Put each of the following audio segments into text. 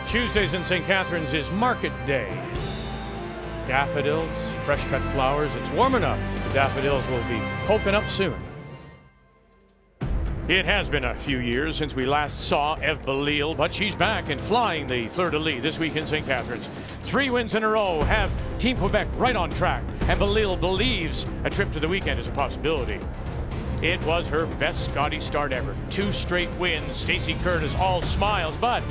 Tuesdays in St. Catharines is Market Day. Daffodils, fresh cut flowers. It's warm enough. The daffodils will be poking up soon. It has been a few years since we last saw Belisle, but she's back and flying the fleur-de-lis this week in St. Catharines. 3 wins in a row have Team Quebec right on track, and Belisle believes a trip to the weekend is a possibility. It was her best Scotties start ever. 2 straight wins. Stacey Curtis all smiles, but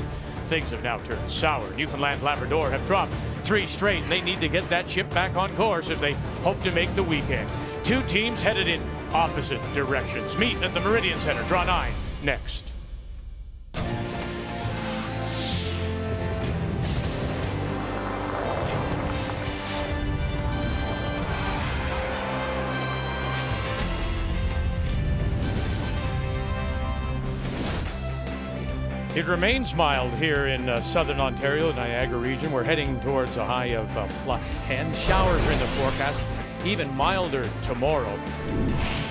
things have now turned sour. Newfoundland Labrador have dropped 3 straight, and they need to get that ship back on course if they hope to make the weekend. 2 teams headed in opposite directions. Meet at the Meridian Center. Draw9 next. It remains mild here in southern Ontario, Niagara region. We're heading towards a high of plus 10. Showers are in the forecast, even milder tomorrow.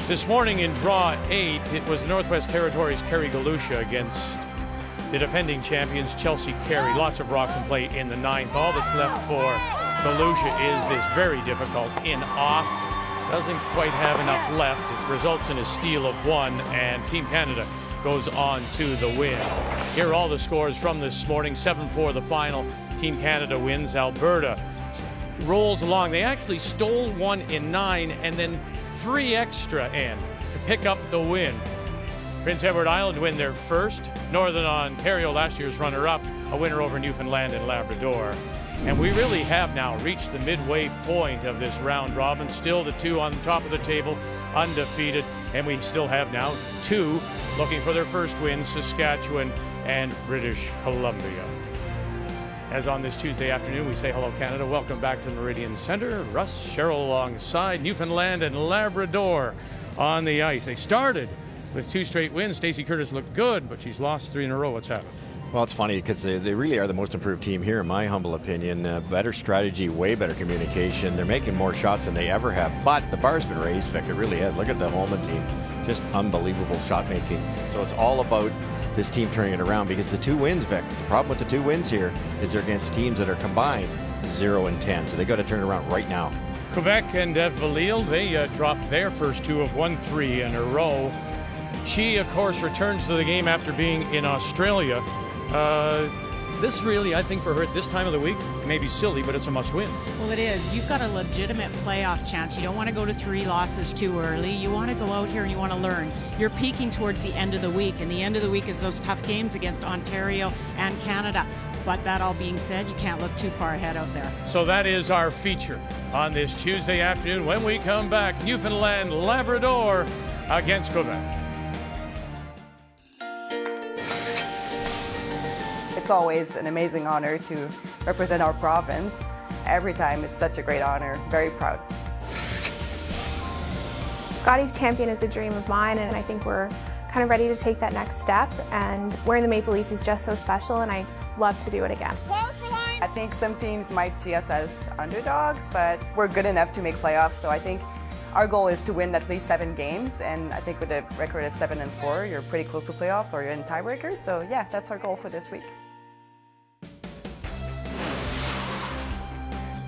This morning in Draw 8, it was the Northwest Territories' Kerry Galusha against the defending champions Chelsea Carey. Lots of rocks in play in the 9th. All that's left for Galusha is this very difficult in-off. Doesn't quite have enough left. It results in a steal of 1, and Team Canada goes on to the win. Here are all the scores from this morning. 7-4 the final. Team Canada wins. Alberta rolls along. They actually stole 1 in 9 and then 3 extra in to pick up the win. Prince Edward Island win their first. Northern Ontario, last year's runner-up, a winner over Newfoundland and Labrador. And we really have now reached the midway point of this round robin. Still the 2 on top of the table, undefeated. And we still have now 2 looking for their first win, Saskatchewan and British Columbia. As on this Tuesday afternoon, we say hello, Canada. Welcome back to the Meridian Center. Russ Sherrill alongside Newfoundland and Labrador on the ice. They started with 2 straight wins. Stacey Curtis looked good, but she's lost 3 in a row. What's happened? Well, it's funny because they really are the most improved team here, in my humble opinion. Better strategy, way better communication. They're making more shots than they ever have, but the bar's been raised, Vic. It really has. Look at the Holman team. Just unbelievable shot making. So it's all about this team turning it around, because the 2 wins, Vic, the problem with the 2 wins here is they're against teams that are combined 0-10. So they got to turn it around right now. Quebec and Belisle, they dropped their first 2 of 1-3 in a row. She, of course, returns to the game after being in Australia. This really, I think, for her at this time of the week, may be silly, but it's a must-win. Well, it is. You've got a legitimate playoff chance. You don't want to go to 3 losses too early. You want to go out here and you want to learn. You're peaking towards the end of the week, and the end of the week is those tough games against Ontario and Canada. But that all being said, you can't look too far ahead out there. So that is our feature on this Tuesday afternoon. When we come back, Newfoundland Labrador against Quebec. It's always an amazing honor to represent our province. Every time it's such a great honor. Very proud. Scotties champion is a dream of mine, and I think we're kind of ready to take that next step, and wearing the maple leaf is just so special, and I love to do it again. I think some teams might see us as underdogs, but we're good enough to make playoffs, so I think our goal is to win at least 7 games, and I think with a record of 7-4, you're pretty close to playoffs or you're in tiebreakers, so yeah, that's our goal for this week.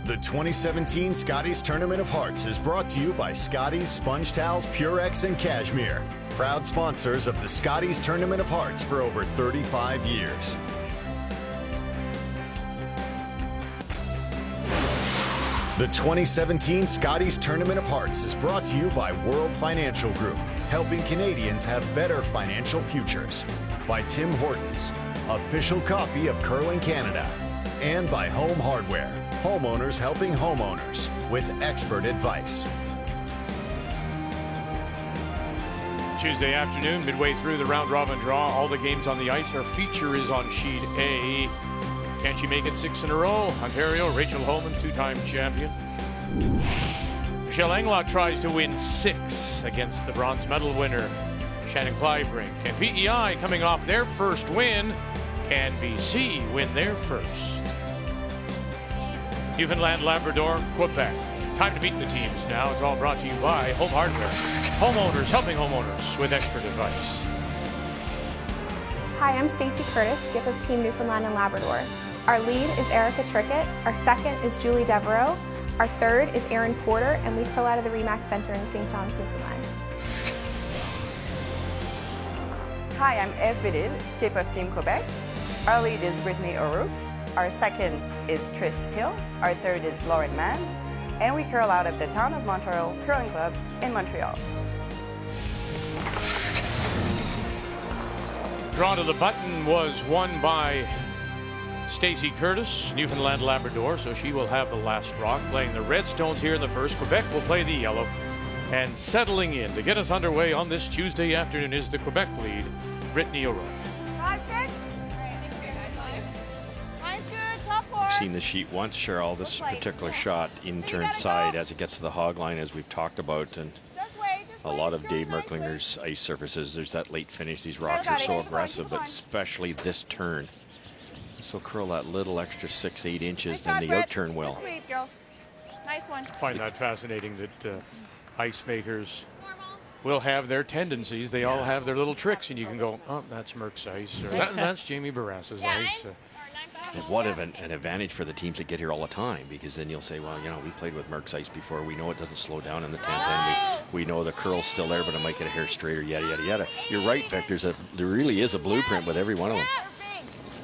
The 2017 Scotties Tournament of Hearts is brought to you by Scotties, Sponge Towels, Purex, and Cashmere. Proud sponsors of the Scotties Tournament of Hearts for over 35 years. The 2017 Scotties Tournament of Hearts is brought to you by World Financial Group, helping Canadians have better financial futures. By Tim Hortons, official coffee of Curling Canada. And by Home Hardware, homeowners helping homeowners with expert advice. Tuesday afternoon, midway through the round robin draw, all the games on the ice. Our feature is on sheet A. Can she make it 6 in a row? Ontario, Rachel Holman, 2-time champion. Michelle Englot tries to win 6 against the bronze medal winner, Shannon Clybrink. And PEI coming off their first win. Can BC win their first? Newfoundland, Labrador, Quebec. Time to meet the teams now. It's all brought to you by Home Hardware. Homeowners helping homeowners with expert advice. Hi, I'm Stacey Curtis, skip of Team Newfoundland and Labrador. Our lead is Erica Trickett. Our second is Julie Devereaux. Our third is Erin Porter, and we curl out of the Remax Center in St. John's, Newfoundland. Hi, I'm Eve Belisle, skip of Team Quebec. Our lead is Brittany O'Rourke. Our second is Trish Hill. Our third is Lauren Mann. And we curl out of the Town of Montreal Curling Club in Montreal. Draw to the button was won by Stacey Curtis, Newfoundland Labrador, so she will have the last rock, playing the Redstones here in the first. Quebec will play the yellow. And settling in to get us underway on this Tuesday afternoon is the Quebec lead, Brittany O'Rourke. 5-6. Mine's good, top 4. I've seen the sheet once, Cheryl. This particular shot in turn side as it gets to the hog line, as we've talked about, and a lot of Dave Merklinger's ice surfaces. There's that late finish. These rocks are so aggressive, but especially this turn. This will curl that little extra 6-8 inches than the out turn will. Nice one. I find that fascinating that ice makers will have their tendencies. They all have their little tricks, and you can go, oh, that's Merck's ice, or that's Jamie Barrass's ice. And what an advantage for the teams that get here all the time, because then you'll say, well, you know, we played with Merck's ice before. We know it doesn't slow down in the 10th, and we know the curl's still there, but it might get a hair straighter, yada, yada, yada. You're right, Vic. There really is a blueprint with every one of them.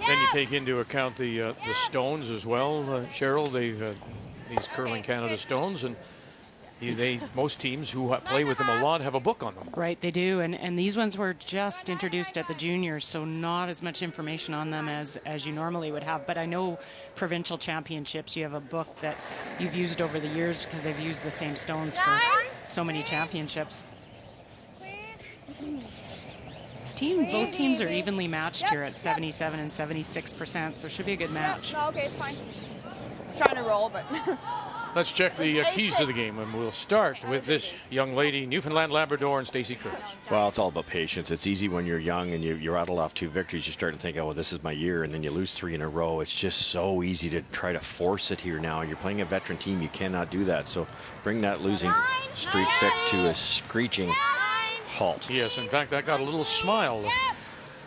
Then you take into account the stones as well, Cheryl. They've these Curling Canada stones, and most teams who play with them a lot have a book on them. Right, they do, and these ones were just introduced at the juniors, so not as much information on them as you normally would have. But I know provincial championships, you have a book that you've used over the years because they've used the same stones for so many championships. Both teams are evenly matched here at 77 and 76%, so it should be a good match. No, okay, it's fine. Trying to roll, but Let's check the keys to the game, and we'll start with this young lady, Newfoundland Labrador, and Stacey Curtis. Well, it's all about patience. It's easy when you're young and you rattle off 2 victories. You start to think, oh, well, this is my year, and then you lose 3 in a row. It's just so easy to try to force it here now. You're playing a veteran team. You cannot do that. So bring that losing streak, Vic, to a screeching halt. Yes, in fact, I got a little smile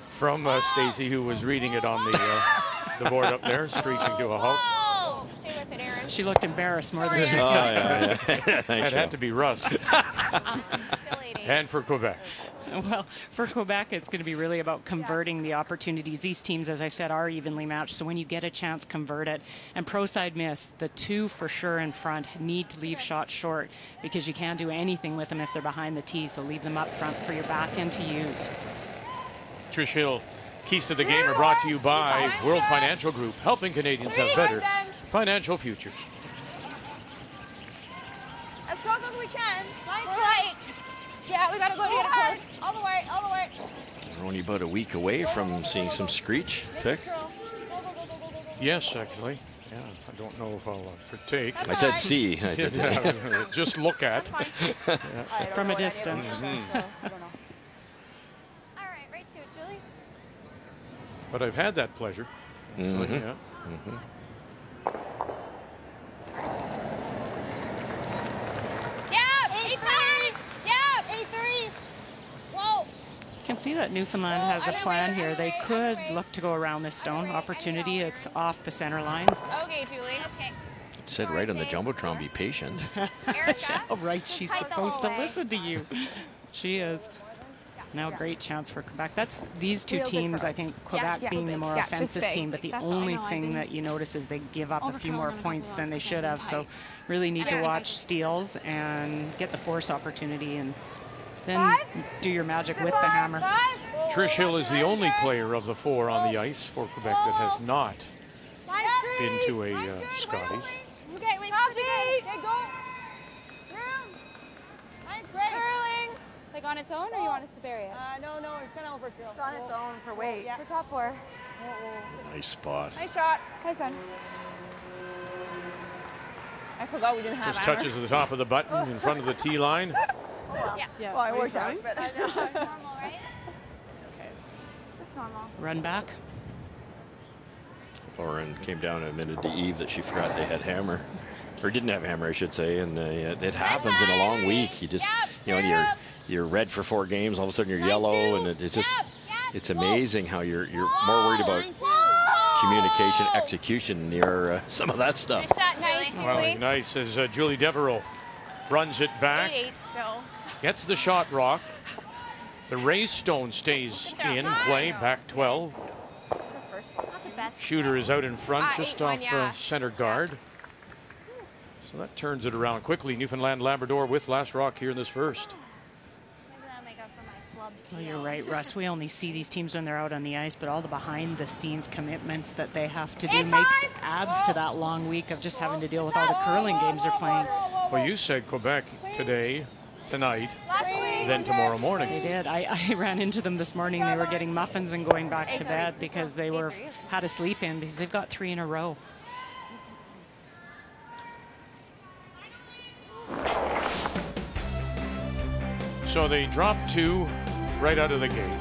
from Stacey, who was reading it on the board up there, screeching to a halt. She looked embarrassed more than she said. It had to be Russ. And for Quebec. Well, for Quebec, it's going to be really about converting the opportunities. These teams, as I said, are evenly matched, so when you get a chance, convert it. And pro side miss, the 2 for sure in front need to leave shots short, because you can't do anything with them if they're behind the tee, so leave them up front for your back end to use. Trish Hill, keys to the game are brought to you by World Financial Group, helping Canadians have better financial futures. As close as we can. Right. Yeah, we gotta go get it close. All the way, all the way. We're only about a week away from seeing some screech, Vic. Yes, actually. Yeah, I don't know if I'll partake. I said see. Just look at. From a distance. I don't know. All right, right to it, Julie. But I've had that pleasure. Mm-hmm. So, yeah. Mm-hmm. You can see that Newfoundland has a plan here. They could look to go around this stone. Opportunity, it's off the center line. Okay, Julie. Okay. It said right on the Jumbotron, be patient. Oh, right, she's supposed to listen to you. She is. Now great chance for Quebec. That's these 2 teams, I think, Quebec being the more offensive team, but the only thing that you notice is they give up a few more points than they should have. So really need to watch steals and get the force opportunity, and then do your magic with the hammer. Trish Hill is the only player of the 4 on the ice for Quebec that has not been to a Scotties. Okay, wait, okay, go. Curling. Like on its own, or you want us to bury it? No, it's kind of overkill. It's on its own for weight. Yeah. For top 4. Nice spot. Nice shot. Okay, son. I forgot we didn't have Just touches at the top of the button in front of the tee line. Yeah. Well, I worked out, but I know. Normal, right? Okay. Just normal. Run back. Lauren came down and admitted to Eve that she forgot they had hammer. Or didn't have hammer, I should say. And it happens in a long week. You just, you're red for 4 games, all of a sudden you're yellow, and it's just, it's amazing how you're more worried about communication, execution near some of that stuff. Nice shot, nice. Well, nice as Julie Devereaux runs it back. 8-8 still. Gets the shot rock. The raised stone stays in play, back 12. Not the best. Shooter is out in front, just 8-1, off yeah. center guard. So that turns it around quickly. Newfoundland Labrador with last rock here in this first. Maybe that'll make up for my flub. Well, you're right, Russ. We only see these teams when they're out on the ice, but all the behind-the-scenes commitments that they have to do adds to that long week of just having to deal with all the curling games they're playing. Well, you said Quebec tonight, then tomorrow morning. They did. I ran into them this morning. They were getting muffins and going back to bed because they had to sleep in because they've got 3 in a row. So they drop 2 right out of the gate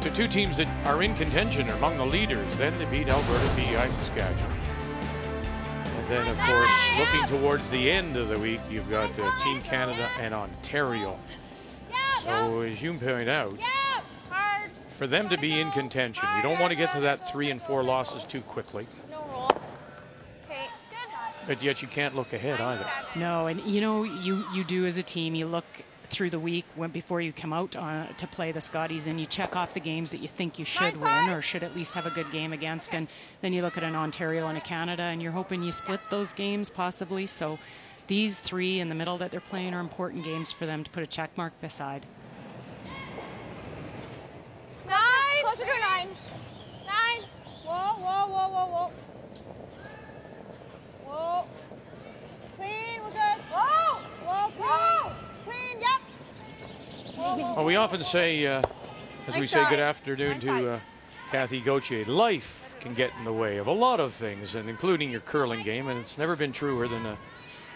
to 2 teams that are in contention, are among the leaders. Then they beat Alberta, PEI, Saskatchewan. And then, of course, looking towards the end of the week, you've got Team Canada and Ontario. So, as you point out, for them to be in contention, you don't want to get to that 3 and 4 losses too quickly. But yet you can't look ahead either. No, and you know, you do as a team, you look through the week before you come out to play the Scotties, and you check off the games that you think you should win or should at least have a good game against, and then you look at an Ontario and a Canada and you're hoping you split those games possibly. So these 3 in the middle that they're playing are important games for them to put a check mark beside. 9. Closer to a 9. 9. Whoa, whoa, whoa, whoa, whoa. Whoa. Clean, we're good. Whoa, whoa, whoa. Clean, yep. Well, we often say, as we say good afternoon to Kathy Gauthier, life can get in the way of a lot of things, and including your curling game, and it's never been truer than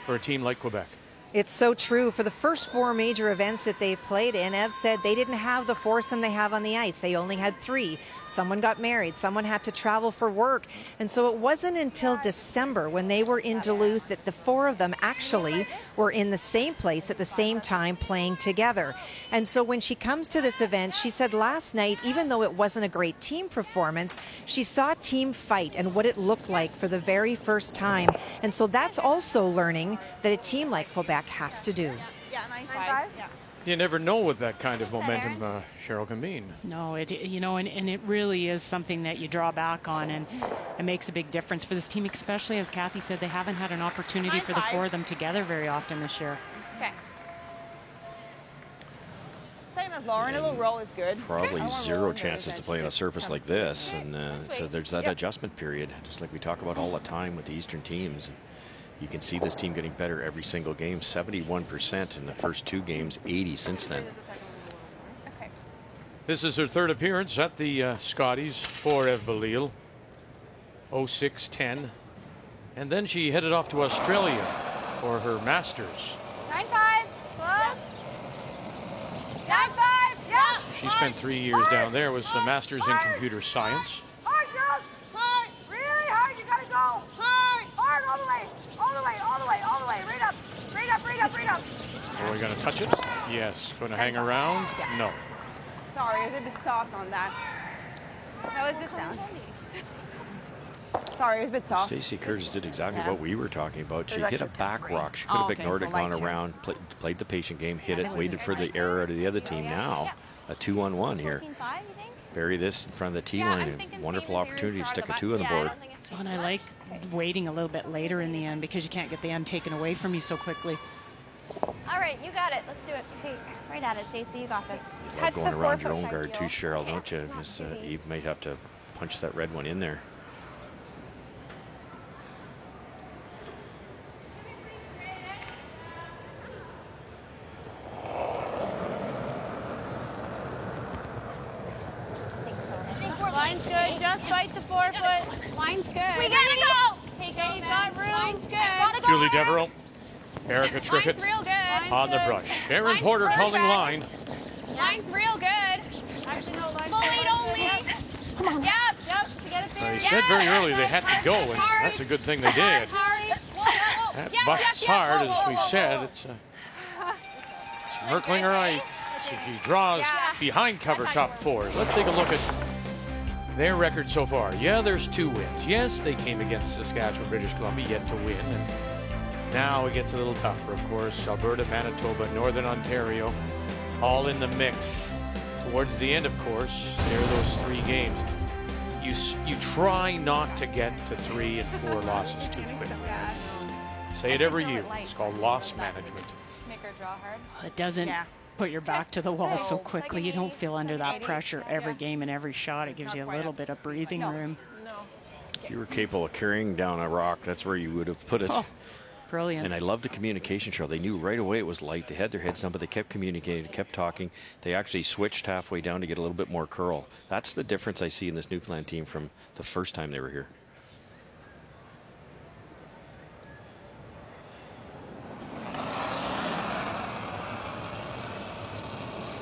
for a team like Quebec. It's so true. For the first 4 major events that they've played in, Ev said they didn't have the foursome they have on the ice. They only had 3. Someone got married. Someone had to travel for work. And so it wasn't until December when they were in Duluth that the 4 of them actually were in the same place at the same time playing together. And so when she comes to this event, she said last night, even though it wasn't a great team performance, she saw team fight and what it looked like for the very first time. And so that's also learning that a team like Quebec has to do. Yeah, 9-5. Yeah. You never know what that kind of momentum, Cheryl, can mean. No, and it really is something that you draw back on, and it makes a big difference for this team, especially as Kathy said, they haven't had an opportunity for the 4 of them together very often this year. Okay. Same as Lauren, a little roll is good. Probably 0 chances to play on a surface like this, and so there's that adjustment period, just like we talk about all the time with the Eastern teams. You can see this team getting better every single game. 71% in the first 2 games, 80 since then. Okay. This is her 3rd appearance at the Scotties for Ev Belisle. 06-10. And then she headed off to Australia for her Masters. 9-5. Close. 9-5. Yeah. She spent 3 years down there, was the Masters in Computer Science. Hard, girls. Hard. Really hard. You gotta go. Hard. Hard all the way. All the way. All the way. All the way. Right up. Right up. Right up. Right up. Are we going to touch it? Yes. Going to hang around? No. Sorry, I was a bit soft on that. That was just down. Sorry, it was a bit soft. Stacey Curtis did exactly what we were talking about. She hit a back rock. She could have ignored it, gone around, played the patient game, hit it, waited for the error out of the other team. Now, a 2-on-1 here. Bury this in front of the tee line. Wonderful opportunity to stick a 2 on the board. And I like waiting a little bit later in the end because you can't get the end taken away from you so quickly. All right, you got it. Let's do it. Okay, right at it, Stacey. You got this. Well, going around your own guard too, Cheryl, don't you? Because Eve might have to punch that red one in there. Line's good. Just fight the 4-foot. Line's good. We gotta go. Take it. He's got room. Line's good. Julie Devereaux, Erica Trickett real good. on the brush. Aaron Porter calling line. Line's real good. Actually, no, line's fully don't lead. Come on. Yep. To get it there. He said very early they had to go, and that's a good thing they did. That busts hard, as we said. It's Merklinger right. So she draws behind cover top 4. Let's take a look at Their record so far, yeah, there's 2 wins. Yes, they came against Saskatchewan, British Columbia, yet to win. And now it gets a little tougher, of course. Alberta, Manitoba, Northern Ontario, all in the mix. Towards the end, of course, there are those 3 games. You try not to get to 3 and 4 losses too quickly. Say it every year. It's called loss management. Make her draw hard. It doesn't put your back to the wall so quickly. You don't feel under that pressure every game and every shot. It gives you a little bit of breathing room. If you were capable of carrying down a rock, that's where you would have put it. Oh, brilliant. And I love the communication, Cheryl. They knew right away it was light. They had their heads down, but they kept communicating, kept talking. They actually switched halfway down to get a little bit more curl. That's the difference I see in this Newfoundland team from the first time they were here.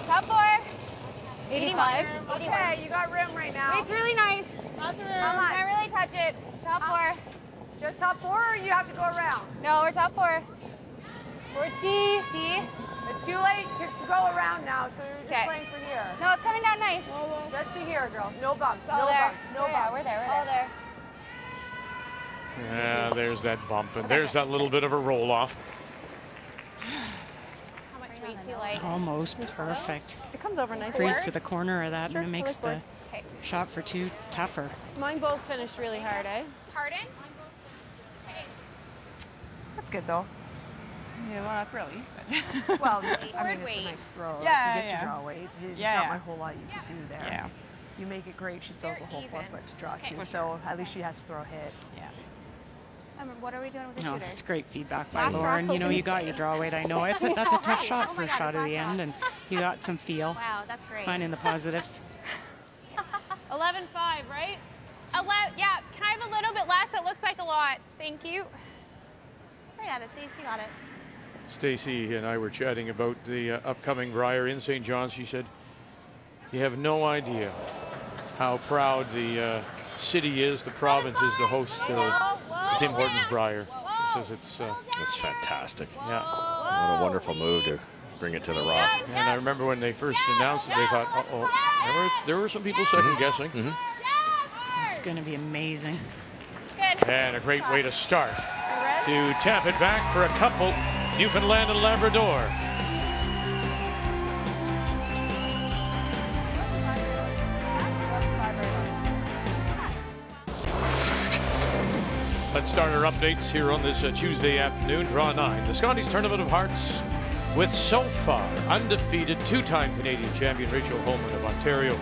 Top 4. 85. Okay, you got room right now. It's really nice. Lots of room. Can't really touch it. Top 4. Just top 4 or you have to go around? No, we're top 4. 4 T. T. It's too late to go around now, so you're just playing for here. No, it's coming down nice. Just to here, girls. No bumps. All No there. bump. No Yeah, bump. we're there. We're there. Yeah, there's that bump, and there's that little bit of a roll off. How much weight too light? Almost perfect. It comes over nicely. Freeze to the corner of that, Sure, and it makes the Okay. shot for 2 tougher. Mine both finished really hard, eh? Pardon? That's good though. Yeah, well, not really. Well, Forward weight. throw. Yeah, you get yeah. your draw weight. It's Yeah, not yeah. a whole lot you can do there. Yeah. You make it great. She still has a whole You're 4 even. foot to draw Okay. to, so at least she has to throw a hit. Yeah. What are we doing with the No, shooter? it's great feedback by Last Lauren. rock You know, you got your draw weight. I know that's a tough shot Oh for my a God, shot at the last end, and you got some feel. Wow, that's great. Finding the positives. 11.5, right? 11. Yeah. Can I have a little bit less? It looks like a lot. Thank you. Right at it. See, you got it. Stacy and I were chatting about the upcoming Brier in St. John's. She said, you have no idea how proud the city is, the province is to host the Tim Hortons Brier. She says it's fantastic. Yeah. What a wonderful move to bring it to the rock. And I remember when they first announced it, they thought, uh-oh. There were some people second guessing. It's going to be amazing. Good. And a great way to start. To tap it back for a couple, Newfoundland and Labrador. Let's start our updates here on this Tuesday afternoon. Draw 9, the Scotties Tournament of Hearts, with so far undefeated 2-time Canadian champion Rachel Holman of Ontario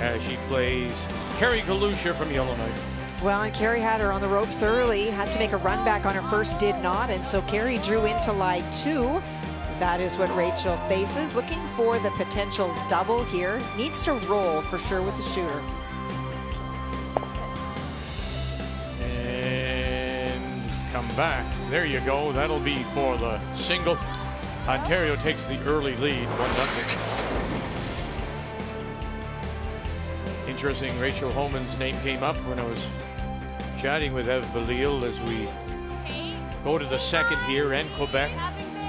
as she plays Carrie Galusha from Yellowknife. Well, and Carrie had her on the ropes early, had to make a run back on her first, did not, and so Carrie drew into lie 2. That is what Rachel faces. Looking for the potential double here. Needs to roll for sure with the shooter. And come back. There you go. That'll be for the single. Ontario takes the early lead, 1-0. Interesting, Rachel Holman's name came up when I was chatting with Belisle as we go to the second here, and Quebec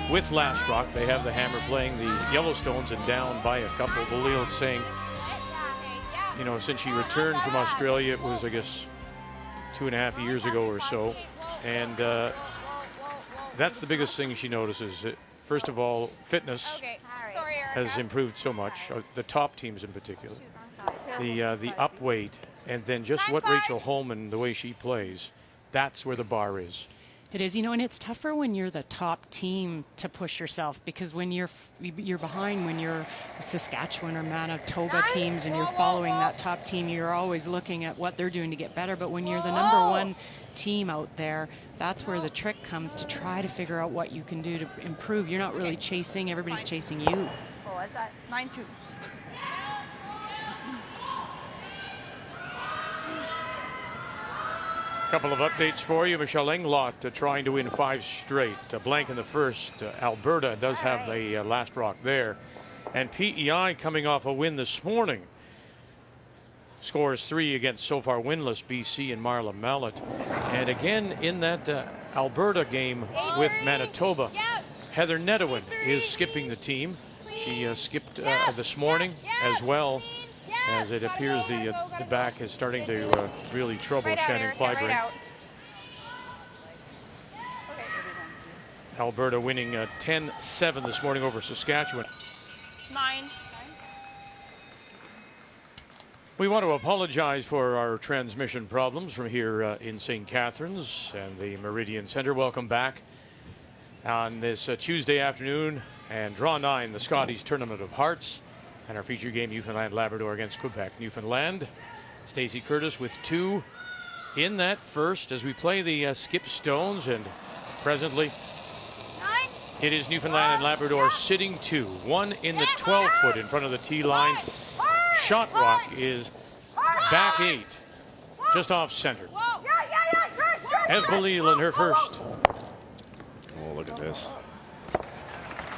with Last Rock. They have the Hammer playing the Yellowstones and down by a couple. Belisle saying, you know, since she returned from Australia, it was, I guess, 2.5 years ago or so. And that's the biggest thing she notices. First of all, fitness has improved so much, the top teams in particular. The up weight, and then just what Rachel Holman, the way she plays, that's where the bar is. It is, you know, and it's tougher when you're the top team to push yourself, because when you're behind, when you're Saskatchewan or Manitoba teams and you're following that top team, you're always looking at what they're doing to get better. But when you're the number one team out there, that's where the trick comes, to try to figure out what you can do to improve. You're not really chasing, everybody's chasing you. Oh, is that 9-2? Couple of updates for you. Michelle Englot trying to win 5 straight. A blank in the first. Alberta does have the Last Rock there. And PEI coming off a win this morning. Scores 3 against so far winless BC and Marla Mallet. And again in that Alberta game with Manitoba, Heather Nedewin is skipping the team. She skipped this morning as well. as it appears the back is starting to really trouble Shannon Clyburn. Alberta winning 10-7 this morning over Saskatchewan. 9. We want to apologize for our transmission problems from here in St. Catharines and the Meridian Center. Welcome back on this Tuesday afternoon, and Draw 9, the Scotties Tournament of Hearts, and our feature game, Newfoundland Labrador against Quebec Newfoundland. Stacey Curtis with 2 in that first as we play the Skip Stones, and presently it is Newfoundland and Labrador sitting 2. 1 in the 12-foot in front of the tee line. Shot rock is back 8, just off center. As Belisle in her first. Oh, look at this.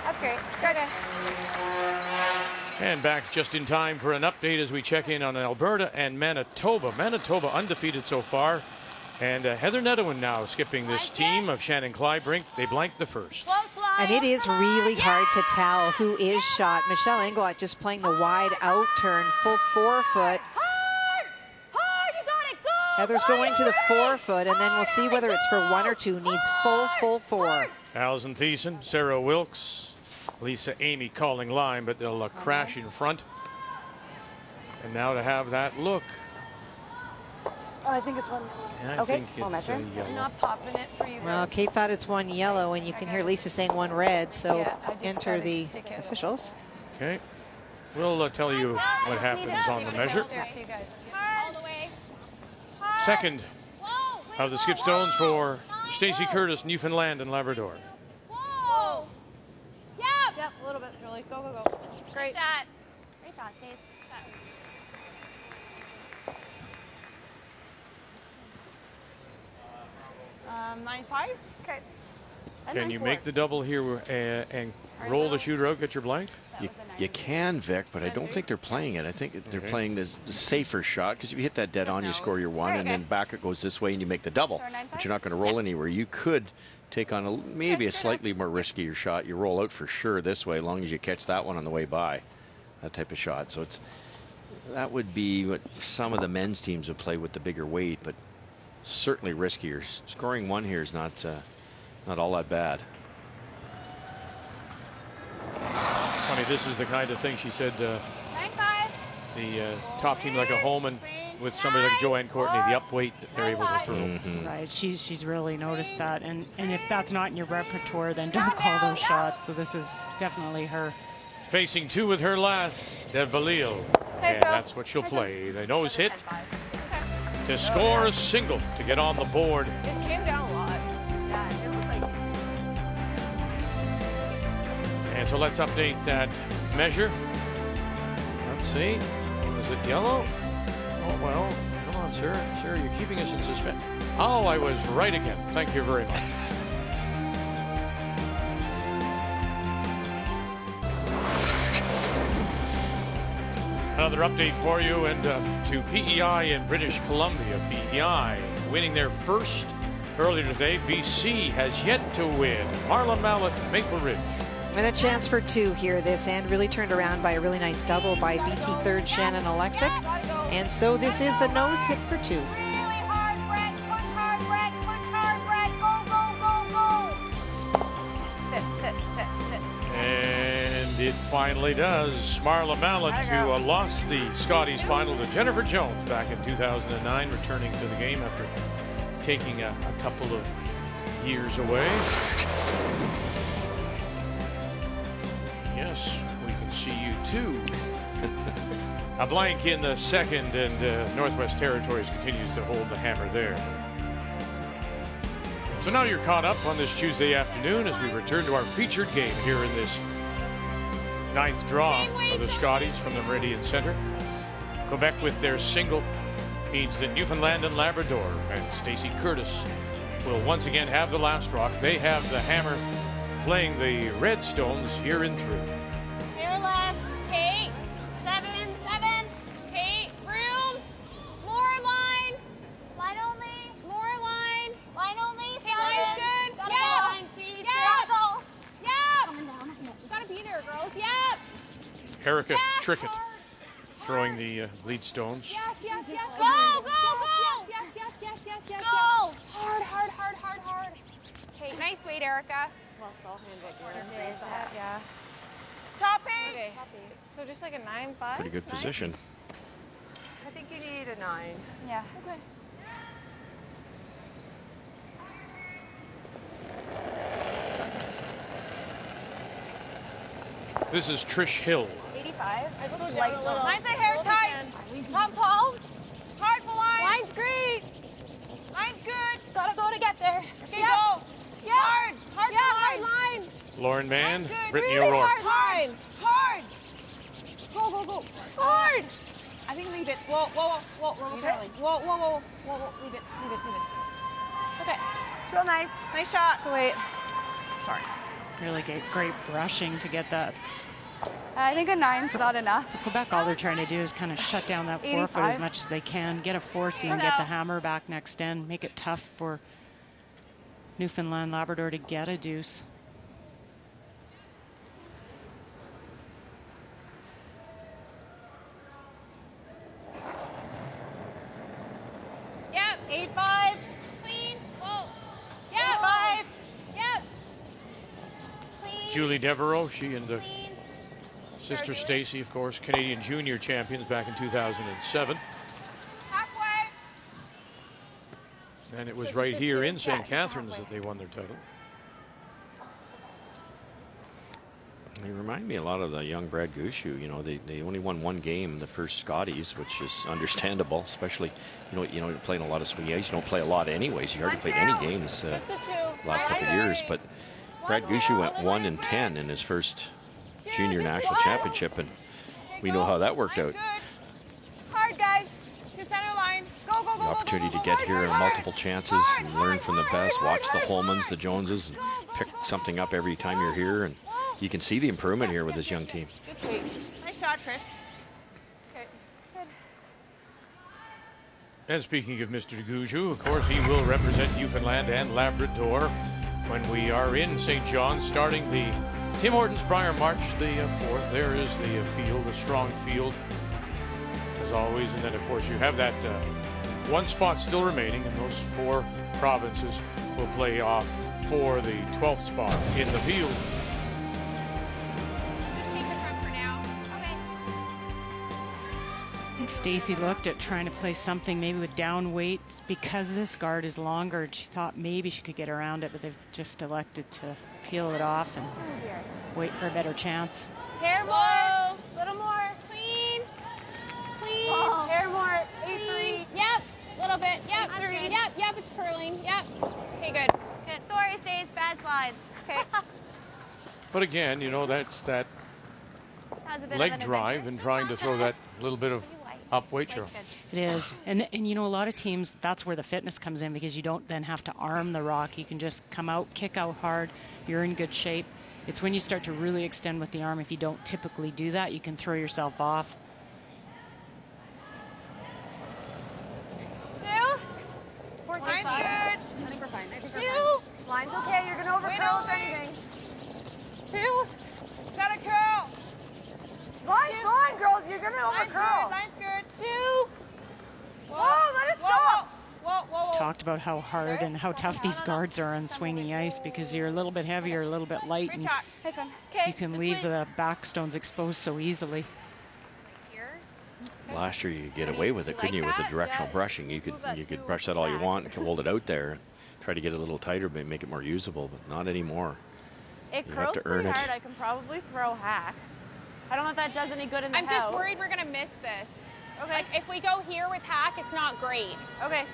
That's great. Okay. And back just in time for an update as we check in on Alberta and Manitoba. Manitoba undefeated so far. And Heather Nedowin now skipping this team of Shannon Clyburn. They blanked the first. And it is really hard to tell who is shot. Michelle Engelot just playing the wide out turn, full 4-foot. Heather's going to the 4-foot, and then we'll see whether it's for 1 or 2. Needs full 4. Alison Thiessen, Sarah Wilkes, Lisa Amy calling line, but they'll crash in front. And now to have that look. Oh, I think it's 1. I think it's yellow. I'm not popping it for you. Well, Kate thought it's 1 yellow, and you can hear Lisa saying 1 red, so enter the officials. Okay. We'll tell you what happens on the measure. All the way. Second of the Skip Stones for Stacey Curtis, Newfoundland and Labrador. Whoa. Yep. Yep, a little bit, Julie. Go, go, go. Great shot. Great shot, Stace. 95. Okay. Can you make the double here and roll the shooter out, get your blank? You can, Vic, but I don't think they're playing it. I think they're playing the safer shot, because if you hit that dead on, you score your 1, and then back it goes this way and you make the double. But you're not going to roll anywhere. You could take on maybe a slightly more riskier shot. You roll out for sure this way, as long as you catch that one on the way by, that type of shot. So that would be what some of the men's teams would play with the bigger weight, but certainly riskier. Scoring 1 here is not all that bad. Funny, this is the kind of thing she said the top team like a Holman with somebody like Joanne Courtney, the up weight that they're able to throw. Right, she's really noticed that, and if that's not in your repertoire, then don't call those shots. So this is definitely her. Facing 2 with her last, Belisle, and that's what she'll play. The nose hit to score a single to get on the board. It came down a lot. Yeah, it looked like. And so let's update that measure. Let's see. Is it yellow? Oh, well, come on, sir. Sir, you're keeping us in suspense. Oh, I was right again. Thank you very much. Another update for you, and to PEI in British Columbia. PEI winning their first earlier today. BC has yet to win. Marla Mallet, Maple Ridge. And a chance for 2 here. This end really turned around by a really nice double by BC third Shannon Alexic. And so this is the nose hit for 2. Really hard, Brett. Push hard, Brett. Push hard, Brett. Go, go, go, go. Sit. And it finally does. Marla Mallet, who lost the Scotties final to Jennifer Jones back in 2009, returning to the game after taking a couple of years away. Yes, we can see you too. A blank in the second, and Northwest Territories continues to hold the hammer there. So now you're caught up on this Tuesday afternoon as we return to our featured game here in this 9th draw of the Scotties from the Meridian Center. Quebec with their single means that Newfoundland and Labrador and Stacey Curtis will once again have the last rock. They have the hammer playing the Redstones here in 3. Here less. Kate. 7. Kate. Room. More line. Line only. More line. Line only. Hey, line's good. Yep. Coming down. Gotta be there, girls. Yep. Erica Trickett throwing the lead stones. Yes, yes, yes. Go, go, go. Yes, yes, yes, yes, yes, go. Hard, hard, hard, hard, hard. Okay, nice weight, Erica. Well, I'll hand it Yeah. Top 8. Okay. So just like a 9-5. Pretty good position. I think you need a 9. Yeah. Okay. This is Trish Hill. 85. I still Light little. Line's a hair tight. Top Paul. Hard for line. Line's great. Line's good. Gotta go to get there. Okay, go. Yeah. Hard. Hard for line. Lauren Mann, Line's good. Brittany Really O'Rourke. hard. Hard. Go, go, go. Hard. I think leave it. Whoa, whoa, whoa, whoa, Leave whoa, it? whoa, whoa, whoa, whoa, whoa, leave it, leave it, leave it. Okay. It's real nice. Nice shot. Go wait. Sorry. Really great brushing to get that. I think a 9's not enough. For Quebec, all they're trying to do is kind of shut down that forefoot as much as they can, get a four-seam, get the hammer back next end, make it tough for Newfoundland, Labrador to get a deuce. Yep. 8-5. Clean. Whoa. Yep. 5. Yep. Clean. Julie Devereaux, she and the Clean. sister Stacy, of course, Canadian junior champions back in 2007. Halfway. And it was right here in St. Catharines that they won their title. They remind me a lot of the young Brad Gushu. You know, they only won one game, the first Scotties, which is understandable, especially, you know, playing a lot of swing ice. You don't play a lot anyways. You hardly played any games last couple of years. But Brad Gushu went 1-10 in his first junior national championship, and we know how that worked out. Hard, guys. To center line. Go, go, go. The opportunity to get here in multiple chances and learn from the best. Watch the Holmans, the Joneses, and pick something up every time you're here. And you can see the improvement here with this young team. Good take. Nice shot, Trish. Okay. Good. And speaking of Mr. Gushu, of course, he will represent Newfoundland and Labrador when we are in St. John's, starting the Tim Hortons Briar March, the 4th. There is the field, a strong field, as always. And then, of course, you have that one spot still remaining, and those 4 provinces will play off for the 12th spot in the field. Take the front for now. Okay. I think Stacy looked at trying to play something maybe with down weight. Because this guard is longer, she thought maybe she could get around it, but they've just elected to peel it off and wait for a better chance. Hair more. Little more. Clean. Clean. Oh. Hair more. 8-3. Yep. Little bit. Yep. 3. Yep. Yep. It's curling. Yep. Okay. Good. Good. Sorry, Stace. Bad slides. Okay. But again, you know, that's that leg drive and trying to throw that little bit of up weight show. It is. And you know, a lot of teams, that's where the fitness comes in, because you don't then have to arm the rock. You can just come out, kick out hard. You're in good shape. It's when you start to really extend with the arm. If you don't typically do that, you can throw yourself off. 2. 4, 6, Line's 5. good. I think we're fine. 2. Line's okay. You're going to overcurl if anything. 2. Got to curl. Line's fine, girls. You're going to overcurl. Line's good. 2. Whoa, let it stop. Whoa, whoa, whoa. Talked about how hard and how tough these guards are on swinging ice, because you're a little bit heavier, a little bit light, and you can leave the backstones exposed so easily. Last year you could get away with it, couldn't you, with the directional brushing? You could brush that all you want and hold it out there and try to get it a little tighter, but make it more usable, but not anymore. It You curls have to earn pretty it. hard. I can probably throw hack. I don't know if that does any good in the I'm house. just worried we're gonna miss this. Okay. Like if we go here with hack, it's not great. Okay.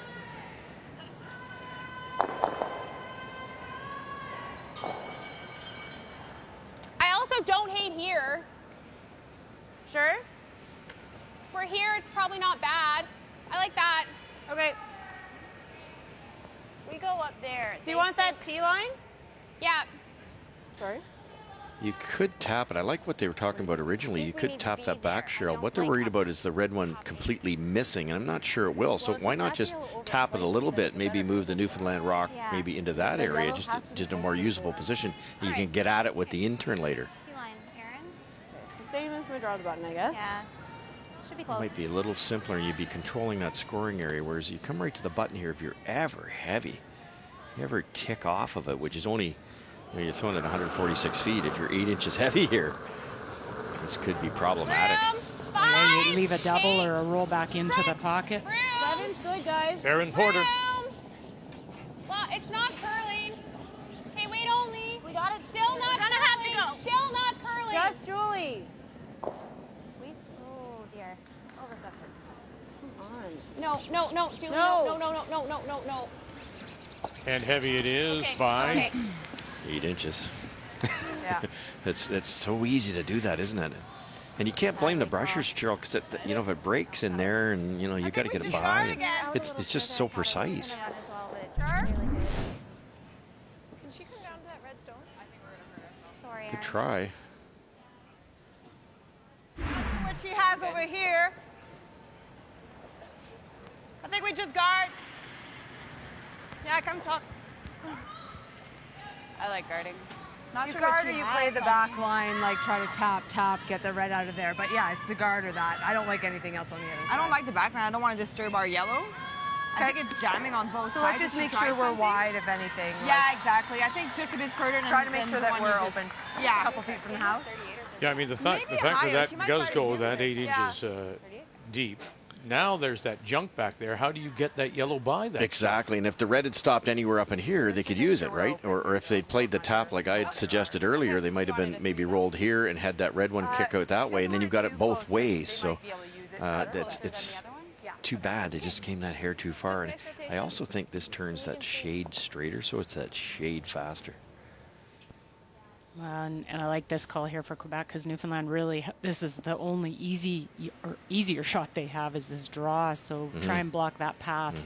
I also don't hate here. Sure? For here, it's probably not bad. I like that. Okay. We go up there. So you want that T-line? Yeah. Sorry? You could tap it. I like what they were talking about originally. You could tap that back, Cheryl. What they're worried about is the red one completely missing, and I'm not sure it will. So why not just tap it a little bit, maybe move the Newfoundland rock maybe into that area, just a more usable position. You can get at it with the intern later. T-line, Aaron. It's the same as we draw the button, I guess. Yeah. Should be It close. might be a little simpler. You'd be controlling that scoring area, whereas you come right to the button here if you're ever heavy. You ever tick off of it, which is only, you know, you're throwing it 146 feet. If you're 8 inches heavy here, this could be problematic. Yeah, you leave a double or a roll back into the pocket. 7's good, guys. Aaron Porter. Well, it's not curling. Okay, wait only. We got it. Still not Gonna curling. have to go. Still not curling. Just Julie. Oh dear. Overstepped. Come on. No, Julie. No. No. And heavy it is Okay, by okay. 8 inches. Yeah. It's so easy to do that, isn't it? And you can't blame the brushers, Cheryl, because you know, if it breaks in there, and you know, you got to get it by. And it's just so precise. Can she come down to that red stone? I think we're gonna hurt ourselves. Sorry, Good Aaron. try. What she has over here. I think we just guard. Yeah, come talk. I like guarding. Not You sure guard what or she you has play the on back line, like try to tap, get the red out of there. But yeah, it's the guard or that. I don't like anything else on the other side. I don't like the back line. I don't want to disturb our yellow. I think it's jamming on both So sides. let's just If she make tries sure we're something- wide, if anything. Yeah, exactly. I think just a bit further. Try to make than sure the that one we're you just- open. Yeah. A couple feet from the house. Yeah, I mean, the fact Maybe that higher. She that might does try to go get that it. 8 inches deep. Now there's that junk back there. How do you get that yellow by that? Exactly, and if the red had stopped anywhere up in here, they could use it, right? Or if they'd played the tap like I had suggested earlier, they might have been maybe rolled here and had that red one kick out that way, and then you've got it both ways. So it's too bad they just came that hair too far. And I also think this turns that shade straighter, so it's that shade faster. And I like this call here for Quebec because Newfoundland really, this is the only easier shot they have is this draw. So try and block that path.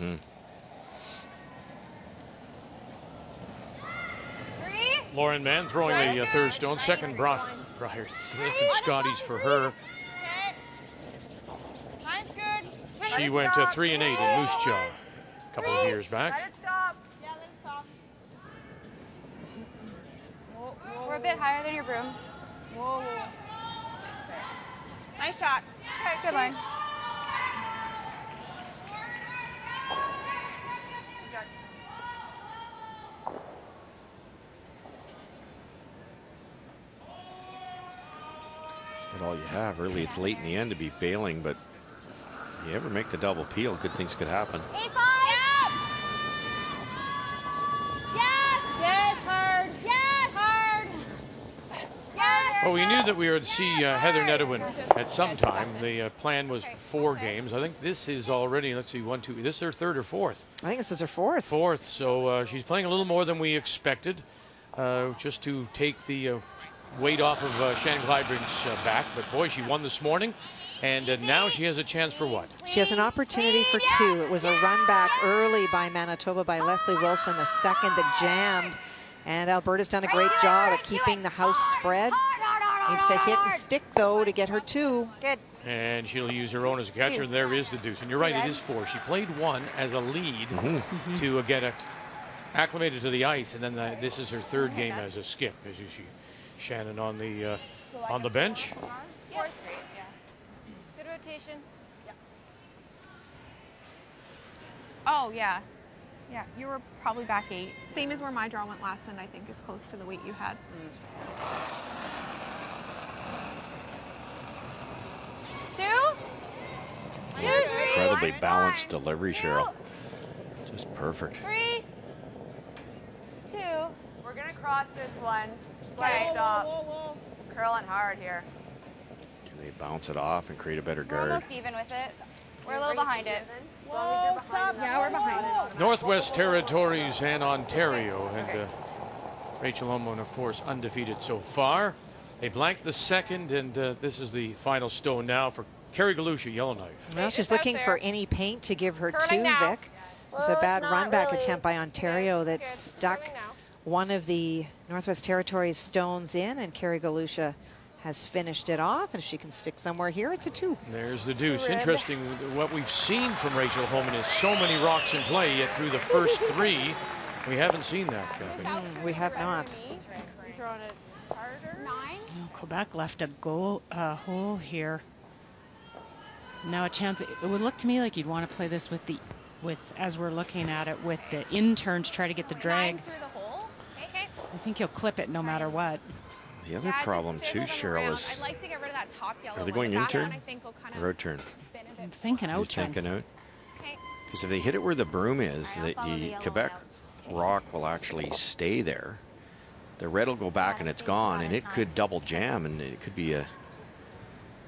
Lauren Mann throwing the third stone. Second Briar Scotties for her. Mine's good. She went to 3 and 8 in Moose Jaw a couple of years back. Let it stop. Yeah, let it stop. We're a bit higher than your broom. Whoa. Nice shot. Good line. But all you have, really, it's late in the end to be bailing, but you ever make the double peel, good things could happen. 8-5. Yes, hard. Yes, hard. Yes. Well, we knew that we would see Heather Nedewin at some time. The plan was 4 games. I think this is already, let's see, 1, 2. This is her third or fourth? I think this is her fourth. Fourth. So she's playing a little more than we expected, just to take the weight off of Shannon Clydebrink's back. But boy, she won this morning. And now she has a chance for what? She has an opportunity for 2. It was a run back early by Manitoba by Leslie Wilson, the second that jammed. And Alberta's done a great job at keeping the house spread. Needs to hit and stick, though, to get her 2. Good. And she'll use her own as a catcher. And there is the deuce. And you're right, it is 4. She played 1 as a lead to get acclimated to the ice. And then this is her 3rd game as a skip, as you see Shannon on the bench. Fourth grade, yeah. Good rotation. Yeah. Oh, yeah. Yeah, you were probably back 8. Same as where my draw went last, and I think is close to the weight you had. 2, 2, 3. Incredibly balanced delivery, Cheryl. Just perfect. 3, 2. We're going to cross this one. Just let it stop. Whoa. Curling hard here. Can they bounce it off and create a better We're guard? almost even with it. We're a little behind it. As long as you're behind it. Yeah, we're behind it. Northwest Territories and Ontario. And Rachel Homan, of course, undefeated so far. They blanked the second, and this is the final stone now for Carrie Galusha, Yellowknife. Well, she's looking for any paint to give her Curling 2, now. Vic. It was a bad run back attempt by Ontario that stuck one of the Northwest Territories stones in, and Carrie Galusha has finished it off. And if she can stick somewhere here, it's a 2. There's the deuce. Interesting. What we've seen from Rachel Homan is so many rocks in play, yet through the first 3, we haven't seen that. We have not. Throwing it harder. 9. Quebec left a goal hole here. Now a chance. It would look to me like you'd want to play this with as we're looking at it, with the in-turn to try to get the drag. Through the hole. Okay. I think you'll clip it no matter what. The other problem too, Cheryl, is I'd like to get rid of that top yellow. are they going in-turn or or out-turn? I'm thinking You're out-turn. thinking out? Okay. Because if they hit it where the broom is, the Quebec rock will actually stay there. The red will go back and it's gone, and it could double jam, and it could be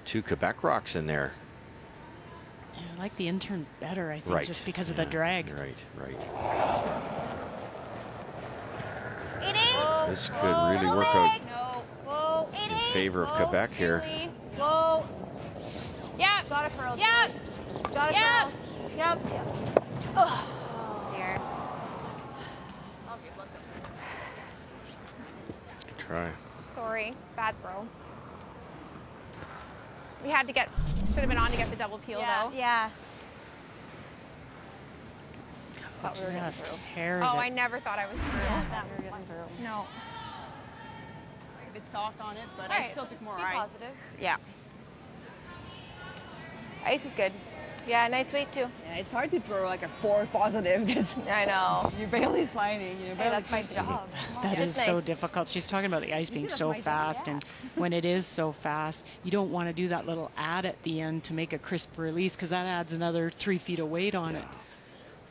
2 Quebec rocks in there. Yeah, I like the in-turn better, I think, Right. just because of the drag. Right. This could really work out No. in favor of Quebec here. Whoa. Yeah. Got it, curl. Yeah. Got it, Yeah. curl. Yep. Oh, dear. Good try. Sorry. Bad throw. We had to should have been on to get the double peel, though. Yeah. Just hairs Oh, it. I never thought I was going to. No. A bit soft on it, but Right, I still took more be ice. positive. Yeah. Ice is good. Yeah, nice weight, too. Yeah, it's hard to throw like a 4 positive because I know. you're barely sliding. You're Hey, barely that's my job. That is Just so nice. difficult. She's talking about the ice being that's so my job, fast, yeah. and when it is so fast, you don't want to do that little add at the end to make a crisp release, because that adds another 3 feet of weight on it.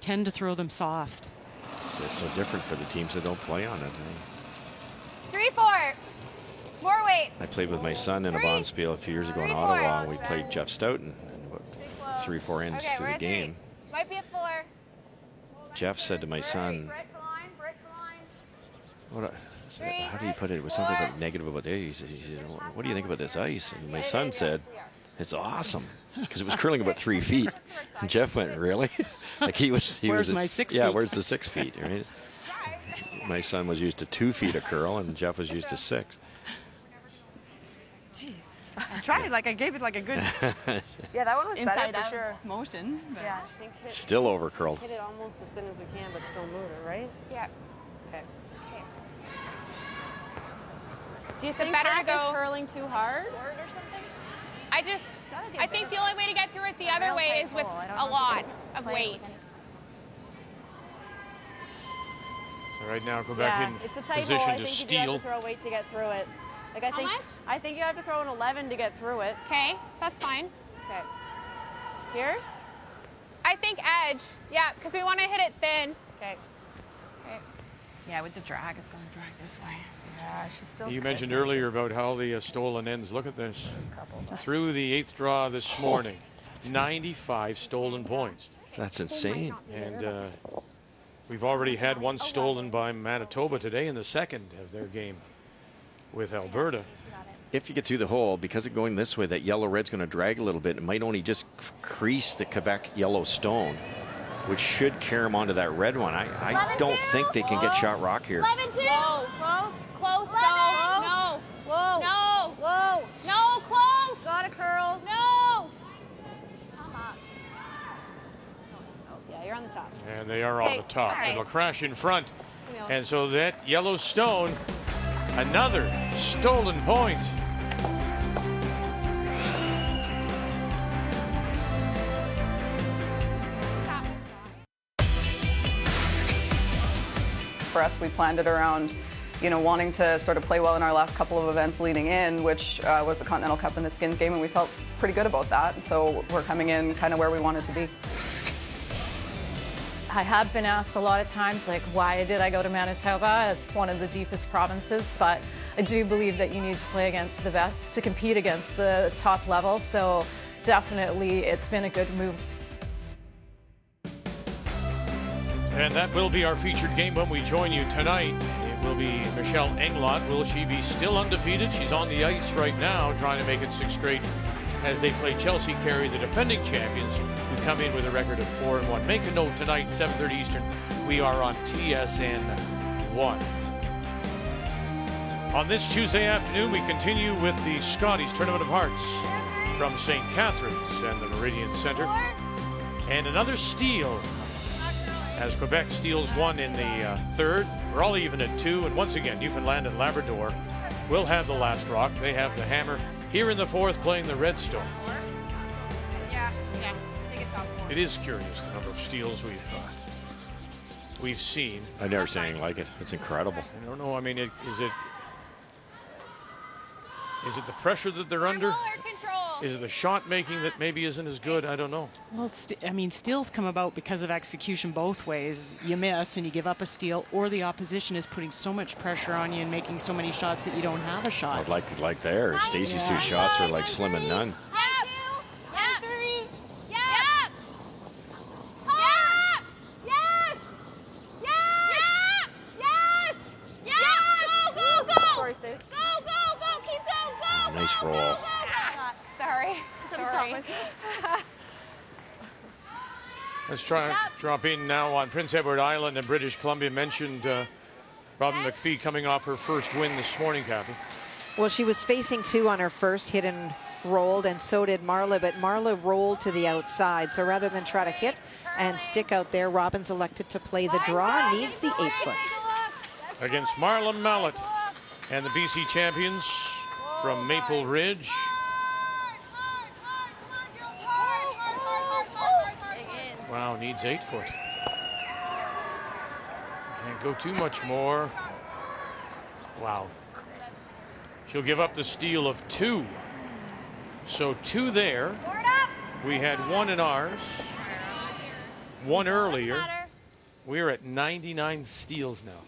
Tend to throw them soft. It's so different for the teams that don't play on it. 3-4. More weight. I played with my son in a 3, bonspiel a few years ago in 3-4. Ottawa, and we played Jeff Stoughton. About 3-4 ends Okay, to we're the at game. 3. Might be a 4. Jeff said to my son, break the line, break the line. how do you put it? It was something like negative about the ice. He said, what do you think about this ice? And my son said, it's awesome, because it was curling about 3 feet. And Jeff went, really? Like he was. Where's my 6 Yeah, feet? where's the 6 feet? Right? My son was used to 2 feet of curl, and Jeff was used to 6. I tried, like I gave it like a good Yeah, that one was inside better out for sure. motion. But Yeah, I think Still over curled. Hit it almost as thin as we can, but still move it, right? Yeah. Okay. Do you it think better to Pat go is curling too hard? I think the only way to get through it the other way is with a lot of weight. So right now, Quebec Yeah, in it's a tight hole. position I to think you do have steal. to throw weight to get through it. Like How much? I think you have to throw an 11 to get through it. Okay, that's fine. Okay. Here? I think edge. Yeah, because we want to hit it thin. Okay. Yeah, with the drag, it's going to drag this way. Yeah, she's still. You mentioned earlier about how the stolen ends. Look at this. Through the 8th draw this morning, 95 stolen points. That's insane. And we've already had one stolen by Manitoba today in the second of their game with Alberta. If you get through the hole, because of going this way, that yellow-red's going to drag a little bit. It might only just crease the Quebec yellow stone, which should carry them onto that red one. I don't think they can get shot rock here. 11-2. Close. Close. No. Whoa. No. Whoa. No. Close. Got a curl. No. Yeah, you're on the top. And they are on the top. Okay. It'll crash in front. And so that yellow stone, another stolen point. For us, we planned it around, wanting to sort of play well in our last couple of events leading in, which was the Continental Cup and the Skins game, and we felt pretty good about that. So we're coming in kind of where we wanted to be. I have been asked a lot of times, like, why did I go to Manitoba? It's one of the deepest provinces, but I do believe that you need to play against the best to compete against the top level. So definitely it's been a good move. And that will be our featured game when we join you tonight. It will be Michelle Englot. Will she be still undefeated? She's on the ice right now, trying to make it 6 straight as they play Chelsea Carey, the defending champions, who come in with a record of 4-1. Make a note tonight, 7:30 Eastern. We are on TSN 1. On this Tuesday afternoon, we continue with the Scotties Tournament of Hearts from St. Catharines and the Meridian Center. And another steal as Quebec steals one in the third. We're all even at 2, and once again, Newfoundland and Labrador will have the last rock. They have the hammer here in the 4th, playing the Redstone. Yeah. It is curious the number of steals we've seen. I've never seen anything like it. It's incredible. I don't know. I mean, is it the pressure that they're under? Is it the shot making that maybe isn't as good? I don't know. Well, I mean, steals come about because of execution both ways. You miss and you give up a steal, or the opposition is putting so much pressure on you and making so many shots that you don't have a shot. Like there, Stacey's 2 shots are like slim and none. Nice roll. Sorry. Let's try drop in now on Prince Edward Island and British Columbia. Mentioned Robin McPhee coming off her first win this morning, Kathy. Well, she was facing 2 on her first hit and rolled, and so did Marla, but Marla rolled to the outside. So rather than try to hit and stick out there, Robin's elected to play the draw, needs the 8-foot. Against Marla Mallet and the BC champions from Maple Ridge. Wow, needs 8-foot. Can't go too much more. Wow. She'll give up the steal of 2. So 2 there. We had 1 in ours. 1 earlier. We're at 99 steals now.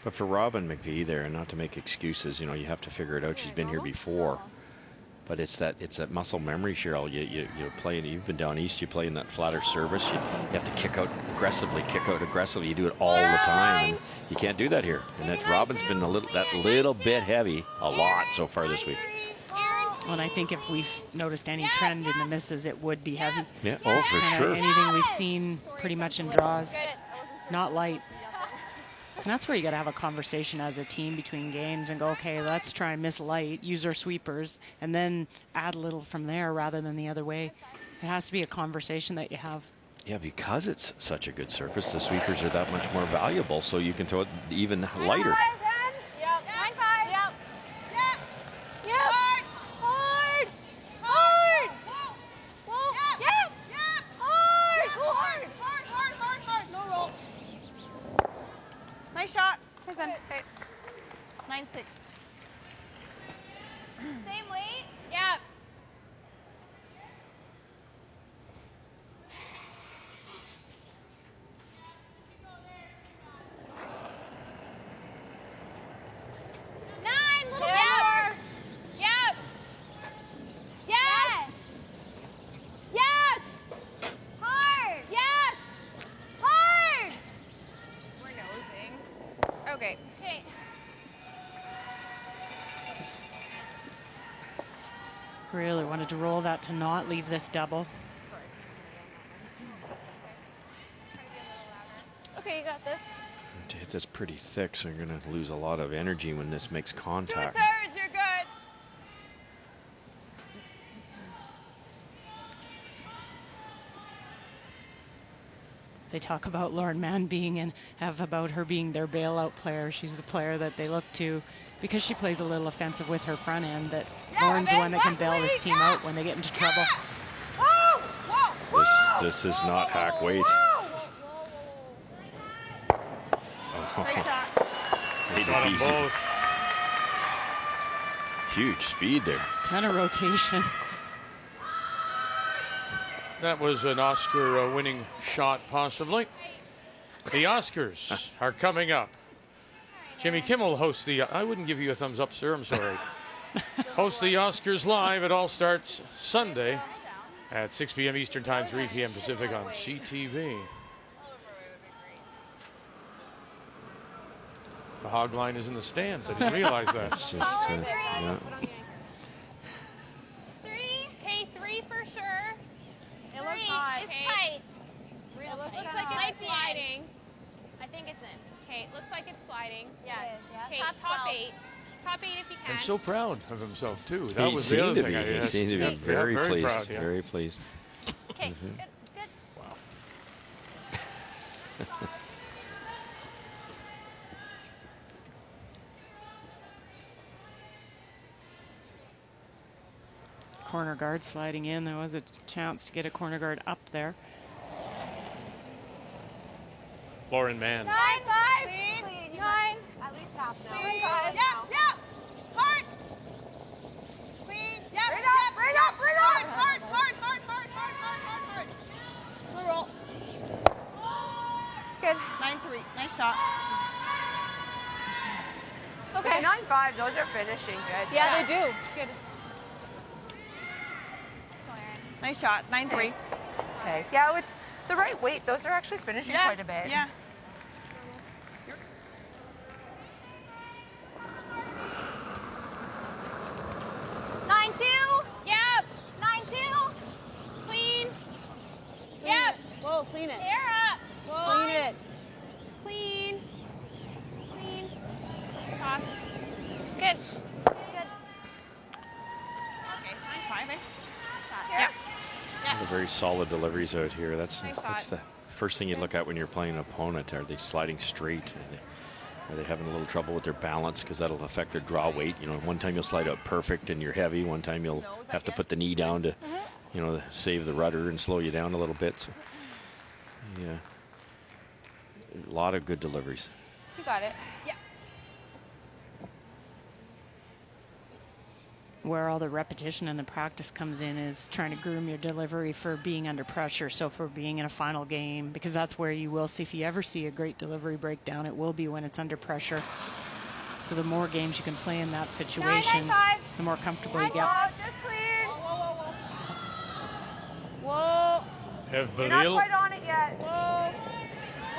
But for Robin McVie there, and not to make excuses, you know, you have to figure it out. She's been here before. But it's that muscle memory, Cheryl. You play, you've been down east, you play in that flatter service. You have to kick out aggressively. You do it all the time, and you can't do that here. And that Robin's been that little bit heavy a lot so far this week. Well, and I think if we've noticed any trend in the misses, it would be heavy. Yeah, oh, for sure. Anything we've seen pretty much in draws, not light. And that's where you got to have a conversation as a team between games and go, okay, let's try and miss light, use our sweepers, and then add a little from there rather than the other way. It has to be a conversation that you have. Yeah, because it's such a good surface, the sweepers are that much more valuable, so you can throw it even lighter. Nice shot. Okay. 9-6. Same weight? Yep. Nine, little yep. Yep. Yes. Yes. Hard. Yes. Hard. We're nosing. Okay. Okay. Really wanted to roll that to not leave this double. Okay, you got this. To hit this pretty thick, so you're going to lose a lot of energy when this makes contact. 2/3, you're good. They talk about Lauren Mann have about her being their bailout player. She's the player that they look to because she plays a little offensive with her front end, that Lauren's the one that can bail this team out when they get into trouble. This is not hack weight. Made it easy. Huge speed there. Ton of rotation. That was an Oscar-winning shot, possibly. The Oscars are coming up. Jimmy Kimmel hosts the... I wouldn't give you a thumbs up, sir. I'm sorry. Hosts the Oscars live. It all starts Sunday at 6 p.m. Eastern Time, 3 p.m. Pacific on CTV. The hog line is in the stands. I didn't realize that. It's just, yeah. 3. Okay, 3 for sure. It looks 3 hot. is tight. It looks like hot. it might be sliding. I think it's in. Okay, it looks like it's sliding. Yes. Okay, top 8. Top 8 if you can. And so proud of himself, too. That He was the other seemed to thing I be. He asked. seemed to be very pleased. Proud, yeah. Very pleased. Okay, Mhm. good. Wow. corner guard sliding in. There was a chance to get a corner guard up there. Lauren Mann. 9-5. Clean. 9. At least half now. Clean. 5 Yeah, now. yeah. Hard. Clean. Yeah. Bring up, bring up, bring up. Hard, hard, hard, hard, hard, hard, hard, hard. Good roll. It's good. 9-3. Nice shot. Okay. 9-5. Those are finishing good. Yeah, they do. It's good. Nice shot. 9-3. Okay. Yeah, with the right weight, those are actually finishing quite a bit. Yeah. Nine two. Yep. 9-2. Clean. Yep. Whoa, clean it. Sarah. Clean it. Clean. Clean. Toss. Good. Good. Okay, 9-5, eh? Yeah. Very solid deliveries out here. That's Nice that's shot. the first thing you look at when you're playing an opponent. Are they sliding straight? Are they having a little trouble with their balance? Because that'll affect their draw weight. You know, one time you'll slide out perfect and you're heavy. One time you'll have to put the knee down to, you know, save the rudder and slow you down a little bit. So, yeah, a lot of good deliveries. You got it. Yeah. Where all the repetition and the practice comes in is trying to groom your delivery for being under pressure. So for being in a final game, because that's where you will see, if you ever see a great delivery breakdown, it will be when it's under pressure. So the more games you can play in that situation, 9-5. the more comfortable you get. Just clean. Whoa. Ev You're not Belisle. quite on it yet. Whoa.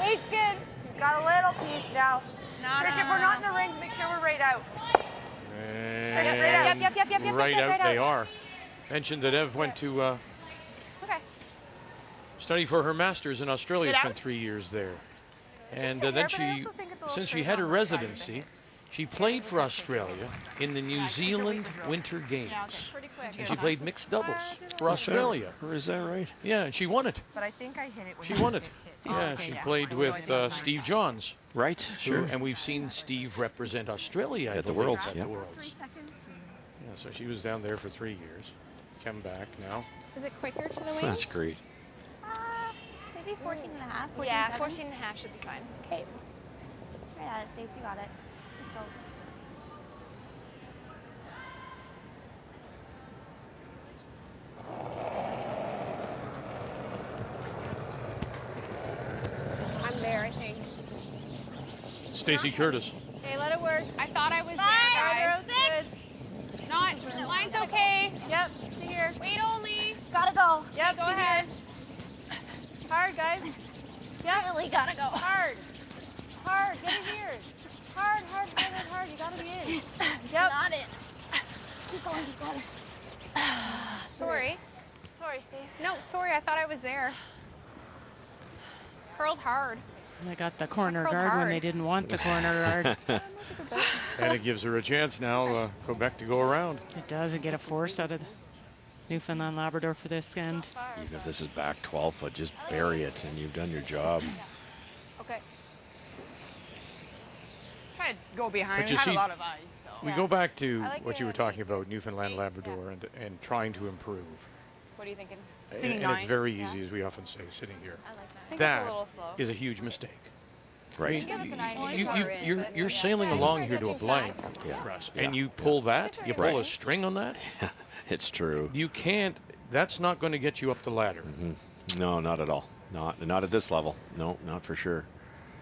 Weight's good. Got a little piece now. No, Trish, no, if we're no, not in the rings, make sure we're right out. And Yep. right out right they out. are. Mentioned that Ev went to Okay. study for her master's in Australia. Get Spent out. 3 years there. And sit then here, but I she, also think it's a little since she straight had her on one side of the residency, minutes. she played for Australia in the New Zealand Winter Games. Pretty quick. And she played mixed doubles for Australia. Or is that right? Yeah, and she won it. But I think I hit it. She won it. Yeah, she played with Steve Johns. Right. Sure. And we've seen Steve represent Australia At the believe, Worlds, At yeah. the Worlds. Yeah, so she was down there for 3 years. Come back now. Is it quicker to the wings? That's great. Maybe 14 and a half. Yeah, 14 and a half should be fine. Okay. Right at it, Stacey. Got it. Let's go. I'm there, I think. Stacey Curtis. Okay, let it work. I thought I was Guardrail's there, guys. 6. Not. Line's okay. Yep, to here. Wait only. Gotta go. Yep, Go to ahead. here. Hard, guys. Yep. Really gotta go. Hard. Hard. Get in here. Hard, hard, hard, hard, hard. You gotta be in. Yep. Not it. Keep going, keep going. Sorry. Sorry, Stace. No, sorry. I thought I was there. Curled hard. They got the corner Curled guard when hard. they didn't want the corner guard. And it gives her a chance now, Quebec to go around. It does. It get a force out of Newfoundland Labrador for this end. Even if this is back 12 foot, just bury it and you've done your job. Okay. Try to go behind. But you Had see, a lot of eyes. So. We go back to I like what your you were talking about, Newfoundland Labrador, and trying to improve. What are you thinking? And it's very easy, as we often say, sitting here. I like that. That is a huge mistake. Right. You're sailing along here to a blank, Russ, and you pull that, you pull a string on that. It's true. You can't. That's not going to get you up the ladder. No, not at all. Not at this level. No, not for sure.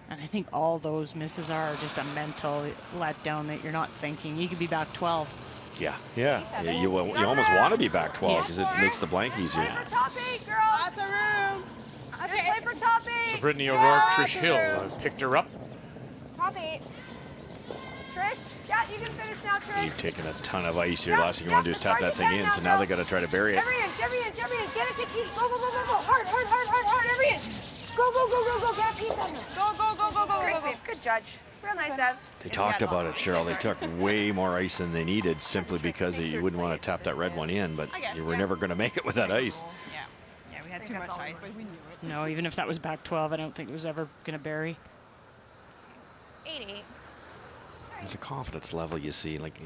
And I think all those misses are just a mental letdown that you're not thinking. You could be back 12. Yeah. You almost want to be back 12 because it makes the blank easier. Play for top 8, girls. Lots of room. Okay. Play for top 8. So Brittany O'Rourke, Trish Hill picked her up. Top 8. Trish, yeah, you can finish now, Trish. You've taken a ton of ice here. Last thing you want to do is tap that thing in, so now they got to try to bury it. Every inch, every inch, every inch. Get it, get keys. Go, go, go, go, go. Hard, hard, hard, hard, hard. Every inch. Go, go, go, go, go. Get a piece on her. Go, go, go, go, go, Great go, go. save. Good judge. Real nice, Ev. They talked about it, Cheryl. They took way more ice than they needed simply because you wouldn't want to tap that red one in, but you were never going to make it with that ice. Yeah, we had too much ice, but we knew it. No, even if that was back 12, I don't think it was ever going to bury. 8-8. There's a confidence level you see. Like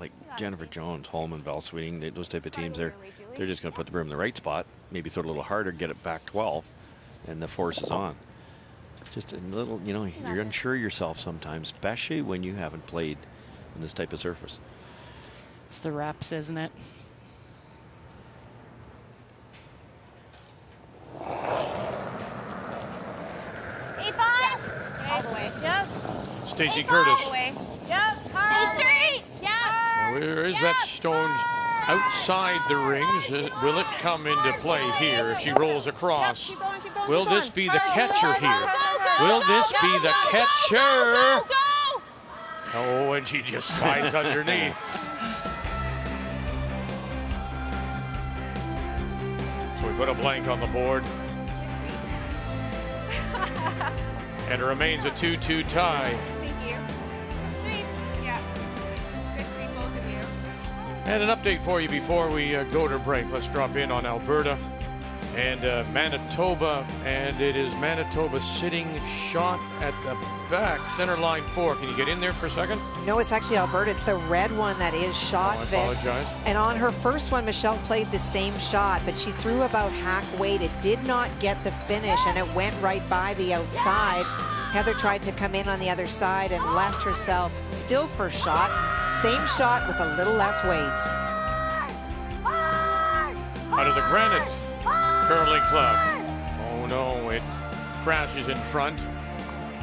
like Jennifer Jones, Holman, Val Sweeting, those type of teams, they're just going to put the broom in the right spot, maybe throw it a little harder, get it back 12, and the force is on. Just a little, you know, you're unsure yourself sometimes, especially when you haven't played on this type of surface. It's the reps, isn't it? All the way. Yep. Stacey Curtis. All the way. Yep. Hard. Straight. Yep. Where is that stone outside the rings? Will it come into play here if she rolls across? Keep going, keep going, Will keep this going. be the Hard. catcher here? Will this be the catcher? Oh, and she just slides underneath. So we put a blank on the board. And it remains a 2-2 tie. Thank you. Sweep. Yeah. Good sweep, both of you. And an update for you before we go to break. Let's drop in on Alberta and Manitoba. And it is Manitoba sitting shot at the back, center line 4. Can you get in there for a second? No, it's actually Alberta. It's the red one that is shot, I Vic. apologize. And on her first one, Michelle played the same shot, but she threw about hack weight. It did not get the finish, and it went right by the outside. Heather tried to come in on the other side and left herself still first shot. Same shot with a little less weight. Out of the Granite Curling Club. Oh no, it crashes in front.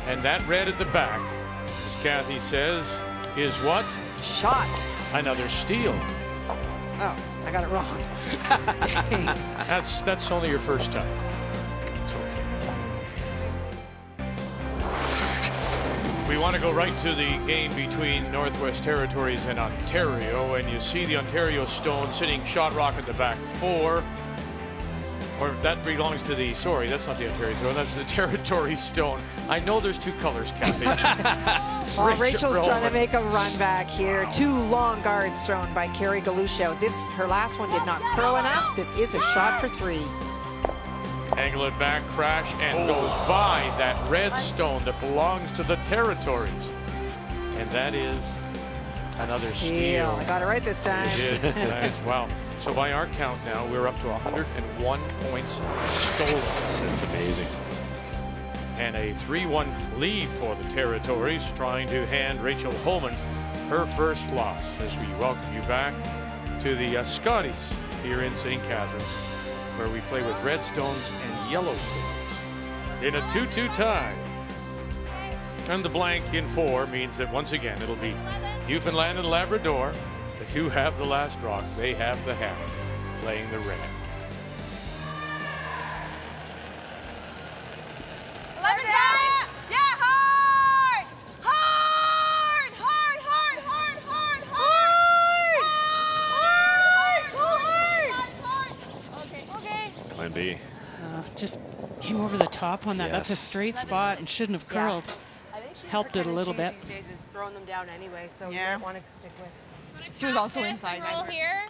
And that red at the back, as Kathy says, is what? Shots. Another steal. Oh, I got it wrong. Dang. That's only your first time. We want to go right to the game between Northwest Territories and Ontario, and you see the Ontario stone sitting shot rock at the back 4. Or that belongs to the, sorry, that's not the Ontario stone, that's the Territory stone. I know there's two colors, Kathy. Well, Rachel's trying to make a run back here. 2 long guards thrown by Carrie Galusho. Her last one did not curl enough. This is a shot for 3. Angle it back, crash, and goes by that red stone that belongs to the Territories. And that is another steal. I got it right this time. You did. Nice. Wow. So by our count now, we're up to 101 points stolen. That's amazing. And a 3-1 lead for the Territories, trying to hand Rachel Holman her first loss as we welcome you back to the Scotties here in St. Catharines, where we play with red stones and yellow stones in a 2-2 tie. And the blank in 4 means that once again it'll be Newfoundland and Labrador. The 2 have the last rock. They have the hammer, playing the red. 11 down. Yeah, hard. Hard. Hard. Hard. Hard. Hard. Hard. Hard. Okay. Okay. Plan B. Just came over the top on that. Yes. That's a straight spot and shouldn't have curled. Helped it a little bit. These days is throwing them down anyway, so Yeah. you don't want to stick with. She was also inside. Roll here.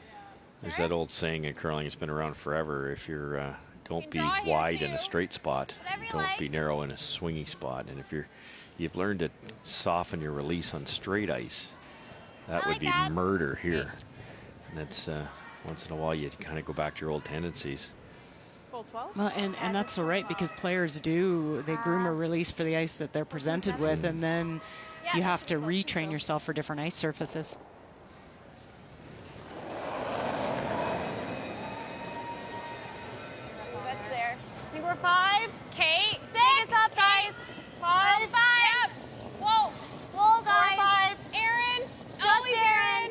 There's that old saying in curling, it's been around forever. If you're don't be draw here, wide in a too. straight spot, Whatever you don't like. be narrow in a swinging spot. And if you've learned to soften your release on straight ice, that I would like be that. murder here. And that's once in a while you kind of go back to your old tendencies. Full 12. Well, and that's all right, because players they groom a release for the ice that they're presented with, and then you have to retrain yourself for different ice surfaces. That's there. I think we're 5. Kate, 6. It's up, guys. 5. Roll 5. Yep. Whoa. Whoa, guys. 5. Aaron. Always Aaron.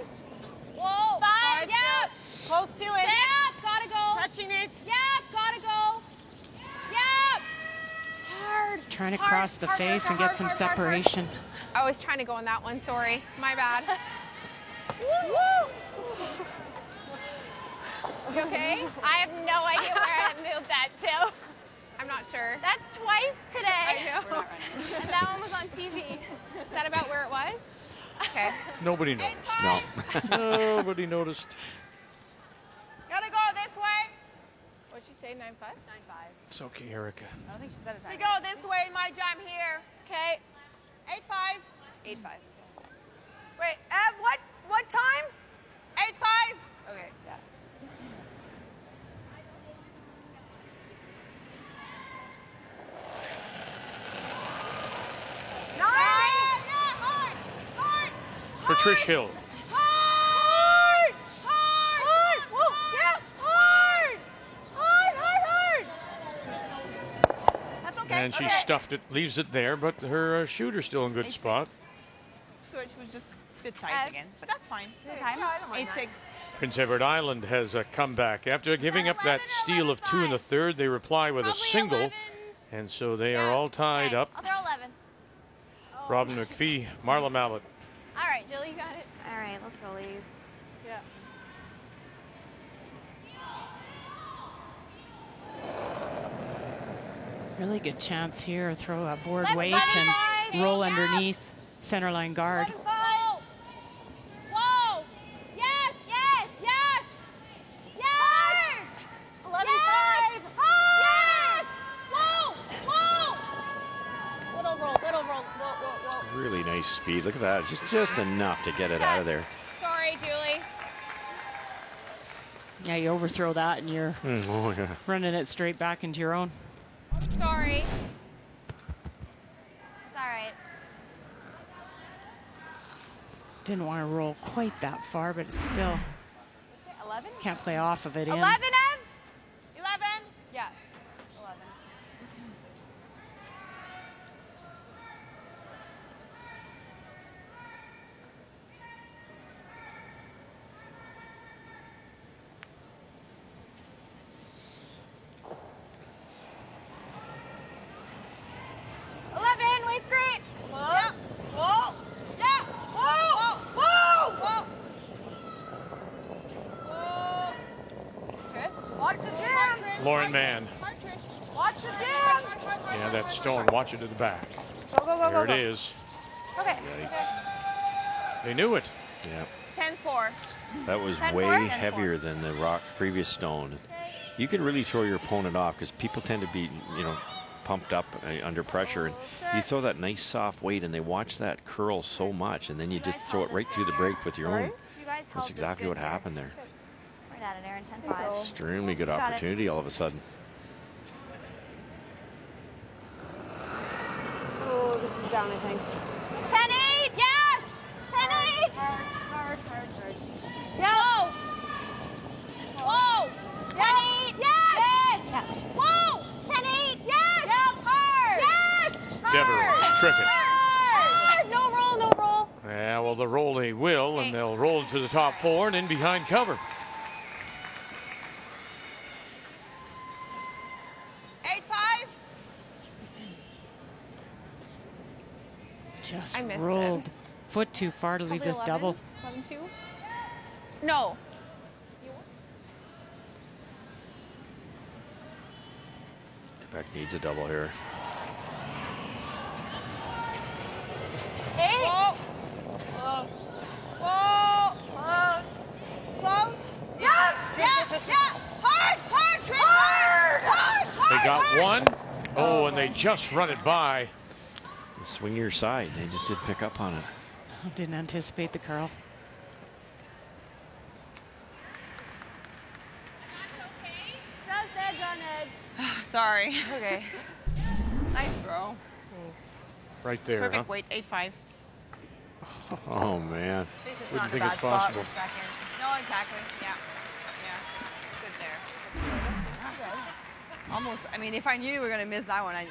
Whoa. 5. Yep. Close to it. Yep. Gotta go. Touching it. Yep. Gotta go. Yep. Hard. Trying to Hard, cross the hard, face hard, and get hard, some hard, hard, hard. separation. I was trying to go on that one. Sorry. My bad. Woo! You okay? I have no idea where I moved that to. I'm not sure. That's twice today. I know. And that one was on TV. Is that about where it was? Okay. Nobody noticed. No. Nobody noticed. Gotta go this way. What'd she say? 9-5? 9-5. It's okay, Erica. I don't think she said a time. We go this way. My jam here. Okay. 8-5. 8-5. Wait, what? What time? 8-5. Okay, yeah. Patricia Hill. Hard! Hard! Whoa! Yeah! Hard! Hard! That's okay. And she stuffed it, leaves it there, but her shooter's still in good spot. It's good. She was just a bit tight again, but that's fine. Time? 8-6. Prince Edward Island has a comeback. After giving up that steal of 2 in the third, they reply with a single. 11. And so they are all tied up. I'll throw 11. Robin McPhee, Marla Mallet. All right, Jill, you got it. All right, let's go, ladies. Yeah. Really good chance here. Throw a board 11, weight 11, and 5, roll 8, underneath center line guard. Whoa! Whoa! Yes! Yes! Yes! Yes! 11, Yes! 5. Yes! Whoa! Whoa! Little roll, little roll. Whoa, whoa, whoa. Really nice speed. Look at that. Just enough to get it out of there. Sorry, Julie. Yeah, you overthrow that and you're Oh, yeah. running it straight back into your own. Sorry. It's all right. Didn't want to roll quite that far, but it's still 11? can't play off of it in. 11, Em? 11. Yeah. 11. Wait's great. Yeah. Whoa. Yeah. Whoa. Whoa. Whoa. Trish. Watch the jam. Lauren Mann. Watch the jam. Yeah, that stone. Watch it to the back. Go, go, go, There go, it go. is. Okay. They knew it. Yeah. 10-4. That was 10-4, way 10-4. heavier than the rock previous stone. You can really throw your opponent off because people tend to be, pumped up under pressure. And you throw that nice soft weight and they watch that curl so much, and then you just throw it right through the break with your own. That's exactly what happened there. Right out of there in 10-5. Extremely good Got it. opportunity all of a sudden. Oh, this is down, I think. 10-8. Yes. 10-8. Hard. Yeah. Whoa. 10-8. Yes. Yes. Whoa. 10-8. Yes. Yeah, hard. Yes. Dever, trick it. Hard. No roll. No roll. Yeah, well, the roll they will, and they'll roll to the top four and in behind cover. 8-5. Just I missed rolled it. foot too far to leave Probably this double. 11-2. No. Quebec needs a double here. 8. Whoa. Close. Whoa. Close. Yeah. Hard. They got one. Oh, and they just run it by. Swing your side. They just didn't pick up on it. Didn't anticipate the curl. Just edge on edge. Sorry. Okay. Nice throw. Thanks. Right there, huh? Perfect weight. 8-5. Oh, man. This is Wouldn't not a think bad it's spot possible. for second. No, exactly. Yeah. Good there. Almost. I mean, if I knew we were going to miss that one, I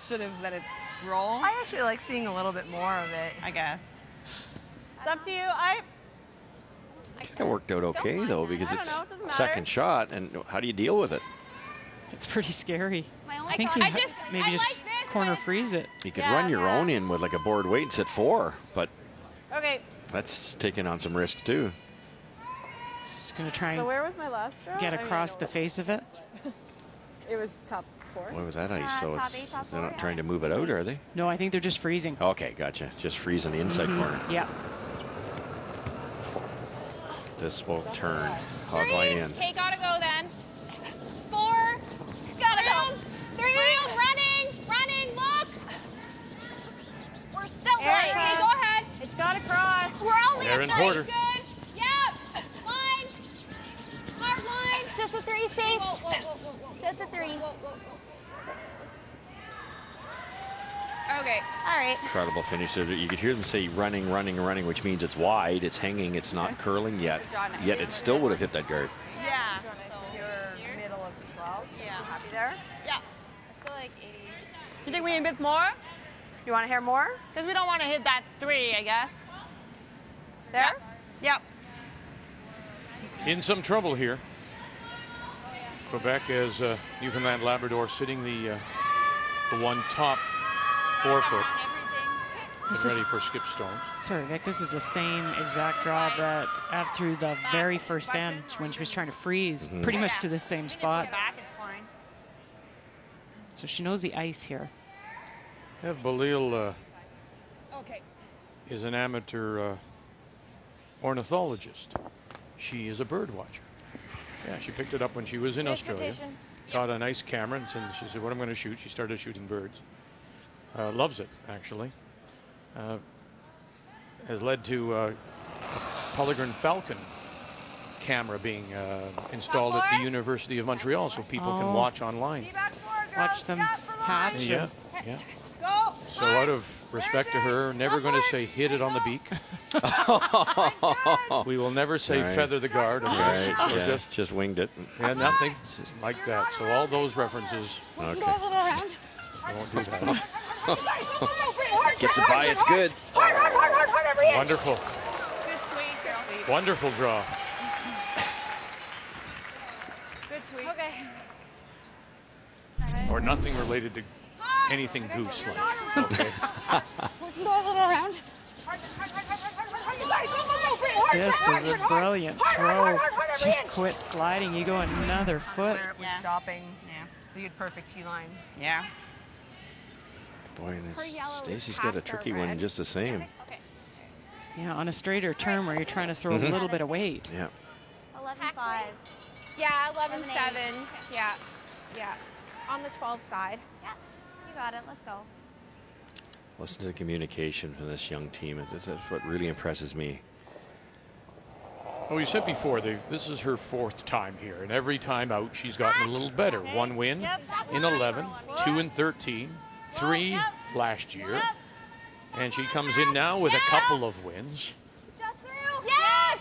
should have let it roll. I actually like seeing a little bit more of it. I guess. It's up to you. It worked out okay, though, because I don't it's know, it doesn't matter. second shot, and how do you deal with it? It's pretty scary. My only I think thought- you maybe just like this corner one. freeze it. You could Yeah, run your yeah. own in with like a board weight and sit 4, but Okay. that's taking on some risk, too. Just gonna try So and where was my last row? get I don't across know the what face of it. it was top 4. Boy, with that ice, so top it's, eight, top they're not four, trying to move it out, are they? No, I think they're just freezing. Okay, gotcha. Just freezing the inside corner. Yeah. This will turn. Hog line 3. in. Okay, gotta go then. 4. Gotta go. 3. Running. Look. We're still right. Okay, go ahead. It's got to cross. We're only Aaron at 3. Porter. Good. Okay. All right. Incredible finish. So you could hear them say running, running, running, which means it's wide, it's hanging, it's not curling yet. Yet it still would have hit that guard. Yeah. Your middle of 12. Yeah. Happy there? Yeah. I feel like 80. You think we need a bit more? You want to hear more? Because we don't want to hit that 3, I guess. There? Yep. In some trouble here. Quebec as Newfoundland Labrador sitting the one top 4 foot. Getting ready for skip stones. Sorry, Vic, this is the same exact draw that Av threw the very first end when she was trying to freeze, pretty much to the same spot. So she knows the ice here. Ev Belisle is an amateur ornithologist. She is a bird watcher. Yeah, she picked it up when she was in Australia. Got a nice camera, and she said, what I'm going to shoot. She started shooting birds. Loves it, actually. Has led to a Peregrine Falcon camera being installed at the University of Montreal so people can watch online. Watch them hatch. Yeah, yeah. So out of respect to her, never going to say hit it on the beak. We will never say feather the guard. Right, So yeah, just winged it. Yeah, nothing just like that. So all those references. Okay. I won't do that. Gets it by, it's good. Wonderful. Wonderful draw. Good sweep. Okay. Or nothing related to anything goose-like. Okay. Go a little around. This is a brilliant throw. Just quit sliding. You go another foot. With stopping. Yeah. The good perfect T-line. Yeah. Boy, this Stacy's got a tricky one just the same. Yeah, on a straighter turn where you're trying to throw a little bit of weight. Yeah. 11-5. Yeah, 11-7. Yeah. Yeah. On the 12 side. Yes. You got it. Let's go. Listen to the communication from this young team. That's what really impresses me. Well, you said before, this is her 4th time here, and every time out she's gotten a little better. 1 win in 11, 2 in 13, 3 last year, and she comes in now with a couple of wins. Yes!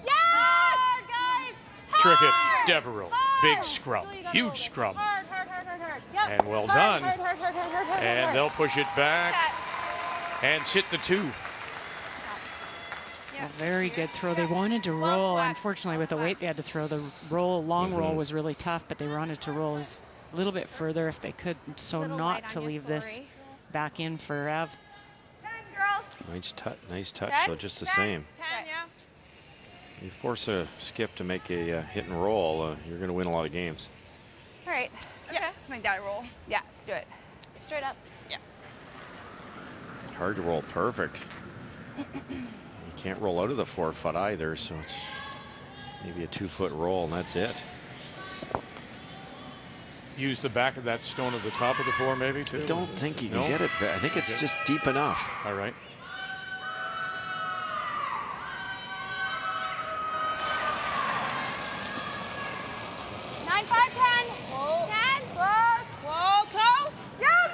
Yes! Guys! Trick it, Devereaux, big scrub, huge scrub, and well done. And they'll push it back and sit the 2. A very good throw. They wanted to roll. Unfortunately, with the weight they had to throw, the long roll was really tough, but they wanted to roll a little bit further if they could, so not to leave this back in for Av. Nice touch, though, just the same. You force a skip to make a hit and roll, you're going to win a lot of games. All right. Yeah. Let's make that a roll. Yeah, let's do it. Straight up. Yeah. Hard to roll perfect. You can't roll out of the 4 foot either, so it's maybe a 2 foot roll, and that's it. Use the back of that stone at the top of the 4 maybe too? I don't think you can get it. I think it's just deep enough. All right.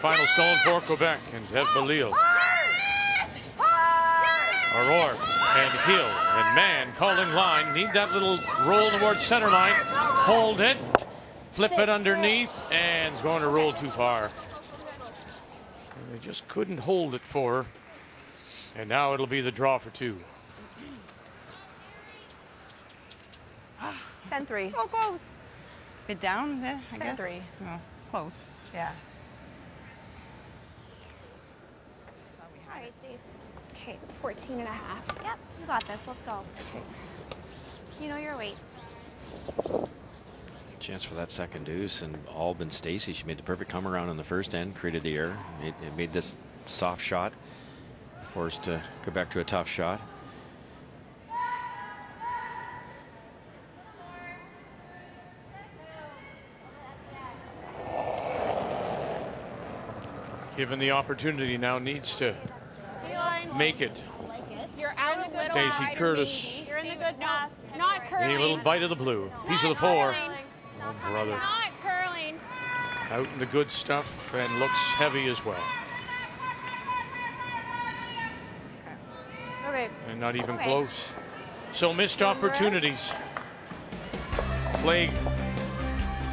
Final stone for Quebec and Ev Belisle. Aurore and Hill and Mann calling line. Need that little roll towards center line. Hold it. Flip it underneath, and it's going to roll too far. And they just couldn't hold it for her. And now it'll be the draw for 2. 10-3. So close. Bit down, I guess. 10-3. Oh, close. Yeah. All right, Stace. Okay, 14 and a half. Yep, you got this. Let's go. Okay. You know your weight. Chance for that second deuce, and all been Stacy. She made the perfect come around on the first end, created the error. It made this soft shot, forced to go back to a tough shot. Given the opportunity now, needs to make it. You're out of the Stacey Curtis. You're in the good path. Not curling. A little bite of the blue. Piece of the 4. Curling. Oh, brother. Not curling. Out in the good stuff and looks heavy as well. And not even close. So missed opportunities. Plague.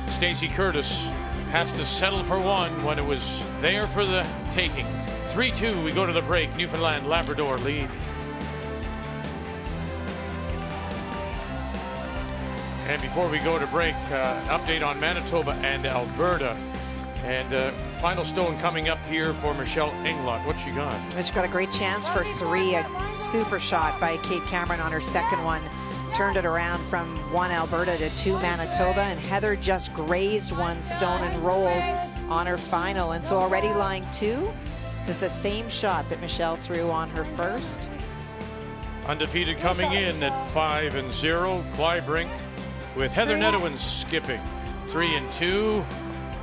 Stacey Curtis has to settle for one when it was there for the taking. 3-2, we go to the break. Newfoundland, Labrador lead. And before we go to break, update on Manitoba and Alberta. And final stone coming up here for Michelle Englot. What she got? She's got a great chance for 3. A super shot by Kate Cameron on her second one. Turned it around from 1 Alberta to 2 Manitoba. And Heather just grazed 1 stone and rolled on her final. And so already lying 2. This is the same shot that Michelle threw on her first. Undefeated coming in at 5-0. Clybrink with Heather Nedowin skipping 3-2.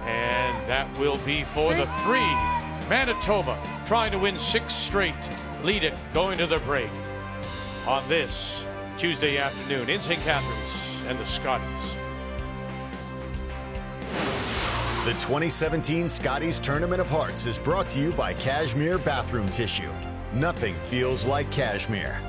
And that will be for the 3. Manitoba trying to win 6 straight. Lead it going to the break on this Tuesday afternoon in St. Catharines and the Scotties. The 2017 Scotties Tournament of Hearts is brought to you by Cashmere Bathroom Tissue. Nothing feels like cashmere.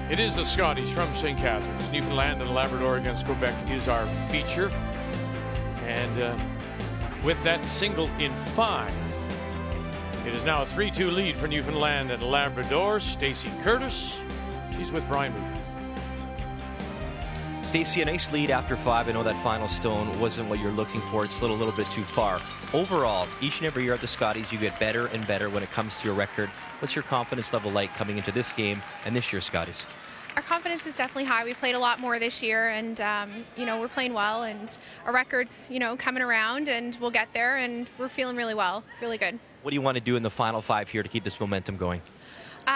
It is the Scotties from St. Catharines. Newfoundland and Labrador against Quebec is our feature. And with that single in 5, it is now a 3-2 lead for Newfoundland and Labrador. Stacey Curtis, she's with Brian Mudry. Stacey, a nice lead after 5. I know that final stone wasn't what you're looking for. It's slid a little bit too far. Overall, each and every year at the Scotties, you get better and better when it comes to your record. What's your confidence level like coming into this game and this year's Scotties? Our confidence is definitely high. We played a lot more this year, and you know, we're playing well, and our record's, you know, coming around, and we'll get there, and we're feeling really well, really good. What do you want to do in the final 5 here to keep this momentum going?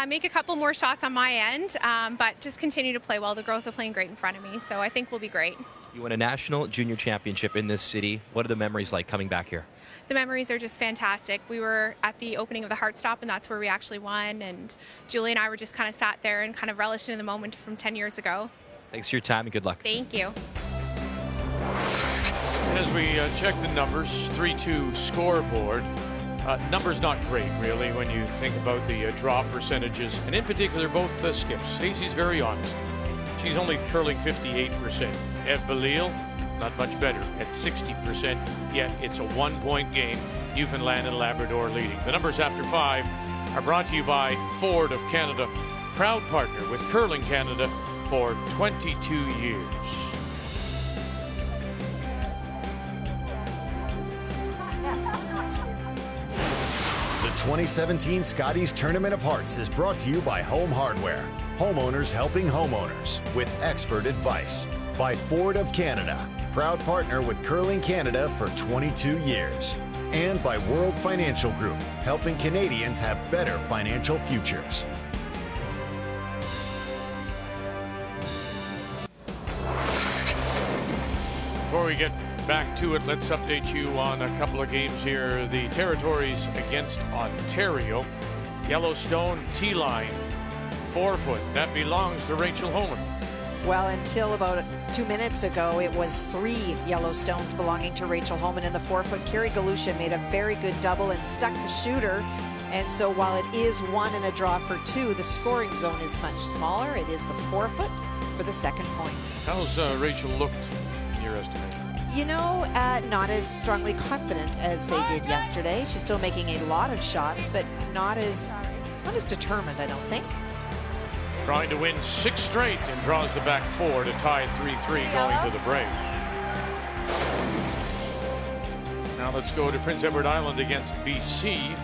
Make a couple more shots on my end, but just continue to play well. The girls are playing great in front of me, so I think we'll be great. You won a national junior championship in this city. What are the memories like coming back here? The memories are just fantastic. We were at the opening of the Heart Stop, and that's where we actually won. And Julie and I were just kind of sat there and kind of relished in the moment from 10 years ago. Thanks for your time and good luck. Thank you. As we check the numbers, 3-2 scoreboard. Numbers not great, really, when you think about the draw percentages, and in particular, both skips. Stacey's very honest. She's only curling 58%. Belisle, not much better at 60%, yet it's a 1-point game. Newfoundland and Labrador leading. The numbers after 5 are brought to you by Ford of Canada, proud partner with Curling Canada for 22 years. The 2017 Scotties Tournament of Hearts is brought to you by Home Hardware. Homeowners helping homeowners with expert advice. By Ford of Canada, proud partner with Curling Canada for 22 years. And by World Financial Group, helping Canadians have better financial futures. Before we get back to it, let's update you on a couple of games here. The Territories against Ontario. Yellowstone T-line, 4-foot. That belongs to Rachel Homan. Well, until about 2 minutes ago, it was 3 Yellowstones belonging to Rachel Homan in the 4-foot. Carrie Galusha made a very good double and stuck the shooter. And so while it is 1 and a draw for 2, the scoring zone is much smaller. It is the 4-foot for the second point. How's Rachel looked in your estimation? You know, not as strongly confident as they did yesterday. She's still making a lot of shots, but not as determined, I don't think. Trying to win 6 straight and draws the back 4 to tie 3-3 going to the break. Now let's go to Prince Edward Island against BC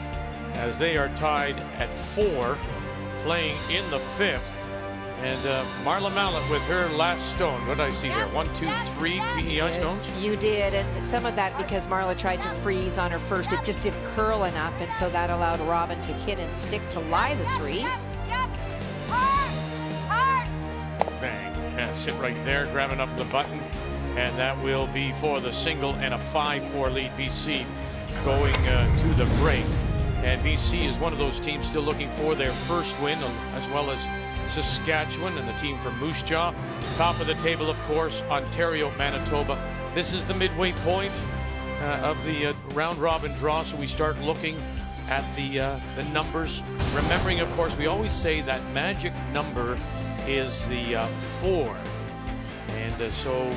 as they are tied at 4, playing in the 5th. And Marla Mallet with her last stone. What did I see there? 1, 2, 3 PEI stones? You did, and some of that because Marla tried to freeze on her first. It just didn't curl enough, and so that allowed Robin to hit and stick to lie the 3. Bang. Yeah, sit right there, grab enough of the button, and that will be for the single and a 5-4 lead. BC going to the break. And BC is one of those teams still looking for their first win, as well as Saskatchewan and the team from Moose Jaw. Top of the table, of course, Ontario, Manitoba. This is the midway point. of the round robin draw, so we start looking at the numbers. Remembering, of course, we always say that magic number is the 4. And so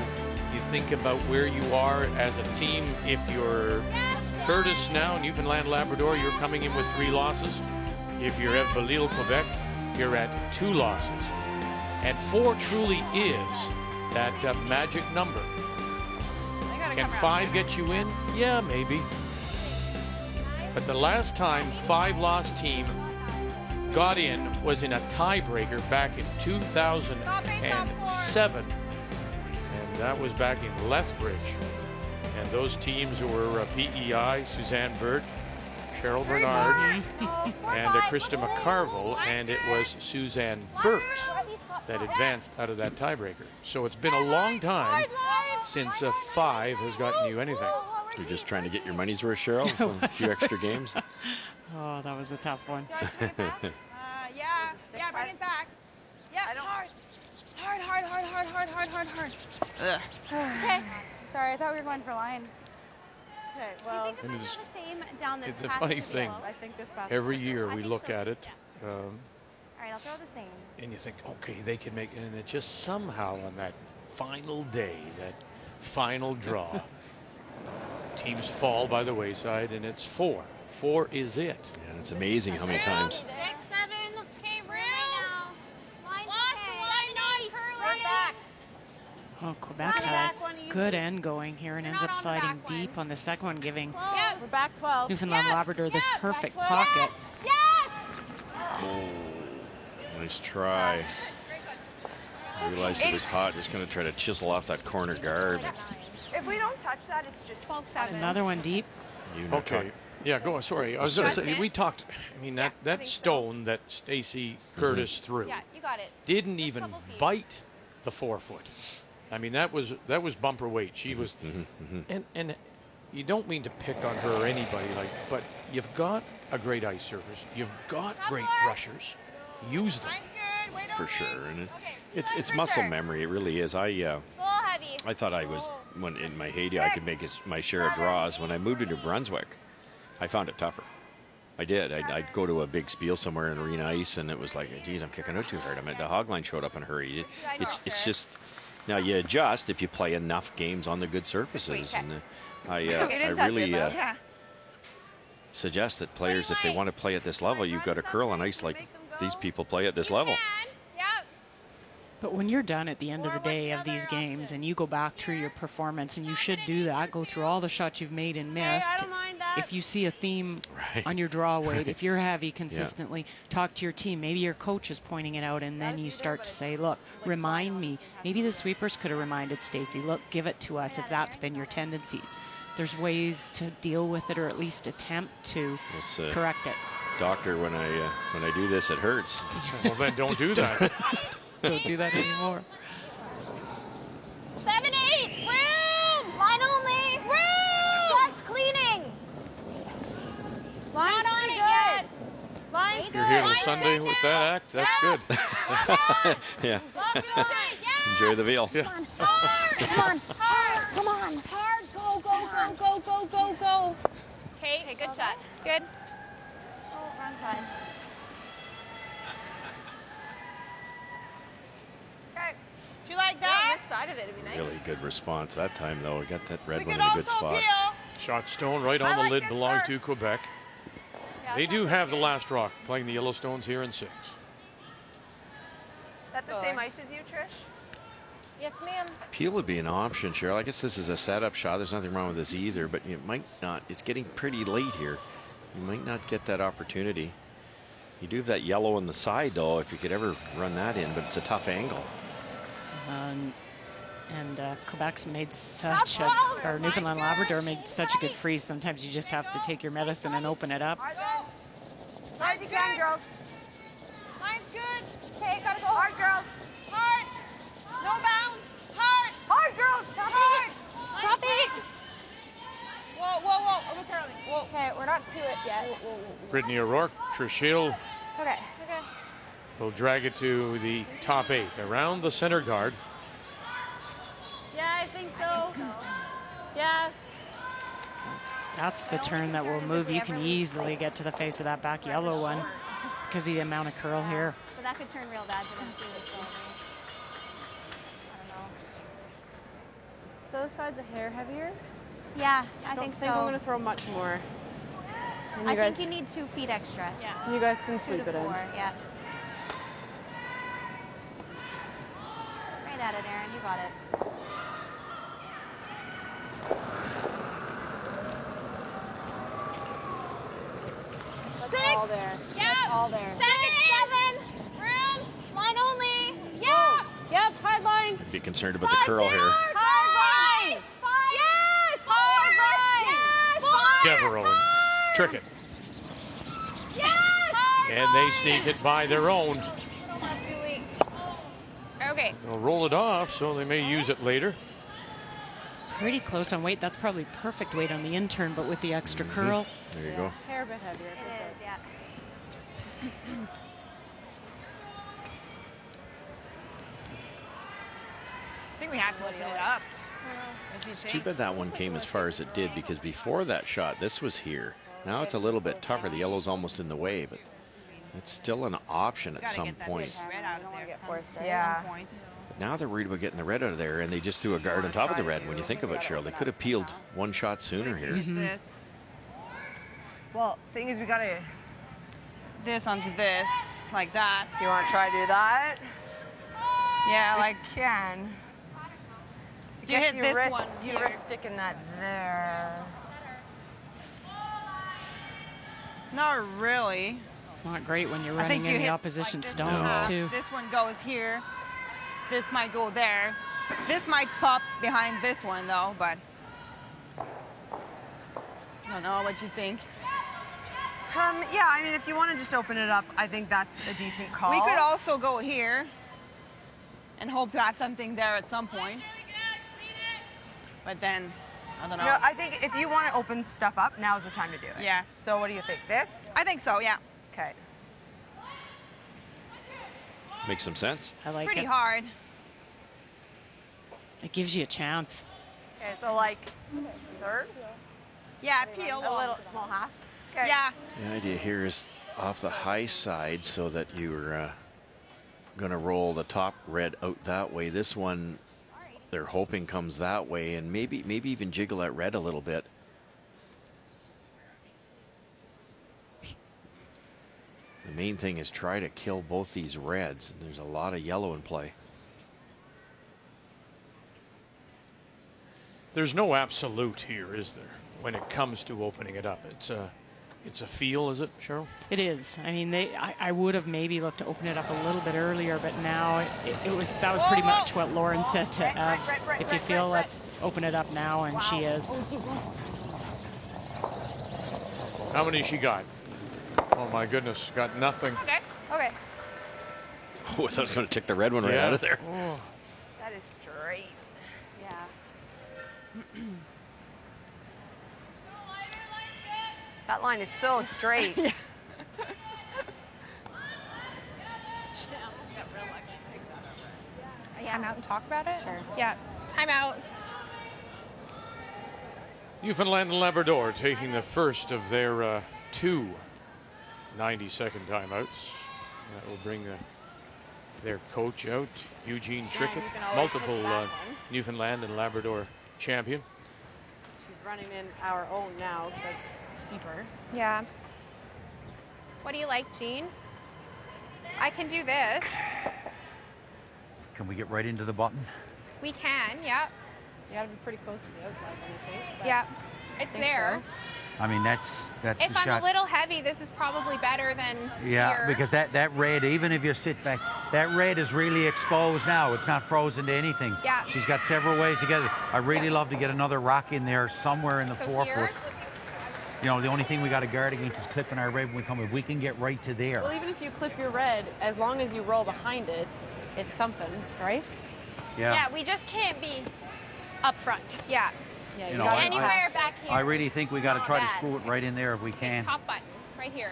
you think about where you are as a team. If you're Curtis now, Newfoundland, Labrador, you're coming in with 3 losses. If you're at Belisle, Quebec, you're at 2 losses. And 4 truly is that magic number. Can 5 get you in? Yeah, maybe. But the last time 5-loss team got in was in a tiebreaker back in 2007. And that was back in Lethbridge. And those teams were PEI, Suzanne Burt, Cheryl Bernard, and Krista McCarville, and it was Suzanne Burt that advanced out of that tiebreaker. So it's been a long time since 5 has gotten you anything. You're just trying to get your money's worth, Cheryl, from a few extra games. Oh, that was a tough one. Yeah, bring it back. Yeah, hard. Okay. Sorry, I thought we were going for line. Okay, well, do you think it's the same down this It's a path funny as the thing. field? I think this path Every is year I we think look so, at it. yeah. All right, I'll throw the same. And you think, okay, they can make it, and it just somehow on that final day, that final draw, teams fall by the wayside, and it's 4. 4 is it. Yeah, it's amazing how many times. 6, 7. Okay, room. Line back. Oh, Quebec had a good end going here and ends up sliding deep on the second one, giving We're back 12. Newfoundland Labrador this perfect pocket. Yes! Oh, nice try. I realized it was hot. Just going to try to chisel off that corner guard. If we don't touch that, it's just 12-7. There's another one deep. Okay. Yeah, go on. Sorry. I was going to say, we talked, I mean, that stone that Stacy Curtis threw Yeah, you got it. didn't even bite the 4-foot. I mean, that was bumper weight. She was, and you don't mean to pick on her or anybody, but you've got a great ice surface. You've got great rushers. Use them. For sure, and it's muscle memory. It really is. I thought I was, when in my heyday, I could make my share of draws. When I moved to New Brunswick, I found it tougher. I did. I'd go to a big spiel somewhere in arena ice, and it was like, geez, I'm kicking out too hard. The hog line showed up in a hurry. It's just, now you adjust if you play enough games on the good surfaces. And I really suggest that players, if they want to play at this level, you've got to curl on ice like these people play at this level. But when you're done at the end of the day of these games and you go back through your performance, and you should do that, go through all the shots you've made and missed. If you see a theme on your draw weight, if you're heavy consistently, talk to your team. Maybe your coach is pointing it out, and then you start to say, look, remind me. Maybe the sweepers could have reminded Stacy, look, give it to us if that's been your tendencies. There's ways to deal with it, or at least attempt to correct it. Doctor, when I do this, it hurts. Well, then don't do that. Don't do that anymore. 7, 8. Room. Line only. Room. Just cleaning. Line's Not on pretty it good. yet. Line's You're here till Sunday with that act. That's good. Yeah. Enjoy the veal. Come on. Hard. Come on. Hard. Go. Okay, good shot. Good. Oh, run fine. Okay. Do you like that? This side of it would be nice. Really good response that time, though. We got that red We one could in a good also spot. peel. Shot stone right on the lid belongs to Quebec. They do have the last rock playing the Yellowstones here in 6. That's the same ice as you, Trish? Yes, ma'am. Peel would be an option, Cheryl. I guess this is a setup shot. There's nothing wrong with this either, but you might not. It's getting pretty late here. You might not get that opportunity. You do have that yellow on the side, though, if you could ever run that in, but it's a tough angle. And Quebec's made such a, or Newfoundland Labrador made such a good freeze. Sometimes you just have to take your medicine and open it up. Hard you can, girls. Line's good. Okay, gotta go. Hard, girls. Hard. No bounce. Hard. Hard, girls. Hard. Stop it. Whoa. Over curling. Whoa. Okay, we're not to it yet. Brittany O'Rourke, Trish Hill Okay. will drag it to the top 8 around the center guard. Yeah, I think so. Yeah. That's the turn that will move. You can easily get to the face of that back yellow one because of the amount of curl here. So that could turn real bad for them too. So I don't know. So this side's a hair heavier? Yeah, I think think so. I'm going to throw much more. And I guys, think you need 2 feet extra. Yeah. You guys can 2 sweep to it in. 4, yeah. Right at it, Aaron. You got it. All there. Yeah. All there. 7. Room. Line only. Yeah. Yep, hard line. Be concerned about the curl here. Hard line. 5. Yes. Hard line. Yes. Devereaux and Trickett. Yes. And they sneak it by their own. Okay. They'll roll it off, so they may use it later. Pretty close on weight. That's probably perfect weight on the in-turn, but with the extra curl. There you go. Hair a bit heavier. It is, yeah. I think we have to open it up. It's too bad that one came as far as it did, because before that shot, this was here. Now it's a little bit tougher. The yellow's almost in the way, but it's still an option at some point. Yeah. But now they're worried about getting the red out of there, and they just threw a guard on top of the red. When you think about it, Cheryl, they could have peeled one shot sooner here. This. Well, thing is, we got to... This onto this, like that. You want to try to do that? Yeah, like Can. you hit this risk, one you here. risk sticking that there. Not really. It's not great when you're I think running you in the hit opposition like this stones, one. too. This one goes here. This might go there. This might pop behind this one, though, but I don't know what you think. Yeah, I mean, if you want to just open it up, I think that's a decent call. We could also go here and hope to have something there at some point. But then, I don't know. No, I think if you want to open stuff up, now's the time to do it. Yeah. So what do you think? This? I think so, yeah. Okay. Makes some sense. I like Pretty it. hard. It gives you a chance. Okay, so like third? Yeah, peel. A little small half. Okay. Yeah. The idea here is off the high side so that you're going to roll the top red out that way. This one, they're hoping comes that way, and maybe even jiggle that red a little bit. The main thing is try to kill both these reds. There's a lot of yellow in play. There's no absolute here, is there, when it comes to opening it up? It's a feel, is it, Cheryl? It is. I mean, I would have maybe looked to open it up a little bit earlier, but now that was pretty much what Lauren said to Ev. If you feel, let's open it up now, and she is. How many she got? Oh my goodness, got nothing. Okay. Okay. Oh, I thought I was going to take the red one right Yeah. out of there. Oh. That is straight. Yeah. That line is so straight. Time out and talk about it? Sure. Yeah. Time out. Newfoundland and Labrador taking the first of their 2 90-second timeouts. That will bring their coach out, Eugene Trickett, you can always multiple hit that one. Newfoundland and Labrador champion. She's running in our own now because that's steeper. Yeah. What do you like, Jean? I can do this. Can we get right into the button? We can, yeah. You gotta be pretty close to the outside, don't you think? But Yeah. I It's think there. I mean, that's If the I'm shot. a little heavy, this is probably better than Yeah, here. because that red, even if you sit back, that red is really exposed now. It's not frozen to anything. Yeah. She's got several ways to get it. I really love to get another rock in there somewhere in the So forefoot. here? You know, the only thing we got to guard against is clipping our red when we come. If we can get right to there. Well, even if you clip your red, as long as you roll behind it, it's something, right? Yeah, we just can't be up front. Yeah. Yeah, You know, gotta Anywhere pass it. back here. I really think we got to Not try to bad. screw it right in there if we can. Top button, right here.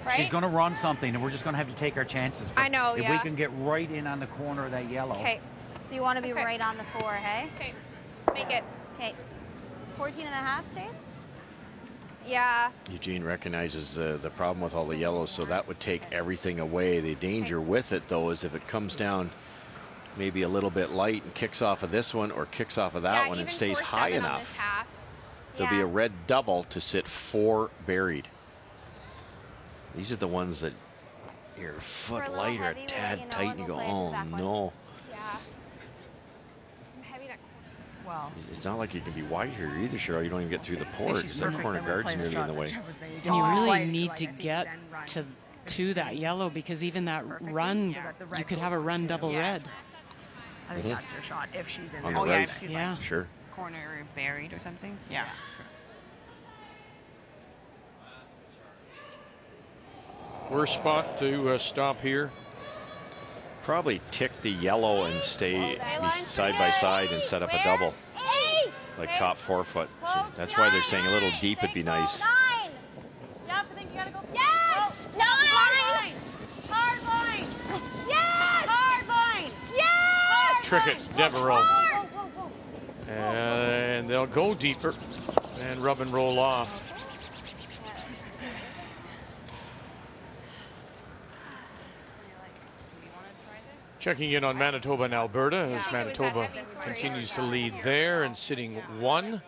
Right? She's going to run something, and we're just going to have to take our chances. But I know, if yeah. we can get right in on the corner of that yellow. Okay. So you want to be Okay. right on the 4, hey? Okay. Make it. Okay. 14 and a half stays? Yeah. Eugene recognizes the problem with all the yellows, so that would take everything away. The danger with it, though, is if it comes down maybe a little bit light and kicks off of this one or kicks off of that one and stays high enough, there'll be a red double to sit 4 buried. These are the ones that you're a foot light or a tad tight and you go, oh no. Well, it's not like you can be wide here either, Cheryl. You don't even get through the port because that corner guard's nearly in the way. And you really need to get to that yellow, because even that run, you could have a run double red. I think that's her shot if she's in on there. The right. She's yeah. like Sure. Corner buried or something. Yeah. Worst spot to stop here. Probably tick the yellow and stay side by side and set up a double. Like top 4 foot. So that's why they're saying a little deep would be nice. 9. Yep, I think you gotta go. Yes! 9! Hard line! Yes! Hard line! Yes! Trick it, Devereaux. And they'll go deeper and rub and roll off. Checking in on Manitoba and Alberta as Manitoba continues to lead there and sitting 1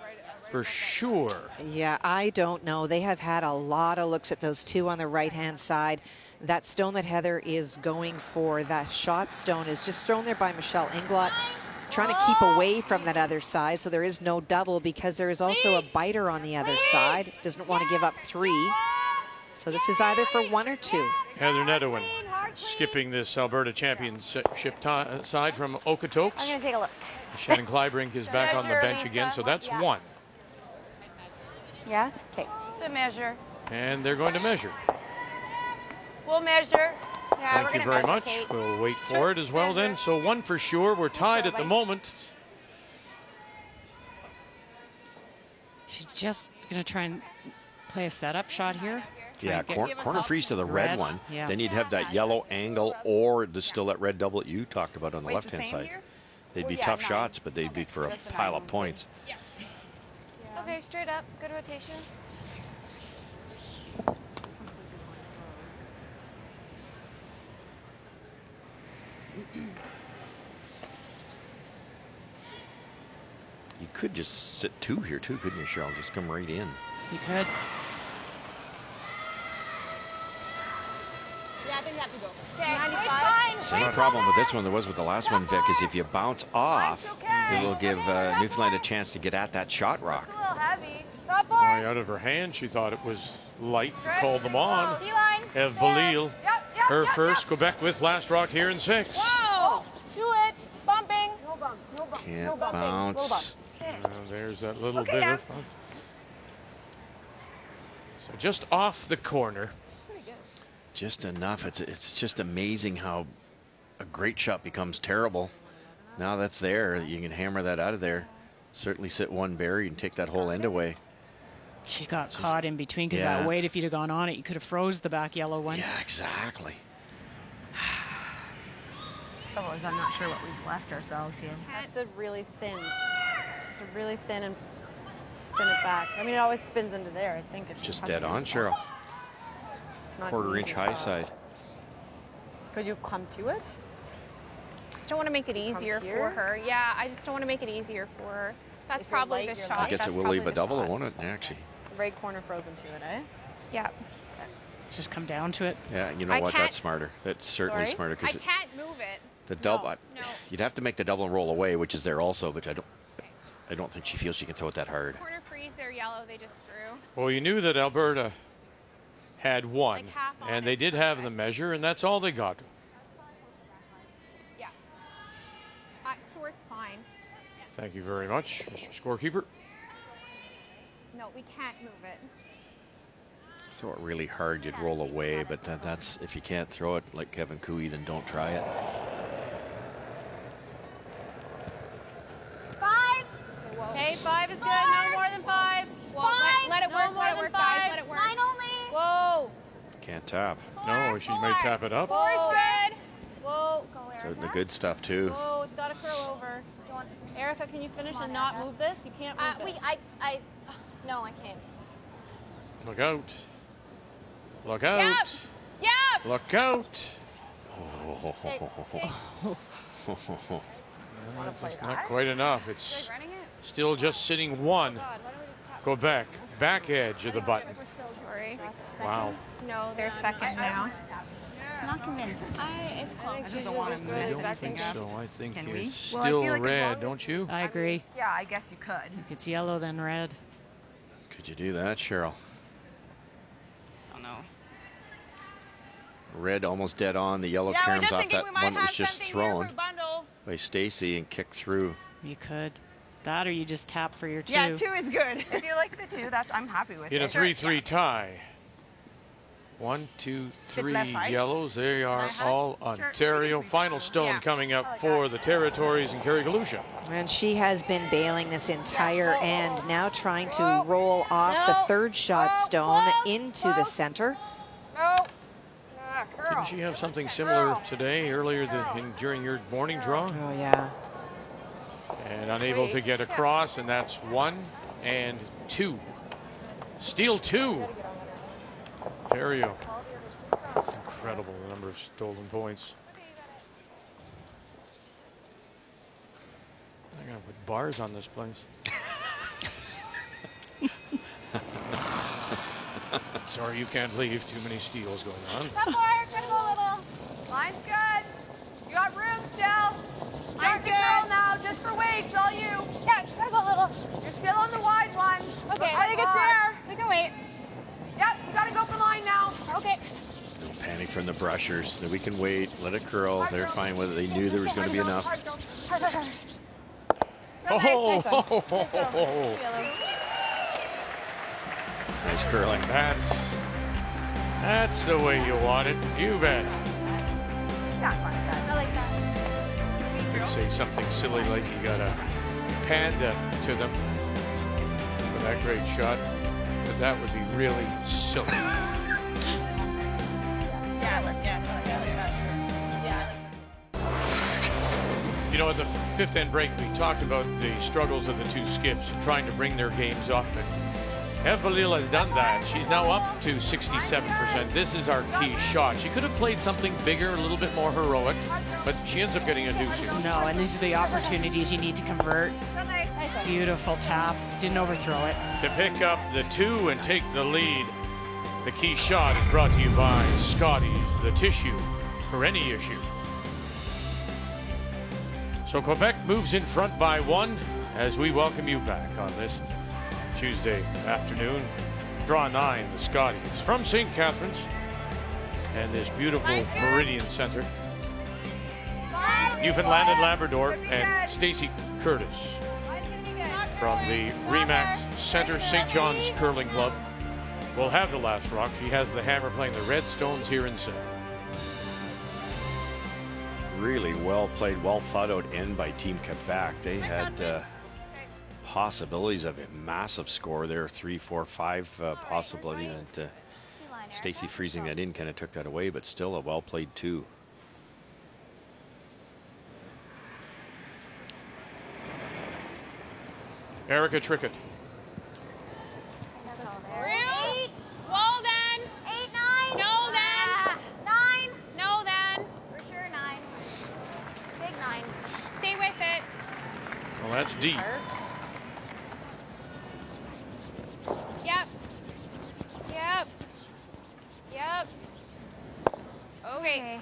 for sure. Yeah, I don't know. They have had a lot of looks at those 2 on the right-hand side. That stone that Heather is going for, that shot stone, is just thrown there by Michelle Inglot, trying to keep away from that other side, so there is no double because there is also a biter on the other side. Doesn't want to give up 3. So this is either for 1 or 2. Heather Nedowin skipping this Alberta Championship side from Okotoks. I'm going to take a look. Shannon Kleibrink is back on the bench again, so that's 1. Yeah? Okay. It's a measure. And they're going to measure. We'll measure. Yeah, Thank you very much. We'll wait for it as well then. So 1 for sure. We're tied at the moment. She's just going to try and play a setup shot here. Yeah, corner freeze to the red one. Yeah. Then you'd have that yellow angle, or there's still that red double that you talked about on the left-hand side. They'd be tough shots, but they'd be for a pile of points. Okay, straight up. Good rotation. You could just sit 2 here too, couldn't you, Cheryl? Just come right in. You could. Yeah, I think you have to go. Okay, 95. Same problem with this one there was with the last one, Vic, is if you bounce off, it will give Newfoundland a chance to get at that shot rock. It's a little heavy. Right out of her hand, she thought it was light, called them on. T-line. Ev Belisle, her first, Quebec with last rock here in 6. Whoa! Do it. Bumping. No bump. No bump. Can't no bumping. bounce. No bump. There's that little bit of. So just off the corner. Just enough. It's just amazing how a great shot becomes terrible. Now that's there. You can hammer that out of there. Certainly sit 1 buried and take that whole end away. She got caught in between because that weight, if you'd have gone on it, you could have froze the back yellow one. Yeah, exactly. Trouble is, I'm not sure what we've left ourselves here. Just a really thin. Just a really thin and spin it back. I mean, it always spins into there. I think it's Just dead on, Cheryl. It's not 1/4 easy inch high shot. side. Could you come to it? Just don't want to make it easier for her. Yeah, I just don't want to make it easier for her. That's probably the shot. I guess it will leave a double, won't it, actually? Right corner frozen to it, eh? Yeah. Just come down to it. Yeah, you know what? That's smarter. That's certainly smarter. I can't move it. The double, you'd have to make the double and roll away, which is there also, but I don't think she feels she can throw it that hard. Corner freeze, they're yellow, they just threw. Well, you knew that Alberta had 1, Like half on and they did have the measure, and that's all they got. Yeah. Short's fine. Thank you very much, Mr. Scorekeeper. No, we can't move it. Throw it really hard, you'd roll away, but that's if you can't throw it like Kevin Cooey, then don't try it. 5. Okay, 5 is good. No more than 5. Well, let it No work, more let it than work, 5. guys, let it work. 9 only. Whoa. Can't tap. No, she may tap it up. 4 is good. Whoa. So the good stuff too. Whoa, it's got to curl over. Erica, can you finish and not move this? You can't move this. No, I can't. Look out. Look out. Yep. Yep. Look out. It's not quite enough. It's still just sitting one. Quebec, back edge of the button. Sorry. Wow. No, they're second now. I'm not convinced. It's close. I just don't want to I move. don't think so. I think Can we? it's Well, I still feel like as red, long as- don't you? I agree. Yeah, I guess you could. It's yellow then red. Could you do that, Cheryl? I don't know. Red almost dead on. The yellow Yeah, we're caroms just off thinking that we might one that was have just something here thrown for bundle. by Stacy and kicked through. You could. That or you just tap for your 2. Yeah, 2 is good. If you like the 2, I'm happy with it. In a 3-3 tie. 1, 2, 3 less ice. yellows. They are all Ontario. Final stone Yeah. coming up for the Territories and Carrie-Galusha. And she has been bailing this entire end, now trying to roll off the third shot stone into the center. Didn't she have something similar today, earlier during your morning draw? Oh, yeah. And unable to get across, and that's 1 and 2. Steal 2. Ontario. It's incredible, the number of stolen points. I gotta put bars on this place. Sorry, you can't leave. Too many steals going on. Come forward, critical little. Line's good. You got room still. Line's good. Now, just for weights, all you. Yeah, critical little. You're still on the wide one. Okay. I think it's there. We can wait. Yep, you gotta go for line now. Okay. No panic from the brushers. We can wait. Let it curl. They're fine with it. They knew there was going to be enough. Oh, It's nice curling. That's the way you want it. You bet. I like that. You could say something silly like you got a panda to them for that great shot, but that would be really silly. You know, at the fifth end break, we talked about the struggles of the two skips and trying to bring their games up. And Belisle has done that. She's now up to 67%. This is our key shot. She could have played something bigger, a little bit more heroic, but she ends up getting a deuce here. No, and these are the opportunities you need to convert. Beautiful tap. Didn't overthrow it. To pick up the 2 and take the lead, the key shot is brought to you by Scotties, the tissue for any issue. So Quebec moves in front by 1 as we welcome you back on this Tuesday afternoon. Draw 9, the Scotties from St. Catharines and this beautiful Meridian Center. Newfoundland and Labrador and Stacy Curtis from the Remax Center St. John's Curling Club will have the last rock. She has the hammer playing the Redstones here in center. Really well played, well thought out end by Team Quebec. They had possibilities of a massive score there, 3, 4, 5 possibilities. And Stacy freezing that in kind of took that away, but still a well played 2. Erica Trickett. Eight. Well done. 8, 9. No then. 9. No then. For sure 9. Big 9. Stay with it. Well, that's deep. Yep. Yep. Yep. Okay.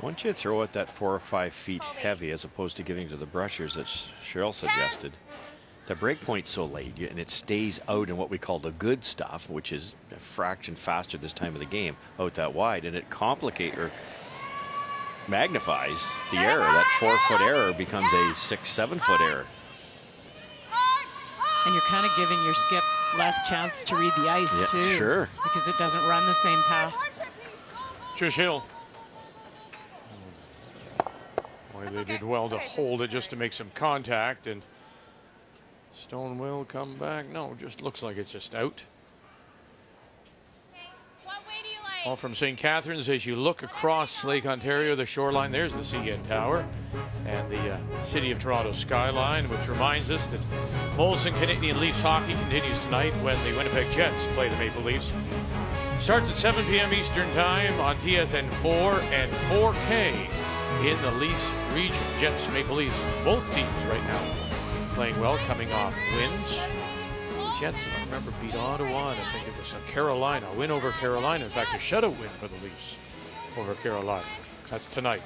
Once you throw it that 4 or 5 feet heavy as opposed to giving to the brushers that Cheryl suggested, the break point's so late and it stays out in what we call the good stuff, which is a fraction faster this time of the game, out that wide, and it complicates or magnifies the error. That 4-foot error becomes a 6, 7-foot error. And you're kind of giving your skip less chance to read the ice, too. Sure. Because it doesn't run the same path. Trish Hill. Boy, they did well to hold it just to make some contact, and stone will come back. No, just looks like it's just out. What way do you like? Well, from St. Catharines, as you look across Lake Ontario, the shoreline, there's the CN Tower and the City of Toronto skyline, which reminds us that Molson Canadian Leafs hockey continues tonight when the Winnipeg Jets play the Maple Leafs. Starts at 7 p.m. Eastern Time on TSN 4 and 4K in the Leafs region. Jets, Maple Leafs, both teams right now playing well, coming off wins. Jets, if I remember, beat Ottawa, and I think it was Carolina, a win over Carolina. In fact, a shutout win for the Leafs over Carolina. That's tonight.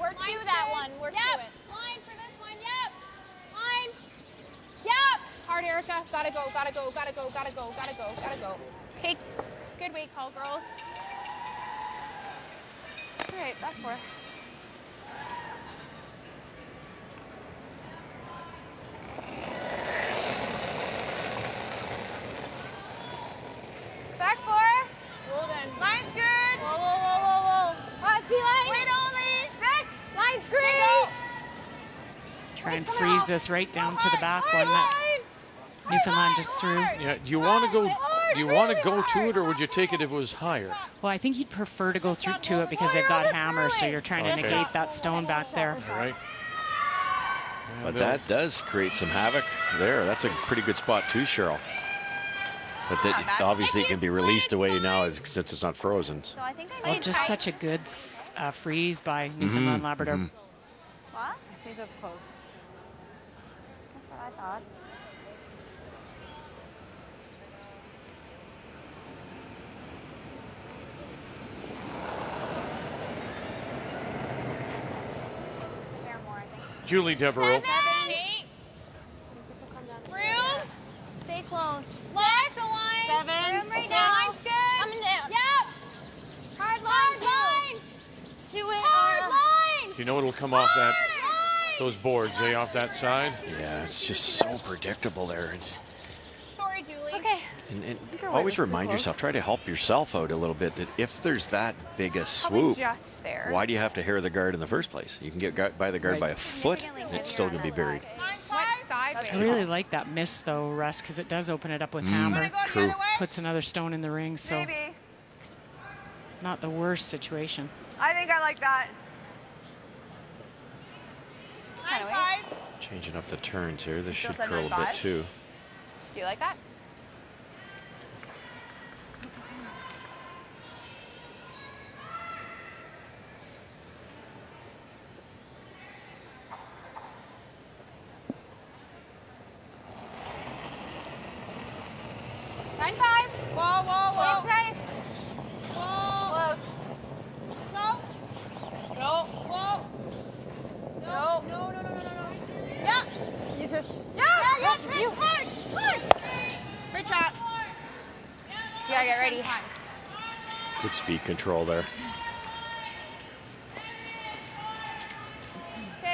We're to that one. We're to it. Line for this one. Yep. Line. Yep. Hard, Erica. Gotta go. Gotta go. Gotta go. Gotta go. Gotta go. Gotta go. Okay. Good weight call, girls. All right. Back four. Back four. Well then. Line's good. Whoa, whoa, whoa, whoa, whoa. T-line. Wait only. 6. Line's green. Try and freeze this right down to the back one that Newfoundland just threw. Yeah, do you want to go? Do you want to go to it, or would you take it if it was higher? Well, I think he'd prefer to go through to it because they've got hammers, so you're trying to negate that stone back there. All right. But that does create some havoc there. That's a pretty good spot too, Cheryl. But that, obviously it can be released away now since it's not frozen. Well, just such a good freeze by Newfoundland Labrador. What? I think that's close. That's what I thought. Julie Devereaux. 7, 8. Room. Stay close. Left the line. 7. Room right now. Line's good. Coming down. Yep. Hard line. To it. Hard line. Do you know what'll come off that? Those boards, off that side? Yeah, it's just so predictable there. Sorry, Julie. Okay. And always remind yourself, try to help yourself out a little bit, that if there's that big a swoop, just there. why do you have to hair the guard in the first place? You can get by the guard by a foot, and it's still going to be buried. I really like that miss, though, Russ, because it does open it up with hammer. True. Puts another stone in the ring, so Maybe. not the worst situation. I think I like that. 9-5. Changing up the turns here. This Still should said curl a 9-5? bit too. Do you like that? Whoa, whoa, whoa. Nice. Whoa. Close. No. Whoa. No. No, no, no, no, no, no. Yeah. You just. Yeah, Trish. Hard. Great shot. Yeah, get ready. Good speed control there.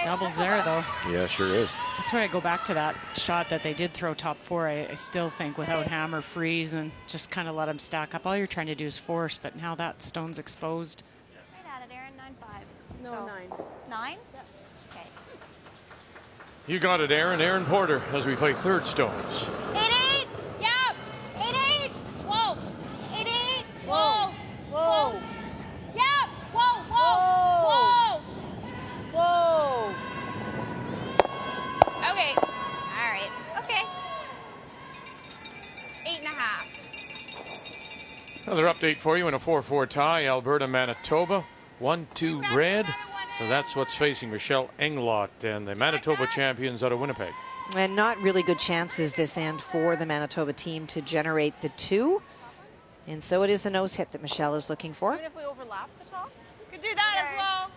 Doubles there, though. Yeah, sure is. That's where I go back to that shot that they did throw top four. I still think without hammer freeze and just kind of let them stack up, all you're trying to do is force, but now that stone's exposed. Right at it, Aaron. 9-5. No, 9. 9? Okay. You got it, Aaron. Aaron Porter, as we play third stones. 8-8. Yep. 8-8. Whoa. 8-8. Whoa. Whoa. Yep. Whoa. Whoa. Whoa. Okay. All right. Okay. 8.5. Another update for you in a 4-4 tie. Alberta, Manitoba, 1-2 red. So that's what's facing Michelle Englot and the Manitoba champions out of Winnipeg. And not really good chances this end for the Manitoba team to generate the 2. And so it is the nose hit that Michelle is looking for. Even if we overlap the top? Could do that as well.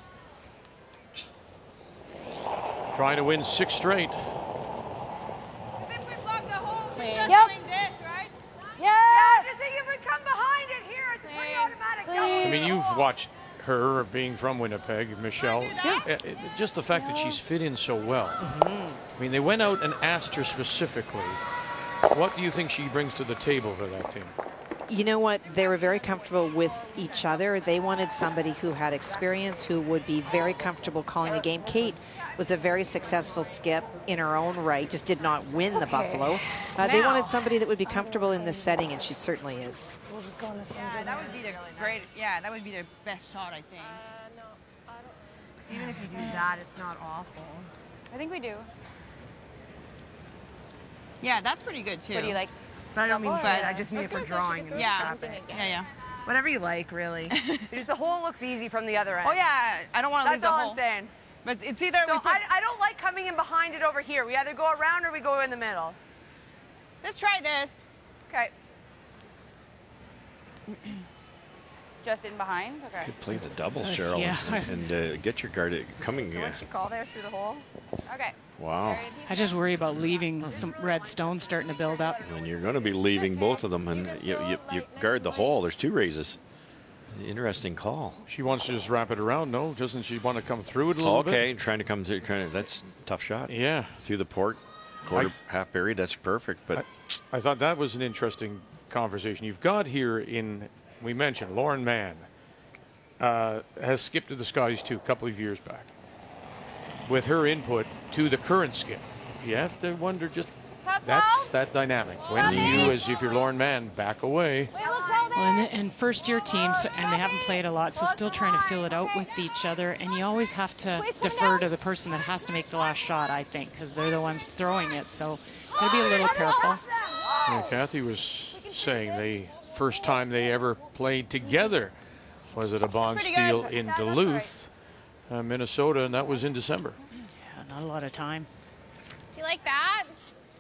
Trying to win 6 straight. If we block the hole, we just Yep. wing this, right? Yes. Yeah, just think if we come behind it here, it's a pretty automatic jump. I mean, you've watched her being from Winnipeg, Michelle. Yeah. Just the fact that she's fit in so well. I mean, they went out and asked her specifically, what do you think she brings to the table for that team? You know what? They were very comfortable with each other. They wanted somebody who had experience, who would be very comfortable calling the game. Kate was a very successful skip in her own right, just did not win the Buffalo. They wanted somebody that would be comfortable in this setting, and she certainly is. We'll just go on this one. Yeah, that would be the great. Yeah, that would be the best shot, I think. No, I don't. Even if you do that, it's not awful. I think we do. Yeah, that's pretty good too. What do you like? But I don't mean, But I just mean it for drawing. Yeah, yeah. Whatever you like, really. Just the hole looks easy from the other end. Oh yeah, I don't want to leave the hole. That's all I'm saying. But it's either so I don't like coming in behind it over here. We either go around or we go in the middle. Let's try this. Okay. Just in behind? Okay. Could play the double, Cheryl, and get your guard coming. So what's she call there through the hole? Okay. Wow. I just worry about leaving some red stones starting to build up. And you're going to be leaving both of them, and you guard the hole. There's 2 raises. Interesting call. She wants to just wrap it around, no? Doesn't she want to come through it a little bit? Okay, trying to come through. That's a tough shot. Yeah. Through the port, quarter, half buried. That's perfect. But I thought that was an interesting conversation. You've got here we mentioned Lauren Mann has skipped to the Scotties too a couple of years back. With her input to the current skip, you have to wonder just that's that dynamic. When you, as if you're Lauren Mann, back away. Well, and first-year teams, and they haven't played a lot, so still trying to fill it out with each other. And you always have to defer to the person that has to make the last shot, I think, because they're the ones throwing it. So got to be a little careful. Yeah, Kathy was saying the first time they ever played together was at a bonspiel in Duluth, Minnesota, and that was in December. Yeah, not a lot of time. Do you like that?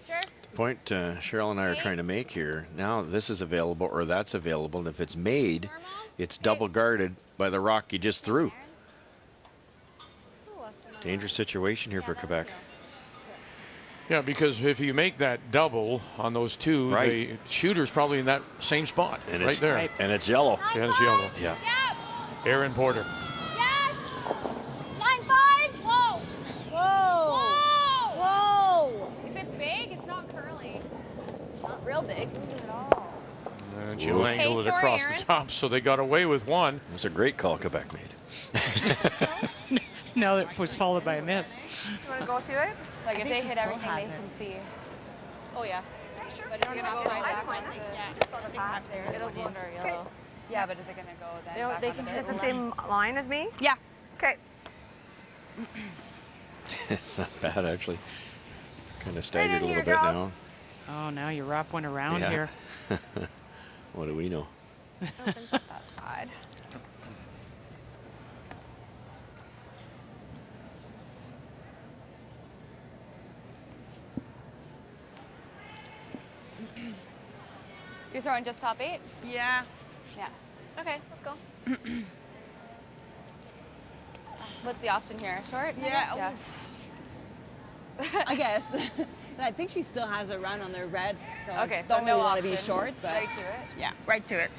Sure. Point Cheryl and I are trying to make here. Now this is available or that's available, and if it's made, it's double guarded by the rock you just threw. Dangerous situation here for Quebec. Yeah, because if you make that double on those 2, the shooter's probably in that same spot, and right there. And it's yellow. And it's yellow. Yeah. Aaron Porter. Yes! 9-5! Whoa! Whoa! Whoa! Is it big? It's not curly. It's not real big. And she'll angle it across the top, so they got away with one. That's a great call Quebec made. No, it was followed by a miss. You want to go to it? Like if they hit everything, they can see. Oh yeah. Yeah, sure. But is it gonna go right back? Yeah, just on the path there. It'll go under yellow. Yeah, but is it gonna go then? They can hit the same line as me? Yeah. Okay. It's not bad, actually. Kind of staggered a little bit now. Oh, now you wrap one around here. What do we know? That side. You're throwing just top 8? Yeah. Yeah. Okay, let's go. What's the option here? Short? Yeah. I guess. I think she still has a run on the red, so okay, I don't no really want to option. be short, but Right to it? Yeah, right to it.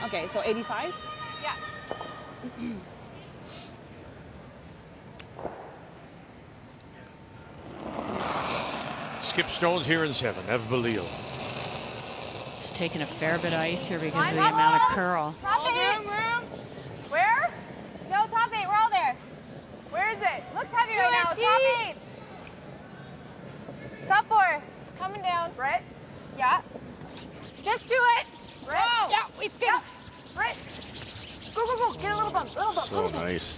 Okay, so 85? Yeah. Skip stones here in 7. Ev Belisle. He's taking a fair bit of ice here because of the amount of curl. Top 8. Where? No, top 8. We're all there. Where is it? Looks heavy right now. Top 8. Top 4. It's coming down. Brett? Yeah. Just do it. Brett? Yeah, we skip. Yeah. Brett? Go, go, go. Get a little bump. Little bump. So little bump. nice.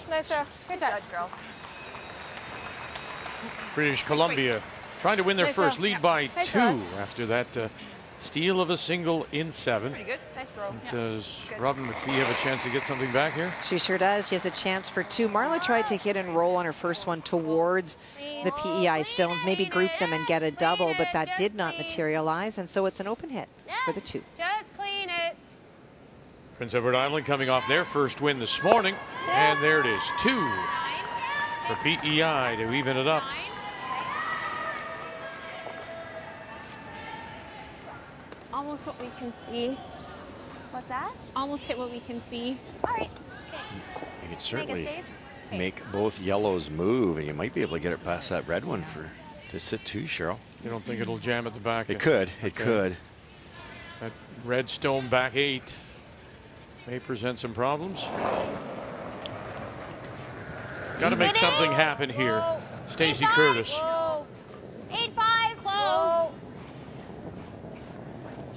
Nice throw. Good job, girls. British Columbia trying to win their Nice first throw. lead Yeah. by Nice 2 throw. after that steal of a single in 7. Pretty good. Nice throw. Does Robin McPhee have a chance to get something back here? She sure does. She has a chance for 2. Marla tried to hit and roll on her first one towards the PEI stones, maybe group them and get a double, but that did not materialize, and so it's an open hit for the 2. Just clean it. Prince Edward Island coming off their first win this morning, and there it is, 2 for PEI to even it up. Almost what we can see. What's that? Almost hit what we can see. All right. You could certainly face. make both yellows move, and you might be able to get it past that red one to sit 2, Cheryl. You don't think it'll jam at the back? It could. It could. That red stone back 8 may present some problems. Got to make something happen here. Stacey Curtis. 8-5, close.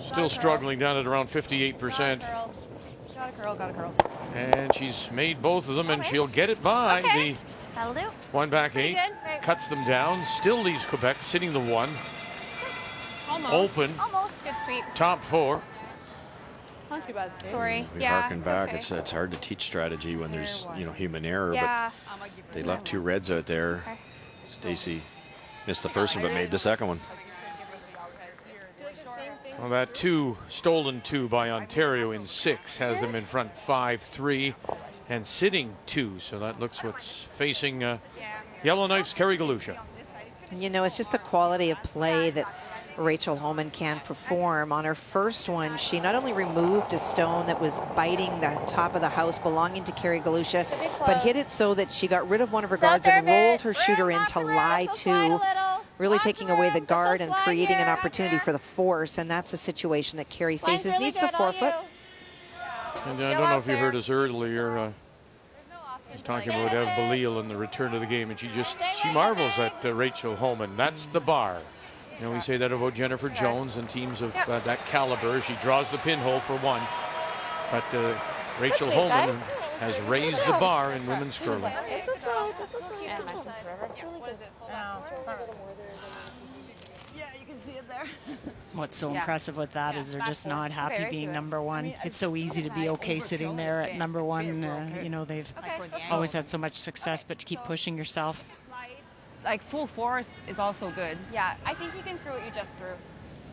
Still struggling down at around 58%. Got a curl, got a curl. And she's made both of them, and she'll get it by. The That'll do. one back 8 cuts them down. Still leaves Quebec sitting the 1. Almost. Open. Almost. Good sweep. Top 4. It's not too bad, Stacey. Sorry. We Yeah. harken back. Okay. It's hard to teach strategy when there's human error. Yeah. But they left 2 reds out there. Stacey missed the first one, but made the second one. Well, that 2 stolen 2 by Ontario in 6 has them in front 5-3 and sitting 2. So that looks what's facing Yellowknife's Kerry Galusha. You know, it's just the quality of play that Rachel Homan can perform. On her first one, she not only removed a stone that was biting the top of the house belonging to Kerry Galusha, but hit it so that she got rid of one of her guards and rolled her shooter into lie 2, really taking away the guard and creating an opportunity for the force. And that's a situation that Kerry faces. Needs the forefoot. And I don't know if you heard us earlier. She's talking about Ev Belisle and the return to the game, and she marvels at Rachel Homan. That's the bar. You know, we say that about Jennifer Jones and teams of that caliber. She draws the pinhole for 1. But Rachel Homan has raised the bar in women's curling. What's so impressive with that is they're just not happy being number 1. It's so easy to be okay sitting there at number 1. You know, they've always had so much success, but to keep pushing yourself. Like full force is also good. Yeah, I think you can throw what you just threw.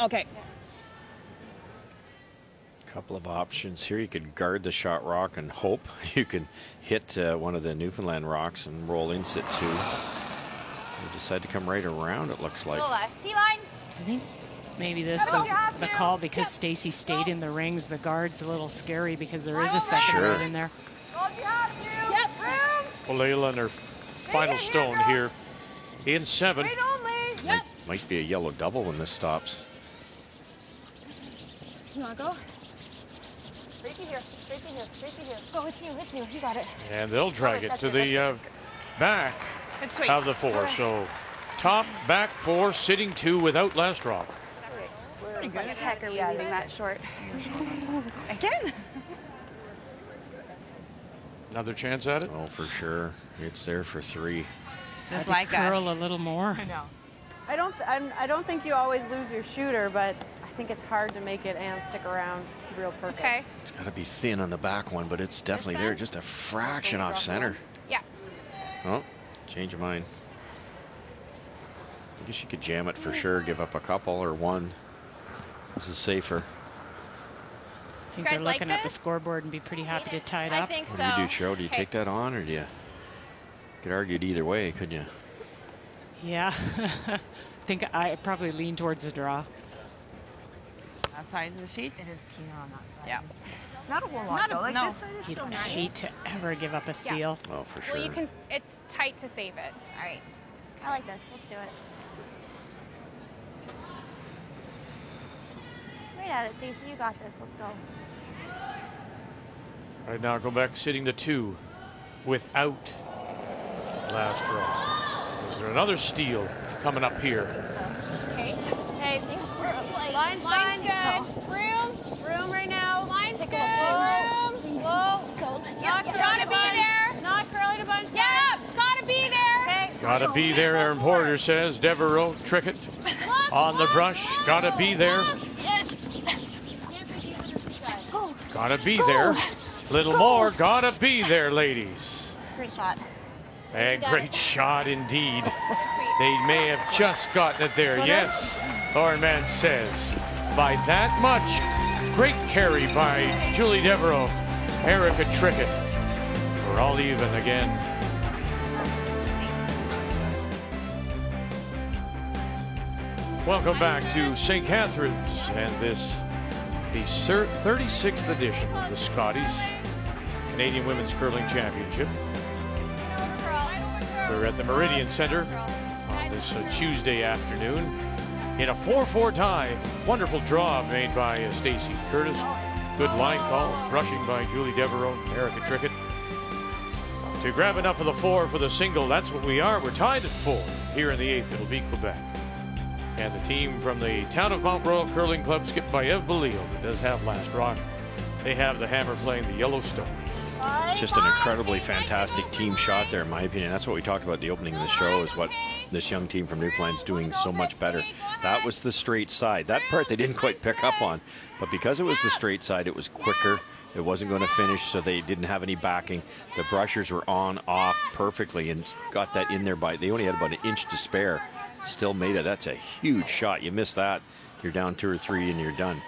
Okay. Couple of options here. You could guard the shot rock and hope you can hit one of the Newfoundland rocks and roll in sit 2. You decide to come right around, it looks like. T-line. I think maybe this was the call because Stacey stayed in the rings. The guard's a little scary because there is a second red in there. Belisle and her final stone here in 7. Might be a yellow double when this stops. You want to go? Straight to here, straight to here, straight to here. Go, it's you, you got it. And they'll drag it to the back of the 4. So top, back 4, sitting 2 without last drop. Pretty good. What the heck are we leaving that short? Again? Another chance at it? Oh, for sure. It's there for 3. Just like curl a little more. I know. I don't think you always lose your shooter, but I think it's hard to make it and stick around real perfect. Okay. It's got to be thin on the back one, but it's definitely there. Just a fraction off center. Yeah. Oh, change of mind. I guess you could jam it for sure, give up a couple or 1. This is safer. I think they're looking at the scoreboard and be pretty happy to tie it up. I think so. What do you do, Cheryl? Do you take that on, or do you? Could argued either way, couldn't you? Yeah. I think I probably lean towards the draw. That side of the sheet? It is keener on that side. Yeah. Not a whole lot, though. Like, no. this side is You'd still nice. hate to ever give up a steal. Oh, for sure. Well, you can. It's tight to save it. All right. I like this. Let's do it. Right at it, Stacey. You got this. Let's go. Right now, go back sitting the 2 without last draw. Is there another steal coming up here? Hey, line's fine. Good. Room right now. Line's good. Room. Whoa. Not Gotta be there. Not curling a bunch. Yeah, gotta be there. Okay. Gotta be there, Aaron Porter says. Devereaux, Trickett on the brush. Gotta be there. Yes. Gotta be there. Little more. Gotta be there, ladies. Great shot. And great shot indeed. They may have just gotten it there. Yes, Thornman says. By that much. Great carry by Julie Devereaux. Erica Trickett. We're all even again. Welcome back to St. Catharines and the 36th edition of the Scotties Canadian Women's Curling Championship. We're at the Meridian Center on this Tuesday afternoon in a 4-4 tie. Wonderful draw made by Stacey Curtis. Good line call, brushing by Julie Devereaux, Erica Trickett. To grab enough of the 4 for the single, that's what we are. We're tied at 4 here in the 8th. It'll be Quebec. And the team from the town of Mount Royal Curling Club, skipped by Eve Belisle, that does have last rock. They have the hammer playing the Yellowstone. Just an incredibly fantastic team shot there, in my opinion. That's what we talked about at the opening of the show, is what this young team from Newfoundland's doing so much better. That was the straight side. That part they didn't quite pick up on. But because it was the straight side, it was quicker. It wasn't going to finish, so they didn't have any backing. The brushers were on, off perfectly and got that in there by, they only had about an inch to spare. Still made it. That's a huge shot. You miss that, you're down 2 or 3 and you're done.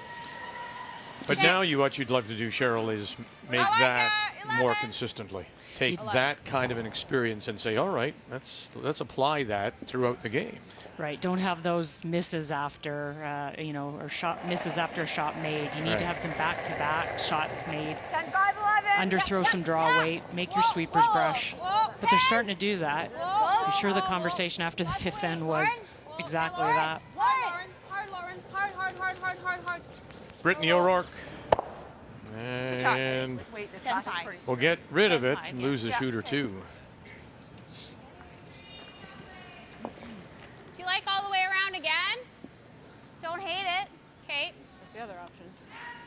But now what you'd love to do, Cheryl, is make that more consistently. Take that kind of an experience and say, all right, let's apply that throughout the game. Right. Don't have those misses after, or misses after a shot made. You need to have some back-to-back shots made. 10, 5, 11. Underthrow some draw weight. Make your sweepers brush. But they're starting to do that. I'm sure the conversation after the 5th end was exactly that. Hard, Lauren. Hard. Brittany O'Rourke. And we'll get rid of it and lose the shooter too. Do you like all the way around again? Don't hate it. Okay. That's the other option.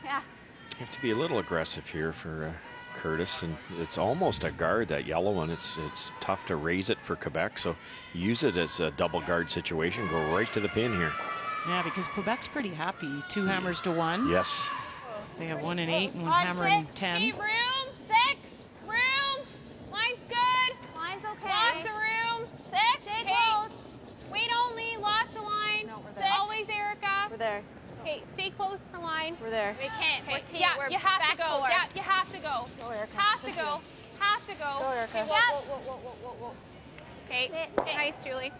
Yeah. You have to be a little aggressive here for Curtis, and it's almost a guard, that yellow one. It's tough to raise it for Quebec, so use it as a double guard situation. Go right to the pin here. Yeah, because Quebec's pretty happy. 2 hammers to 1. Yes. They have 1 and 8 and 1 hammer and 10. Room, 6, room. Line's good. Line's okay. Lots of room. 6. Stay close. Wait only. Lots of line. No, we're 6. there. Always Erica. We're there. Okay, stay close for line. We're there. We can't. Okay, Yeah, we're you have to back go. forward. Yeah, you have to go. Go, Erica. Have to Just go. you. Have to go. Go, Erica. Okay, whoa. Okay, nice, Julie.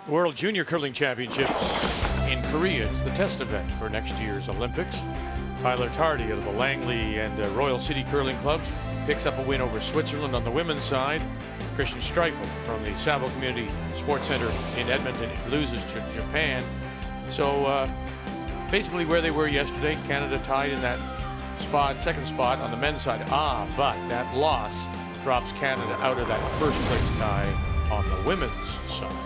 World Junior Curling Championships in Korea is the test event for next year's Olympics. Tyler Tardy of the Langley and Royal City Curling Clubs picks up a win over Switzerland on the women's side. Christian Streifel from the Savo Community Sports Center in Edmonton loses to Japan. So basically where they were yesterday, Canada tied in that spot, second spot on the men's side. But that loss drops Canada out of that first place tie on the women's side.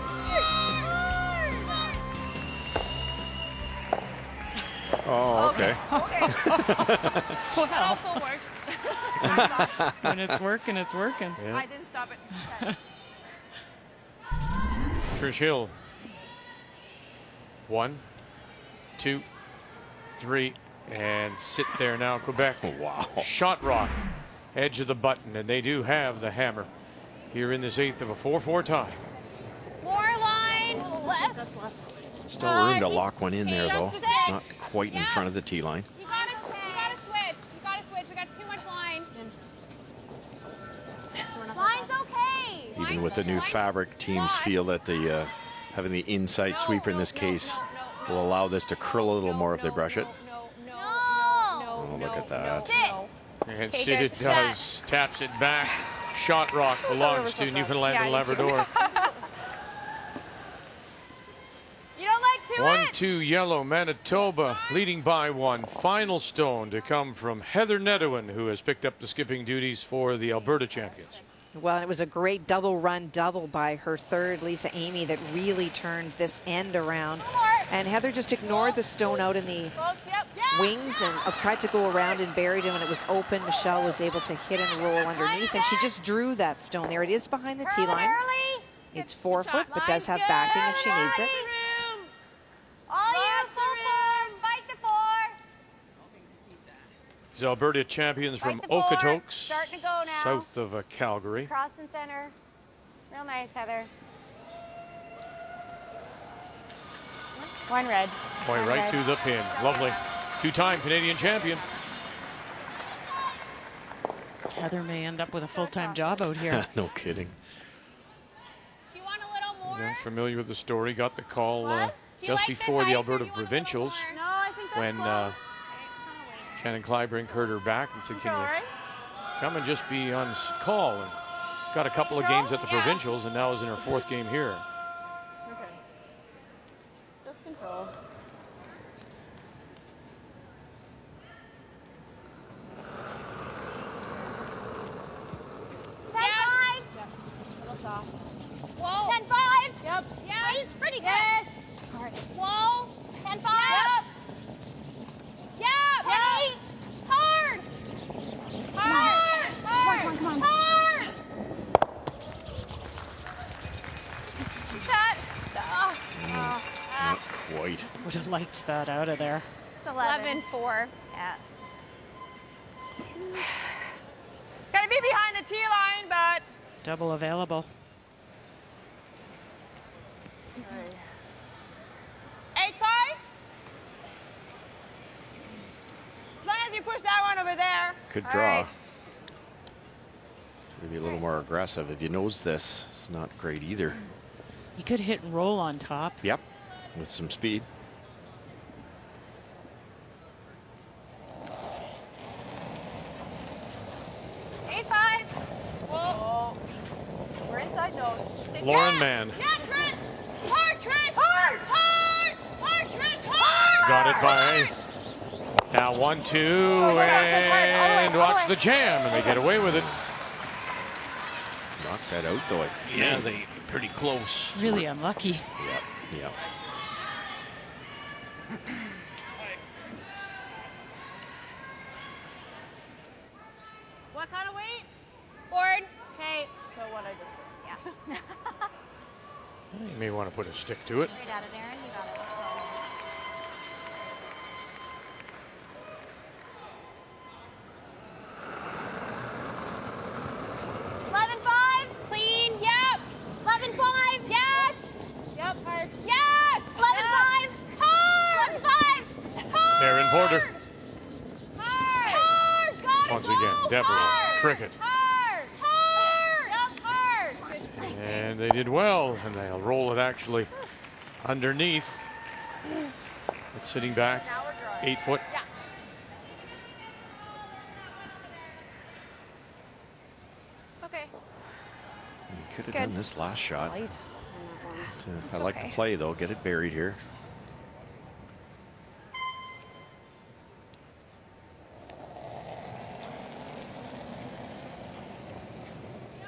Oh, okay. Well, Also works. when it's working, it's working. Yeah. I didn't stop it. Trish Hill. 1, 2, 3, and sit there now, Quebec. Wow. Shot rock, edge of the button, and they do have the hammer here in this 8th of a 4-4 tie. More line. Less. Still room to lock one in there, though. It's not quite in front of the tee line. You gotta switch. We got too much line. Line's okay. Even with the new fabric, teams feel that the having the inside sweeper in this case will allow this to curl a little more if they brush it. No. Oh, look at that. And sit it does, taps it back. Shot rock belongs to Newfoundland and Labrador. You don't like 1-2 yellow, Manitoba leading by 1. Final stone to come from Heather Nedowin, who has picked up the skipping duties for the Alberta champions. Well, it was a great double by her third, Lisa Amy, that really turned this end around. And Heather just ignored the stone out in the wings and tried to go around and buried him, and it was open. Michelle was able to hit and roll underneath, and she just drew that stone there. It is behind the tee line. It's 4 foot, but does have backing if she needs it. All you, full form, bite the 4. These Alberta champions from Right the 4. Okotoks, Starting to go now. south of Calgary. Cross and center. Real nice, Heather. Wine red. Point right to the pin. Lovely. 2-time Canadian champion. Heather may end up with a full-time job out here. No kidding. Do you want a little more? Yeah, familiar with the story. Got the call just like before this the ice, or Alberta do you want a little Provincials more? No, I think that's when close. Shannon Clybrink heard her back and said, "Can you come and just be on call?" And she's got a couple of games at the Provincials and now is in her 4th game here. would have liked that out of there. It's 11-4. Yeah. It's going to be behind the tee line, but... Double available. 8-5. As long as you push that one over there. Good All draw. right. Maybe a little more aggressive. If you nose this, it's not great either. You could hit and roll on top. Yep, with some speed. We're inside nose. Just take Lauren Mann. Yeah, Trent! Hard, Trent! Hard! Hard! Hard, Trent! Hard! Got it by. Now 1-2, and watch the jam, and they get away with it. Knocked that out, though, I think. Yeah, they pretty close. Really unlucky. Yep, yep. What kind of weight? Board. Okay, so what I just did. Yeah. You may want to put a stick to it. Right out of there, you got it. 11-5. Clean. Yep. 11-5. Yes. Yep, hard. Yes. 11-5. Hard. 11-5. Hard. Aaron Porter. Hard. Hard. Got it. Once again, Deborah Trickett. Hard! Hard. Yep, hard! And they did well, and they'll roll it actually underneath. It's sitting back, 8 foot. Yeah. Okay. You could have done this last shot. Light I like the play, though. Get it buried here.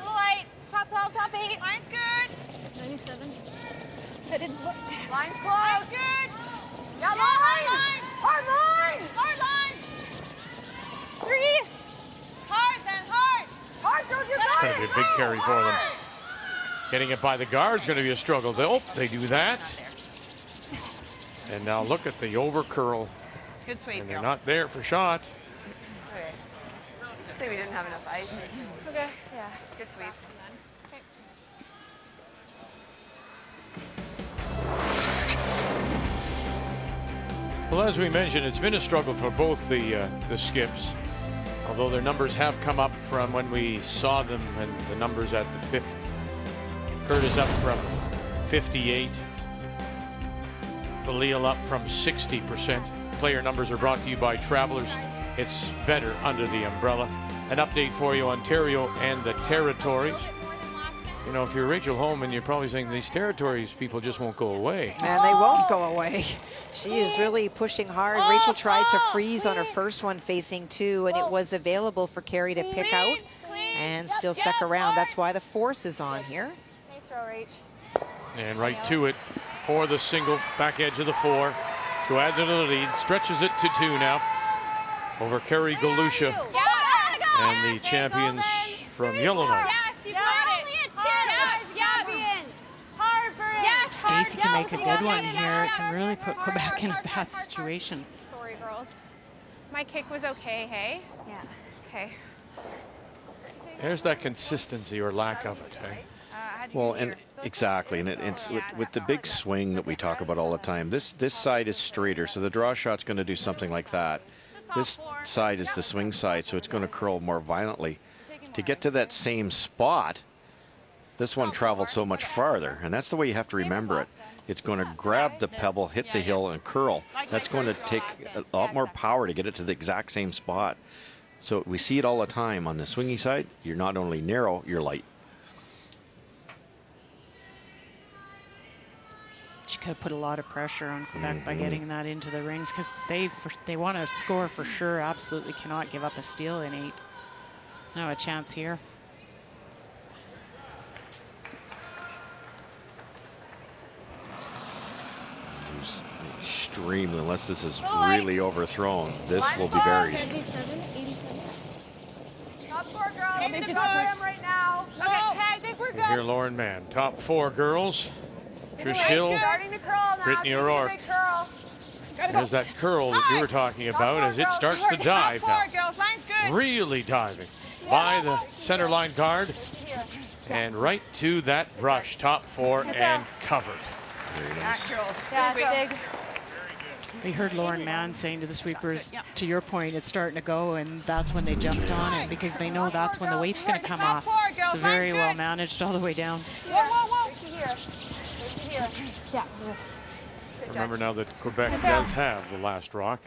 Light. Top 12, top 8. Line's good. 97. So did Line's close. Line's good. Yeah, line. Hard line. Hard line. 3. Hard, then hard. Hard, girls, you got Going to be a big carry for them. Getting it by the guard's going to be a struggle. They do that. And now look at the over curl. Good sweep, And they're girl. not there for shot. Okay. Just think we didn't have enough ice. It's okay. Yeah, good sweep. Well, as we mentioned, it's been a struggle for both the skips. Although their numbers have come up from when we saw them, and the numbers at the 50. Curtis up from 58. Belisle up from 60%. Player numbers are brought to you by Travelers. It's better under the umbrella. An update for you, Ontario and the territories. You know, if you're Rachel Holman, you're probably saying these territories people just won't go away. And they won't go away. She is really pushing hard. Rachel tried to freeze on her first one facing 2, and it was available for Carey to pick out and still stuck around. That's why the force is on here. Nice throw, Rach. And right to it for the single back edge of the 4 to add to the lead. Stretches it to 2 now over Kerry Galusha and the champions from Yellowknife. Stacey can make a good one here. It can really put Quebec in a bad situation. Sorry, girls. My kick was okay, hey? Yeah. Okay. There's that consistency or lack of it, hey? Well, and exactly, and it's with the big swing that we talk about all the time. This side is straighter, so the draw shot's going to do something like that. This side is the swing side, so it's going to curl more violently. To get to that same spot, this one traveled so much farther, and that's the way you have to remember it. It's going to grab the pebble, hit the hill, and curl. That's going to take a lot more power to get it to the exact same spot. So we see it all the time on the swingy side. You're not only narrow, you're light. She could have put a lot of pressure on Quebec by getting that into the rings, because they want to score for sure. Absolutely cannot give up a steal in 8. No, a chance here. Extremely, unless this is really overthrown, this will be buried. 77, 87. Top 4 girls. Take the bottom right now. Okay, I think we're You good. hear Lauren Mann. Top 4 girls. Trish Hill, Starting to curl now. Brittany She's O'Rourke. gonna curl. There's that curl that you were talking about as it starts to dive now. Really diving by the center line guard and right to that brush, top 4 and covered. Very nice. Yeah, big. We heard Lauren Mann saying to the sweepers, to your point, it's starting to go, and that's when they jumped on it because they know that's when the weight's going to come off. So very well managed all the way down. Yeah. Remember now that Quebec does have the last rock.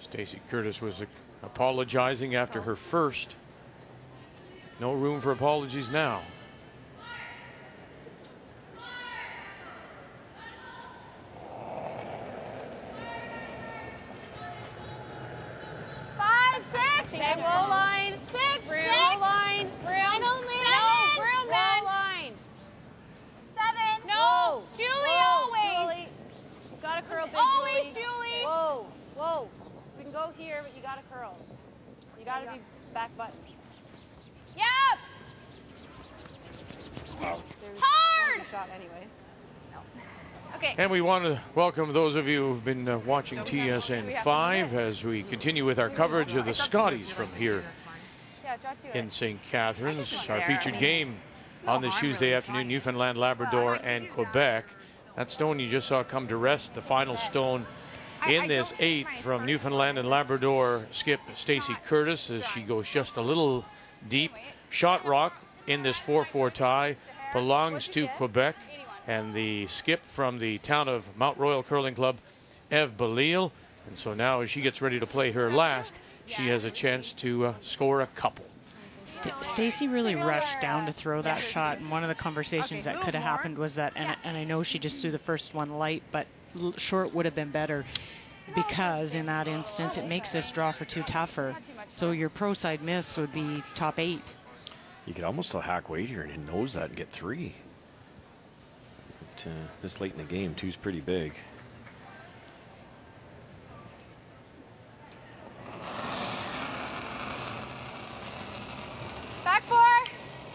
Stacey Curtis was apologizing after her first. No room for apologies now. Same roll line. 6, roll line. Line only. 7. Room roll line. 7. No. Julie always. Julie. You gotta curl big, always, Julie. Whoa, whoa. We can go here, but you gotta curl. You gotta be back button. Yep. Hard. Shot anyway. Okay. And we want to welcome those of you who've been watching TSN 5 as we continue with our coverage of the Scotties from here in St. Catharines. Our featured game on this Tuesday afternoon, Newfoundland, Labrador, and Quebec. That stone you just saw come to rest, the final stone in this 8th from Newfoundland and Labrador skip Stacey Curtis as she goes just a little deep. Shot rock in this 4-4 tie belongs to Quebec. And the skip from the town of Mount Royal Curling Club, Eve Belisle. And so now as she gets ready to play her last, she has a chance to score a couple. Stacey really rushed down to throw that shot, and one of the conversations that could have happened was that, and I know she just threw the first one light, but short would have been better because in that instance it makes this draw for 2 tougher. So your pro side miss would be top 8. You could almost hack weight here and nose that and get 3. This late in the game, 2's pretty big. Back 4.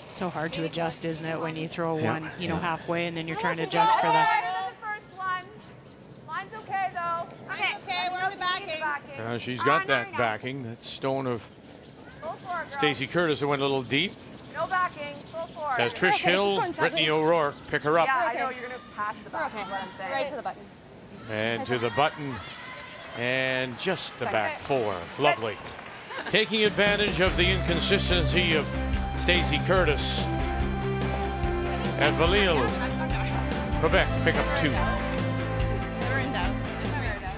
So hard to adjust, isn't it, when you throw one, you know, halfway and then you're trying to adjust for that. Line's okay though. Okay, we're on the backing. She's got that backing. That stone of Stacey Curtis that went a little deep. No backing, full forward. As Trish Hill, Brittany O'Rourke pick her up. Yeah, I know you're going to pass the button, is what I'm saying. Right to the button. And to the button. And just the back 4. Lovely. Taking advantage of the inconsistency of Stacey Curtis. And Belisle, Quebec pick up 2. Never in doubt. It's never in doubt.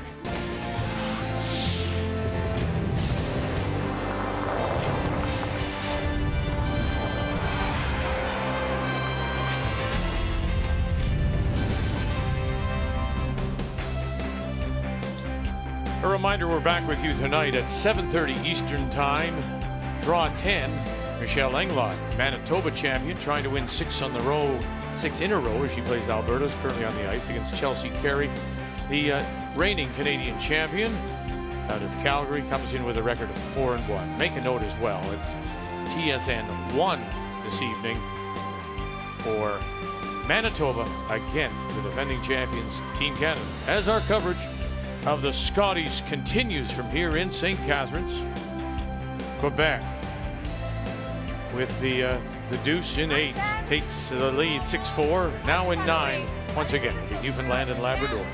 A reminder, we're back with you tonight at 7:30 Eastern Time. Draw 10, Michelle Englot, Manitoba champion, trying to win 6 in a row as she plays Alberta, is currently on the ice against Chelsea Carey. The reigning Canadian champion out of Calgary comes in with a record of 4-1. Make a note as well, it's TSN 1 this evening for Manitoba against the defending champions, Team Canada. As our coverage of the Scotties continues from here in St. Catharines. Quebec with the deuce in 8 takes the lead 6-4, now in 9 once again. Newfoundland and Labrador.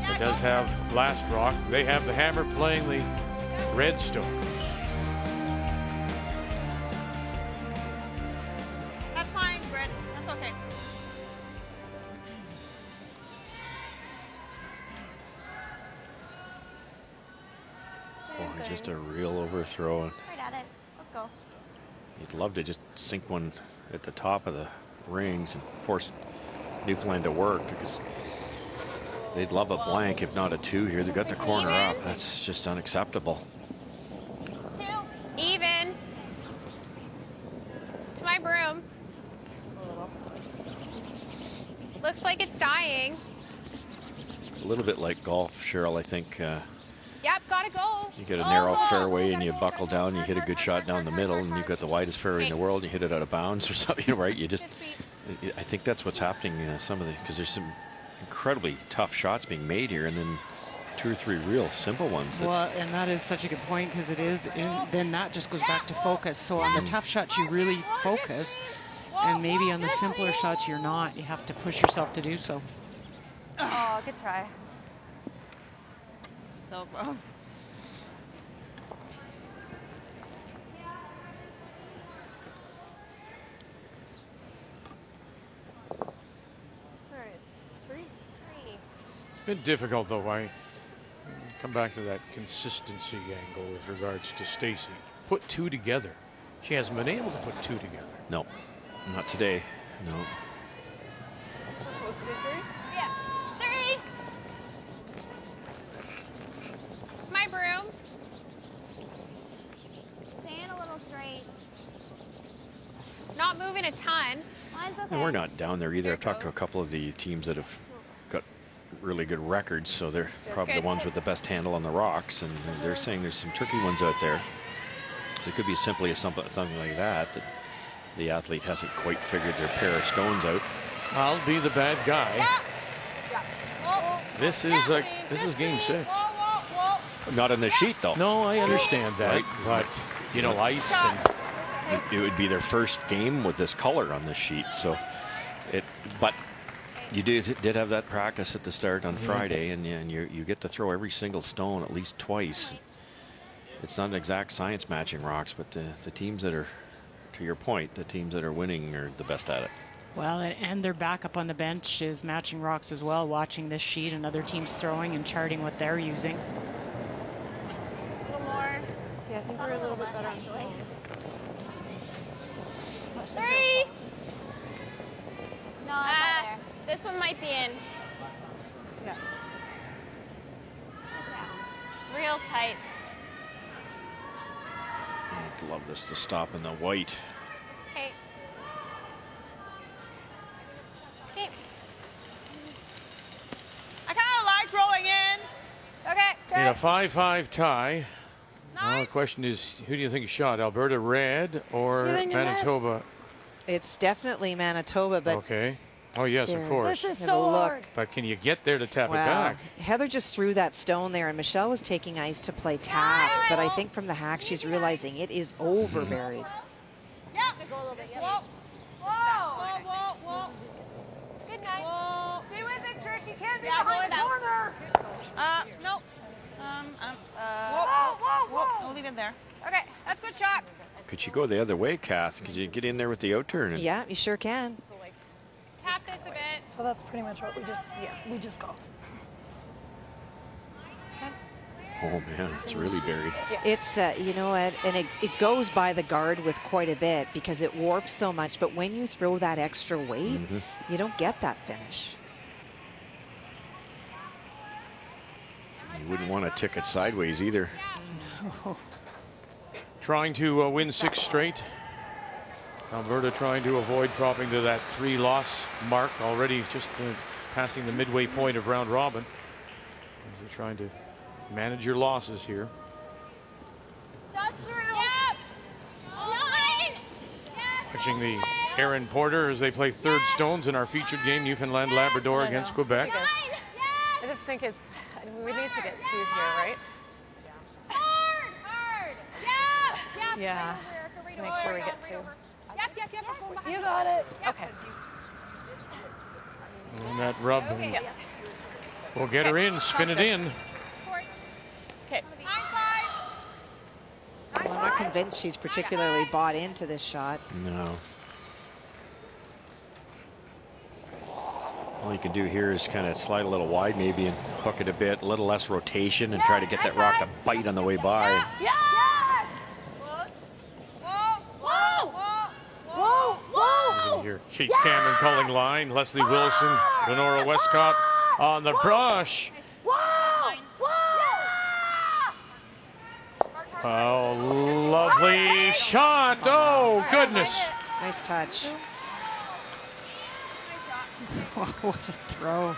It does have last rock. They have the hammer playing the Redstones. That's fine, Britt. That's okay. Oh, just a real overthrow. Right at it. Let's go. You'd love to just sink one at the top of the rings and force Newfoundland to work because they'd love a blank, if not a 2 here. They've got the corner up. That's just unacceptable. 2. Even. To my broom. Looks like it's dying. It's a little bit like golf, Cheryl. I think Yep. gotta go. You get a narrow fairway and you buckle down, you hit a good shot down the middle, and you've got the widest fairway in the world, and you hit it out of bounds or something, right? You just, I think that's what's happening. Some of the, because there's some incredibly tough shots being made here, and then 2 or 3 real simple ones. Well, and that is such a good point, because it is, then that just goes back to focus. So on the tough shots, you really focus, and maybe on the simpler shots, you're not. You have to push yourself to do so. Oh, good try. So close. Bit difficult though. I come back to that consistency angle with regards to Stacey. Put 2 together. She hasn't been able to put 2 together. No, not today. No. Close to 3? Yeah. 3. My broom. Stand a little straight. Not moving a ton. Mine's okay. And we're not down there either. I've talked to a couple of the teams that have got really good records, so they're probably the ones with the best handle on the rocks, and they're saying there's some tricky ones out there. So it could be simply something like that the athlete hasn't quite figured their pair of stones out. I'll be the bad guy. This is game 6. Not on the sheet though. No, I understand that, right? But you know, ice and it would be their first game with this color on this sheet, so but you did have that practice at the start on Friday, and you get to throw every single stone at least twice. It's not an exact science matching rocks, but the teams that are, to your point, the teams that are winning are the best at it. Well, and their backup on the bench is matching rocks as well, watching this sheet and other teams throwing and charting what they're using. A little more. Yeah, I think we're a little bit better on zone. 3. No, this one might be in. Yeah. Real tight. I'd love this to stop in the white. Okay. Okay. I kind of like rolling in. Okay. in a 5-5 tie. Now the question is, who do you think shot? Alberta Red or Manitoba? It's definitely Manitoba, but okay. Oh yes, of course. This is so hard. But can you get there to tap it Wow. back? Heather just threw that stone there, and Michelle was taking ice to play tap, but I think from the hack she's realizing it is over buried. Yeah. Go a little bit. Whoa. Whoa. Whoa. Whoa. Good night. Whoa. Stay with it, Trish. You can't be Yeah, behind the roll it corner. Nope. Whoa. We'll leave it there. Okay, that's good shot. Could you go the other way, Kath? Could you get in there with the out turn? Yeah, you sure can. Tap this a bit. So that's pretty much what we just got. Oh man, it's really buried. It's, you know what, and it goes by the guard with quite a bit because it warps so much, but when you throw that extra weight, you don't get that finish. You wouldn't want to tick it sideways either. No. Trying to win 6 straight. Alberta trying to avoid dropping to that 3-loss mark, already just passing the midway point of round robin. You're trying to manage your losses here. Just through. Yep. 9. Watching the Aaron Porter as they play third stones in our featured game, Newfoundland Labrador against Quebec. I just think it's, we need to get 2 here, right? Hard. Yep. Yeah, to make sure we get 2. Yep. You got it. Okay. And that rub will get her in, spin it in. Okay. Well, I'm not convinced she's particularly bought into this shot. No. All you can do here is kind of slide a little wide maybe and hook it a bit, a little less rotation, and try to get that rock to bite on the way by. Yes! You can hear Kate Cameron calling line, Leslie Wilson, Lenora Westcott on the brush. Oh, lovely shot. Oh, goodness. Nice touch. What a throw.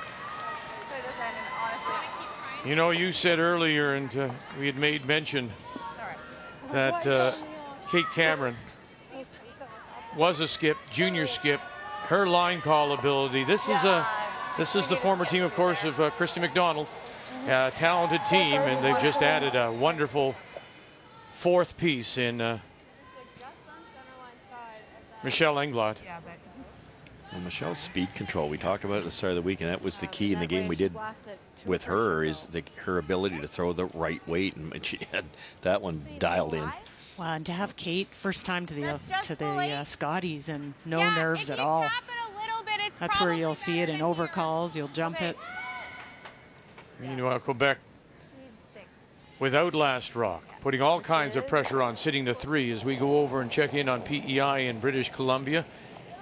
You know, you said earlier, and we had made mention that Kate Cameron was a skip, junior skip. Her line call ability. This is the former team, of course, of Christy McDonald. Talented team, and they've just added a wonderful fourth piece in Michelle Englot. Well, Michelle's speed control, we talked about it at the start of the week, and that was the key in the game we did with her, is her ability to throw the right weight, and she had that one dialed in. Well, and to have Kate first time to the Scotties and no nerves at all. That's where you'll see it in overcalls. You'll jump it. Meanwhile, Quebec without last rock, putting all kinds of pressure on, sitting to 3 as we go over and check in on PEI in British Columbia.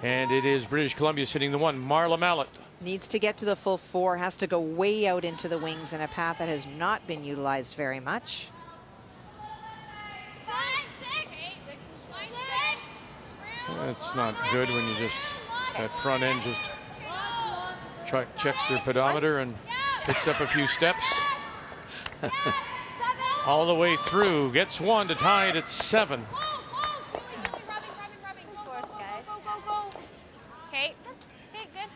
And it is British Columbia sitting the 1. Marla Mallet. Needs to get to the full 4, has to go way out into the wings in a path that has not been utilized very much. It's not good when you just, that front end just checks their pedometer and picks up a few steps. All the way through, gets 1 to tie it at 7. Okay. Okay, good.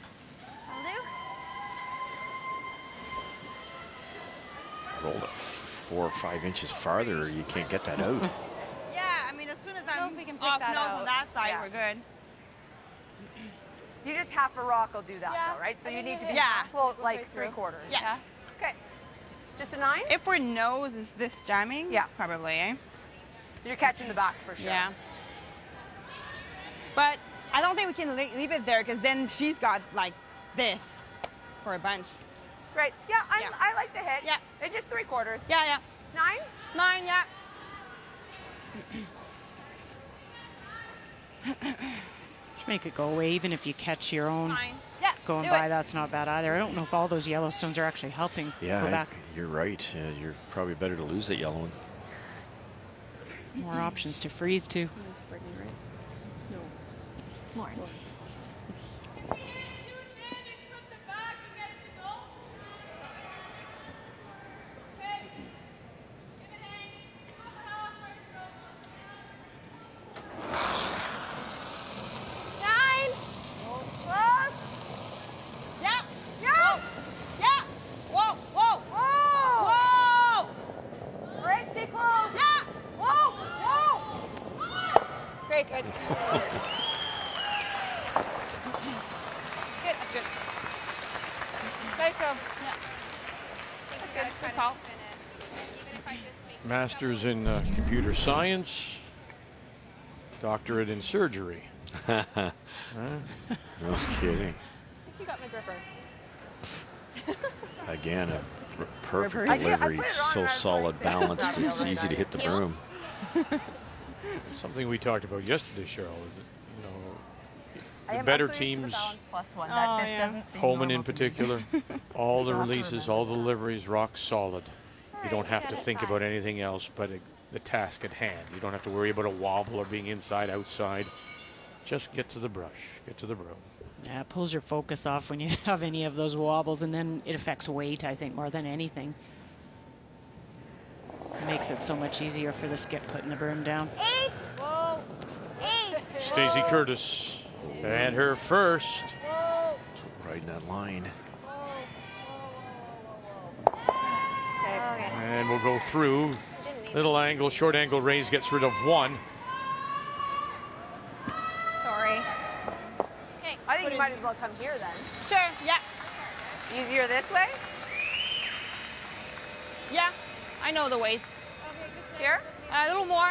Roll it 4 or 5 inches farther, or you can't get that out. Yeah, I mean, as soon as I'm off nose on that side, we're good. You just half a rock will do that, though, right? So you need to be full, like 3/4. Yeah. Okay. Just a 9? If we're nose, is this jamming? Yeah. Probably, eh? You're catching the back for sure. Yeah. But I don't think we can leave it there, because then she's got like this for a bunch. Right. Yeah, I like the hit. Yeah. It's just 3/4. Yeah, yeah. 9? 9, yeah. Just make it go away, even if you catch your own. Yeah, going by, that's not bad either. I don't know if all those Yellowstones are actually helping Quebec. You're right. You're probably better to lose that yellow one. More options to freeze too. More. Good. Good. Nice job. Yeah. Good call. Masters in computer science, doctorate in surgery. No kidding. You got my gripper. Again, a perfect delivery, so solid, balanced, it's easy to hit the broom. Something we talked about yesterday, Cheryl, is that, you know, the better teams, Holman in particular, all the releases, all the deliveries, rock solid. You don't have to think about anything else but the task at hand. You don't have to worry about a wobble or being inside, outside. Just get to the brush, get to the broom. Yeah, it pulls your focus off when you have any of those wobbles, and then it affects weight, I think, more than anything. It makes it so much easier for the skip putting the broom down. 8. Whoa. 8. Stacey Curtis and her first. Whoa. Riding that line. And we'll go through. Little angle, short angle raise gets rid of 1. Sorry. I think you might as well come here then. Sure, yeah. Easier this way? Yeah, I know the way. Here? A little more.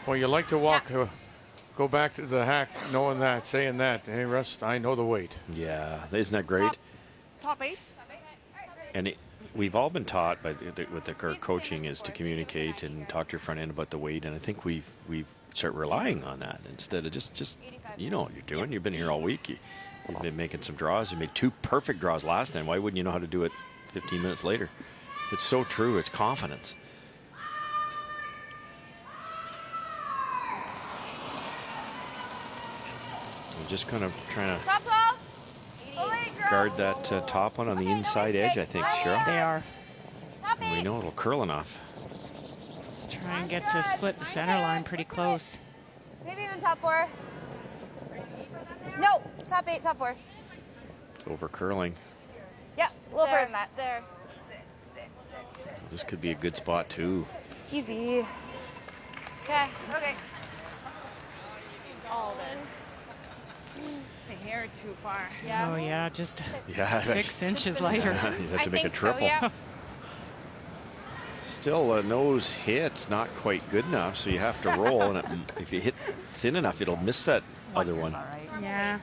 Well, you like to walk, go back to the hack knowing that, saying that. Hey, Russ, I know the weight. Yeah, isn't that great? Top 8. And we've all been taught by with our coaching is to communicate and talk to your front end about the weight, and I think we've start relying on that instead of just you know what you're doing. You've been here all week. You've been making some draws. You made 2 perfect draws last time. Why wouldn't you know how to do it 15 minutes later? It's so true. It's confidence. I'm just kind of trying to guard that top one on the inside edge, I think, Cheryl. They are. We know it'll curl enough. Let's try and get to split the center line pretty close. Maybe even top 4. No, top 8, top 4. Over curling. Yep, a little further than that. There. This could be a good spot too. Easy. Okay. Okay. All in. The hair too far. Oh yeah, just Yeah, 6 inches lighter. You'd have to make a triple. Still, a nose hit's not quite good enough, so you have to roll. And if you hit thin enough, it'll miss that other one. All right. Yeah.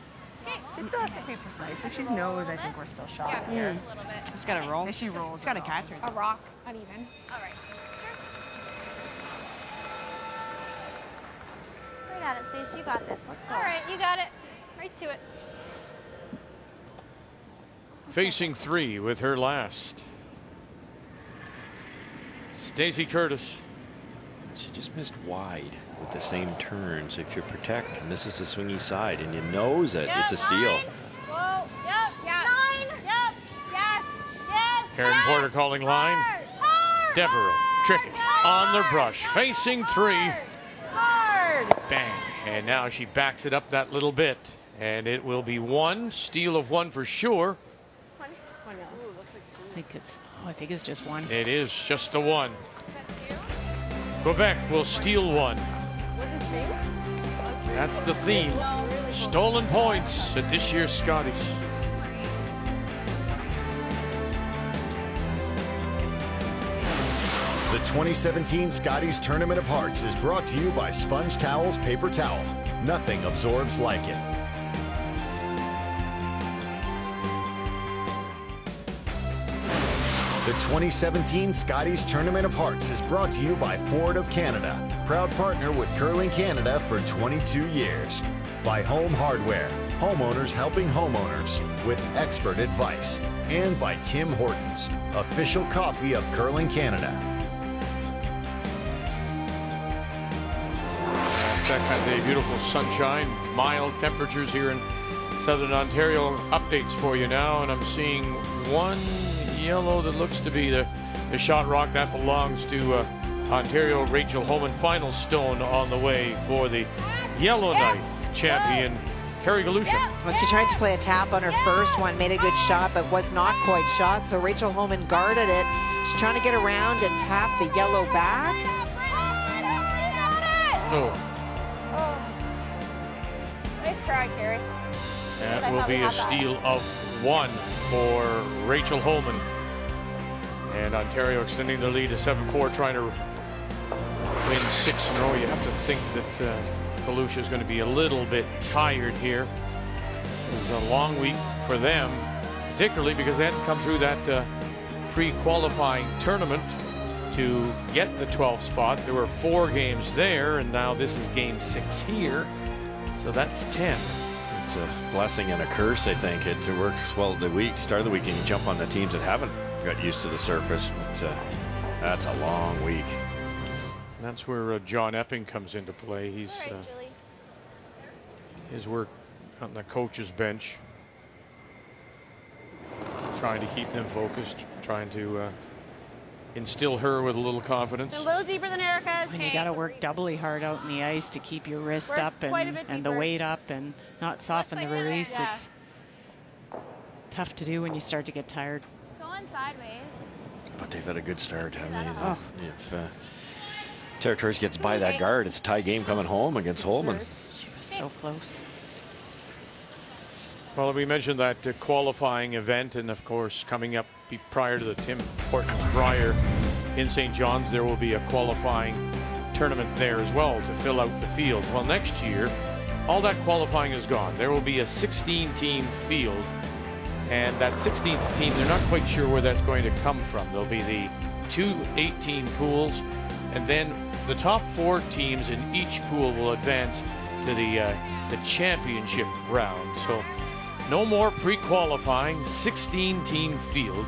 She still has to be precise. If she's nose, I think we're still shot here. A little bit. She's got to roll. If she rolls, She's got to catch her. A rock, uneven. All right. Right at it, Stacey. You got this. Let's go. All right, you got it. Right to it. Facing 3 with her last. Stacey Curtis. She just missed wide with the same turn. So if you protect, and this is the swingy side, and you knows it, it's a steal. Whoa, yep, Yeah. 9, yep, yes, yes. Karen Porter calling line. Devereaux tricking on the brush. Facing 3. Hard. Bang. And now she backs it up that little bit. And it will be 1. Steal of 1 for sure. I think it's just 1. It is just a 1. Quebec will steal 1. That's the theme. Stolen points at this year's Scotties. The 2017 Scotties Tournament of Hearts is brought to you by Sponge Towels Paper Towel. Nothing absorbs like it. The 2017 Scotties Tournament of Hearts is brought to you by Ford of Canada, proud partner with Curling Canada for 22 years. By Home Hardware, homeowners helping homeowners with expert advice. And by Tim Hortons, official coffee of Curling Canada. Check out the beautiful sunshine, mild temperatures here in Southern Ontario. Updates for you now, and I'm seeing 1 yellow that looks to be the shot rock that belongs to Ontario. Rachel Homan, final stone on the way for the Yellowknife champion, Carrie Galusha. Well, she tried to play a tap on her first one, made a good shot, but was not quite shot, so Rachel Homan guarded it. She's trying to get around and tap the yellow back. Oh, Nice try, Carrie. that will be a steal of 1 for Rachel Holman. And Ontario extending the lead to 7-4, trying to win 6 in a row. You have to think that Galusha is going to be a little bit tired here. This is a long week for them, particularly because they hadn't come through that pre-qualifying tournament to get the 12th spot. There were 4 games there, and now this is game 6 here. So that's 10. It's a blessing and a curse, I think. It works well the start of the week, and you jump on the teams that haven't got used to the surface. But that's a long week. That's where John Epping comes into play. He's his work on the coach's bench, trying to keep them focused, trying to instill her with a little confidence. A little deeper than Erica's. And you got to work doubly hard out in the ice to keep your wrist Work up quite a bit and the deeper. weight up and not soften the release. Yeah. It's tough to do when you start to get tired. Going sideways. But they've had a good start, haven't they? If Territories gets by that guard, it's a tie game coming home against Holman. She was so close. Well, we mentioned that qualifying event, and of course, coming up prior to the Tim Hortons Brier in St. John's, there will be a qualifying tournament there as well to fill out the field. Well, next year, all that qualifying is gone. There will be a 16-team field, and that 16th team, they're not quite sure where that's going to come from. There'll be the 2 8-team pools, and then the top 4 teams in each pool will advance to the championship round. So no more pre-qualifying, 16-team field.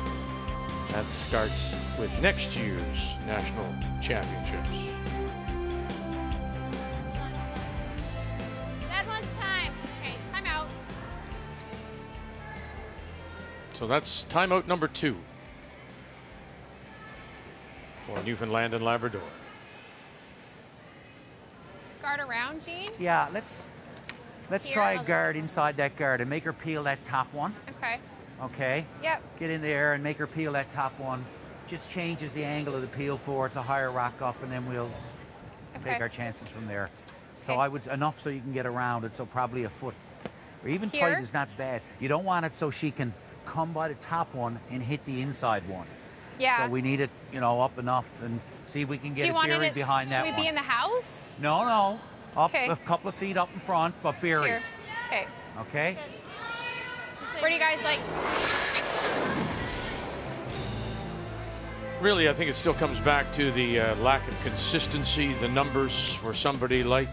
That starts with next year's national championships. Dad wants time. Okay, time out. So that's timeout number 2. for Newfoundland and Labrador. Guard around, Jean. Yeah, let's Here, try a I'll- guard inside that guard and make her peel that top one. Okay. Okay? Yep. Get in there and make her peel that top one. Just changes the angle of the peel for it's a higher rock up, and then we'll Okay. take our chances from there. So Okay. I would enough so you can get around it, so probably a foot. Or even Here? tight is not bad. You don't want it so she can come by the top one and hit the inside one. Yeah. So we need it, you know, up enough and see if we can Do get you it want buried it? behind Should that we one. be in the house? No, no. Up Okay. a couple of feet up in front, but Just buried. here. Okay. Okay? Where do you guys like? Really, I think it still comes back to the lack of consistency. The numbers for somebody like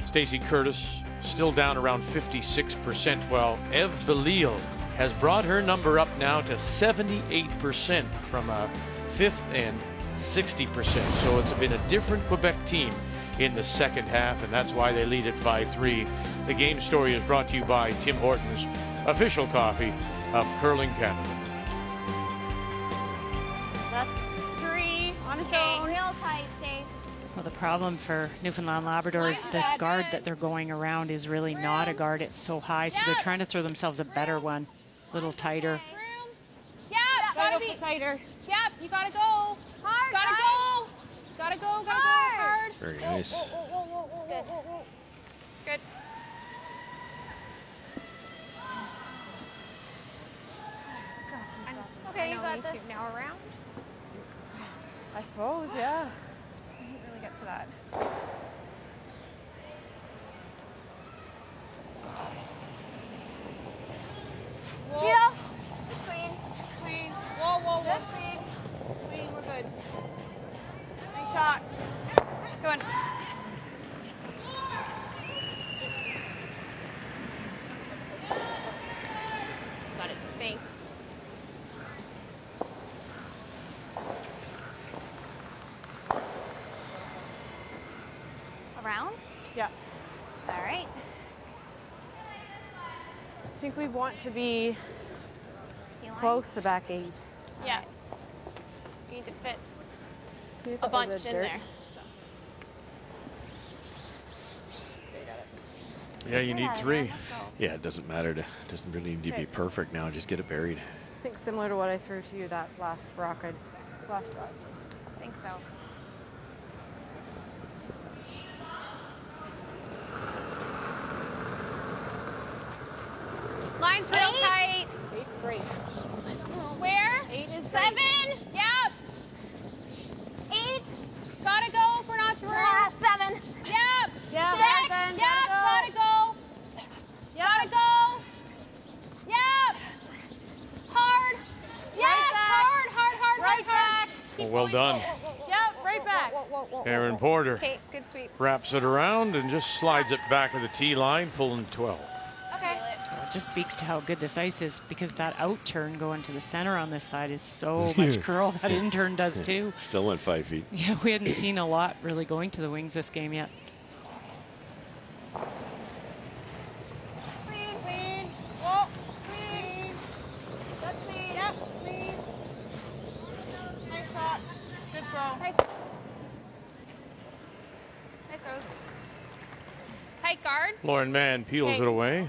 Stacey Curtis, still down around 56%, while Eve Belisle has brought her number up now to 78% from a 5th and 60%. So it's been a different Quebec team in the second half, and that's why they lead it by 3. The game story is brought to you by Tim Hortons, official coffee of Curling Canada. That's 3 on its Okay, own. real tight, Stace. Well, the problem for Newfoundland Labrador is this guard that they're going around is really not a guard. It's so high, so they're trying to throw themselves a better one, a little tighter. Yep. Gotta be tighter. Yep. You gotta go. Hard. Gotta go. Gotta go. Gotta go hard. Very nice. It's good. Good. Okay, you got this. Now around. I suppose, yeah. I didn't really get to that. Peel. Just clean. Clean. Whoa, whoa, whoa. Just clean. Clean, we're good. Nice shot. Go on. Got it. Thanks. Around? Yeah. All right. I think we want to be Sea line. close to back 8. Yeah. You need to fit Keep a little bunch bit in dirt. there. So. Yeah, you need 3. Yeah, it doesn't matter. Doesn't really need to be perfect now. Just get it buried. I think similar to what I threw to you that last rock, last drive. I think so. Line's real 8. tight. 8's great. Where? 8 is 7. Yep. 8. Gotta go if we're not through. 7. Yep. Yeah, 6. then, Yep. gotta Gotta go. Yeah. Gotta go. Yep. Hard. Yes. back. Hard. Right back. Well done. Yep, right back. Aaron Porter Okay, good sweep. wraps it around and just slides it back to the tee line, full and 12. Okay. It just speaks to how good this ice is because that out turn going to the center on this side is so much curl. That in turn does too. Still went 5 feet. Yeah, we hadn't seen a lot really going to the wings this game yet. Clean, clean. Whoa, clean. Just clean. Yep, clean. Nice shot. Good throw. Nice. Nice throws. Tight guard. Lauren Mann peels it away.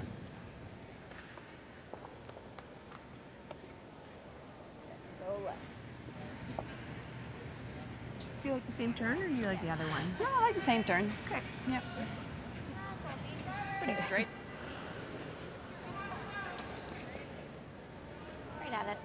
So less. Do you like the same turn or do you like the other one? No, I like the same turn. Okay. Yep. Pretty straight. Right at it.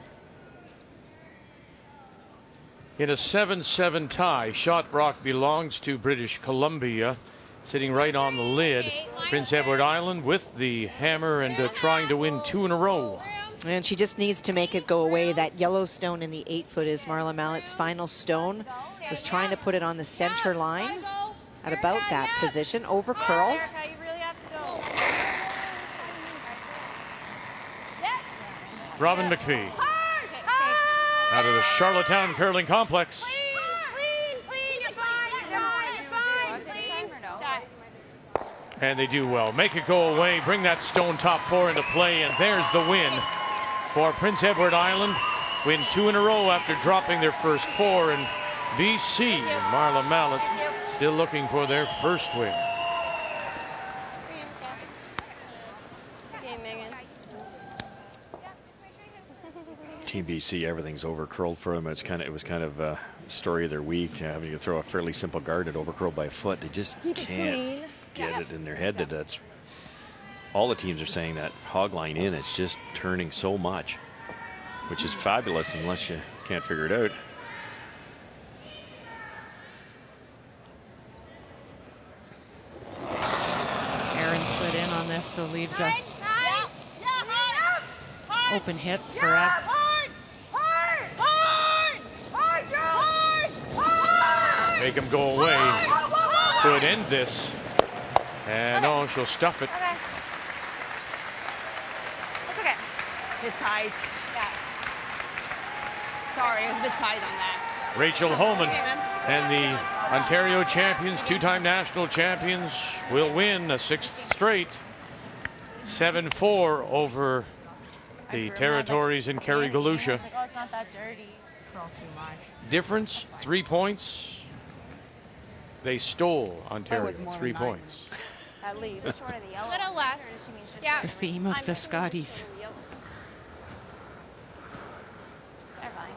In a 7-7 tie, shot block belongs to British Columbia. Sitting right on the lid, Prince Edward Island with the hammer and trying to win 2 in a row. And she just needs to make it go away. That yellow stone in the 8-foot is Marla Mallett's final stone. Was trying to put it on the center line at about that position, over curled. You really have to go. Robin McPhee out of the Charlottetown Curling Complex. And they do well. Make it go away. Bring that stone top 4 into play. And there's the win for Prince Edward Island. win 2 in a row after dropping their first 4, and BC and Marla Mallet still looking for their first win. Team BC, everything's overcurled for them. It was kind of a story of their week, having to throw a fairly simple guard and overcurled by a foot. They just can't get it in their head that that's. All the teams are saying that hog line in, it's just turning so much, which is fabulous unless you can't figure it out. Aaron slid in on this, so leaves a open hit for F. Make him go away. Could end this. And no, she'll stuff it. Okay. It's okay. Bit tight. Yeah. Sorry, it was a bit tight on that. Rachel Holman and the Ontario champions, 2-time national champions, will win a 6th straight. 7-4 over the territories in Kerry Galusha. It's like, oh, it's not that dirty. Curl too much. Difference, 3 points. They stole Ontario 3 points. At least. Short of the yellow. Little less. Yeah. The theme of the Scotties. They're fine.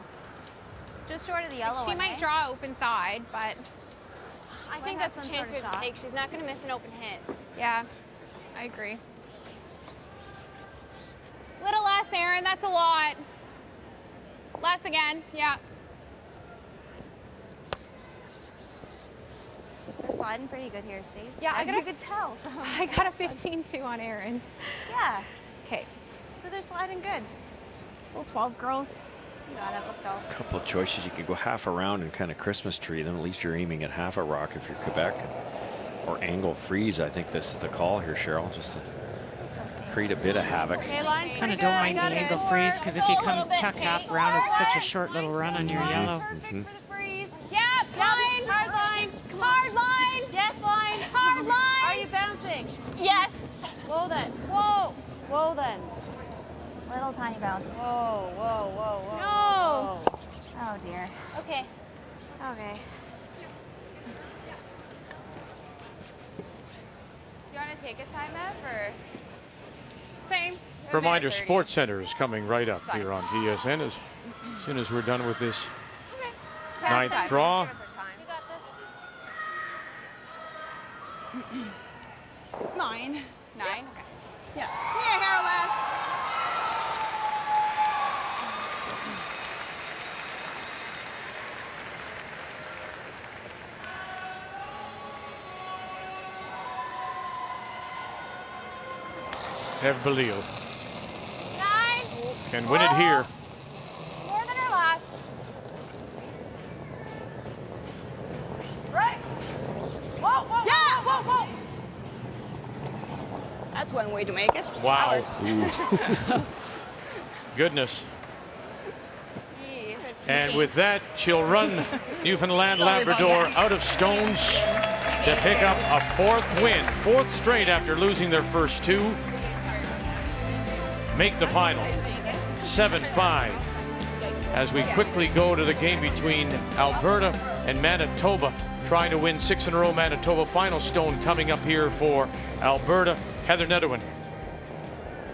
Just short of the yellow. She might draw open side, but I think that's a chance we have to take. She's not going to miss an open hit. yeah, I agree. Little less, Aaron. That's a lot. Less again. Yeah. They're sliding pretty good here, Steve. Yeah, as you could tell. I got a 15-2 on Aaron's. Yeah. Okay. So they're sliding good. Full 12 girls. You got it. Let's go. A couple of choices. You could go half around and kind of Christmas tree them. At least you're aiming at half a rock if you're Quebec. Or angle freeze. I think this is the call here, Cheryl, just to create a bit of havoc. Kind of don't mind the angle freeze, because if you come tuck half around, it's such a short little run on your yellow. Yeah, line. Hard line. Come on. Hard line. Yes, line. Hard line. Are you bouncing? Yes. Whoa then. Whoa. Whoa then. Little tiny bounce. Whoa, whoa, whoa, whoa. No. Whoa. Oh dear. Okay. Okay. You want to take a time up or same? Reminder, Sports Center is coming right up here on TSN as soon as we're done with this 9th draw. You got this. 9. 9? Okay. Yeah. Here, Harold. Have Belisle 9. can win it here. More than her last. Right. Whoa, whoa, yeah. Whoa, whoa, whoa. That's one way to make it. Wow. Goodness. And with that, she'll run Newfoundland Labrador out of stones to pick up a 4th win. 4th straight after losing their first 2. Make the final 7-5 as we quickly go to the game between Alberta and Manitoba, trying to win 6 in a row. Manitoba. Final stone coming up here for Alberta. Heather Nedwin.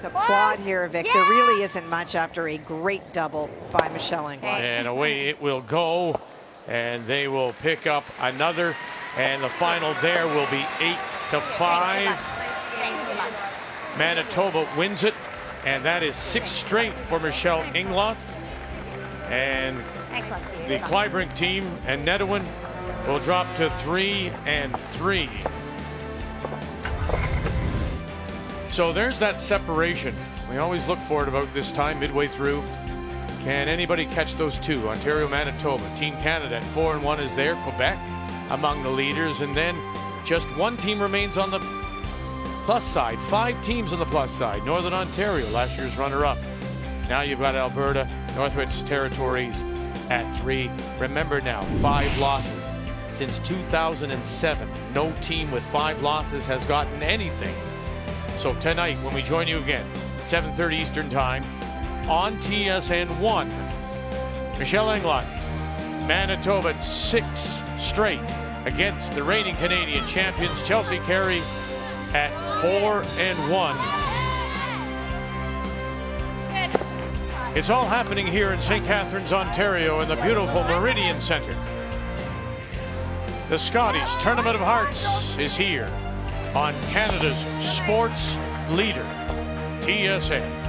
The quad here, Vic. There really isn't much after a great double by Michelle Englot. And away it will go, and they will pick up another, and the final there will be 8-5. Manitoba wins it, and that is 6 straight for Michelle Englot. And the Clybrink team and Nedwin will drop to 3-3. So there's that separation. We always look for it about this time, midway through. Can anybody catch those 2? Ontario, Manitoba. Team Canada at 4-1 is there. Quebec among the leaders. And then just 1 team remains on the plus side. 5 teams on the plus side. Northern Ontario, last year's runner-up. Now you've got Alberta, Northwest Territories at 3. Remember now, 5 losses. Since 2007, no team with 5 losses has gotten anything. So tonight, when we join you again, 7:30 Eastern Time, on TSN 1, Michelle Englot, Manitoba 6 straight against the reigning Canadian champions Chelsea Carey at 4-1. It's all happening here in St. Catharines, Ontario, in the beautiful Meridian Centre. The Scotties Tournament of Hearts is here on Canada's sports leader, TSN.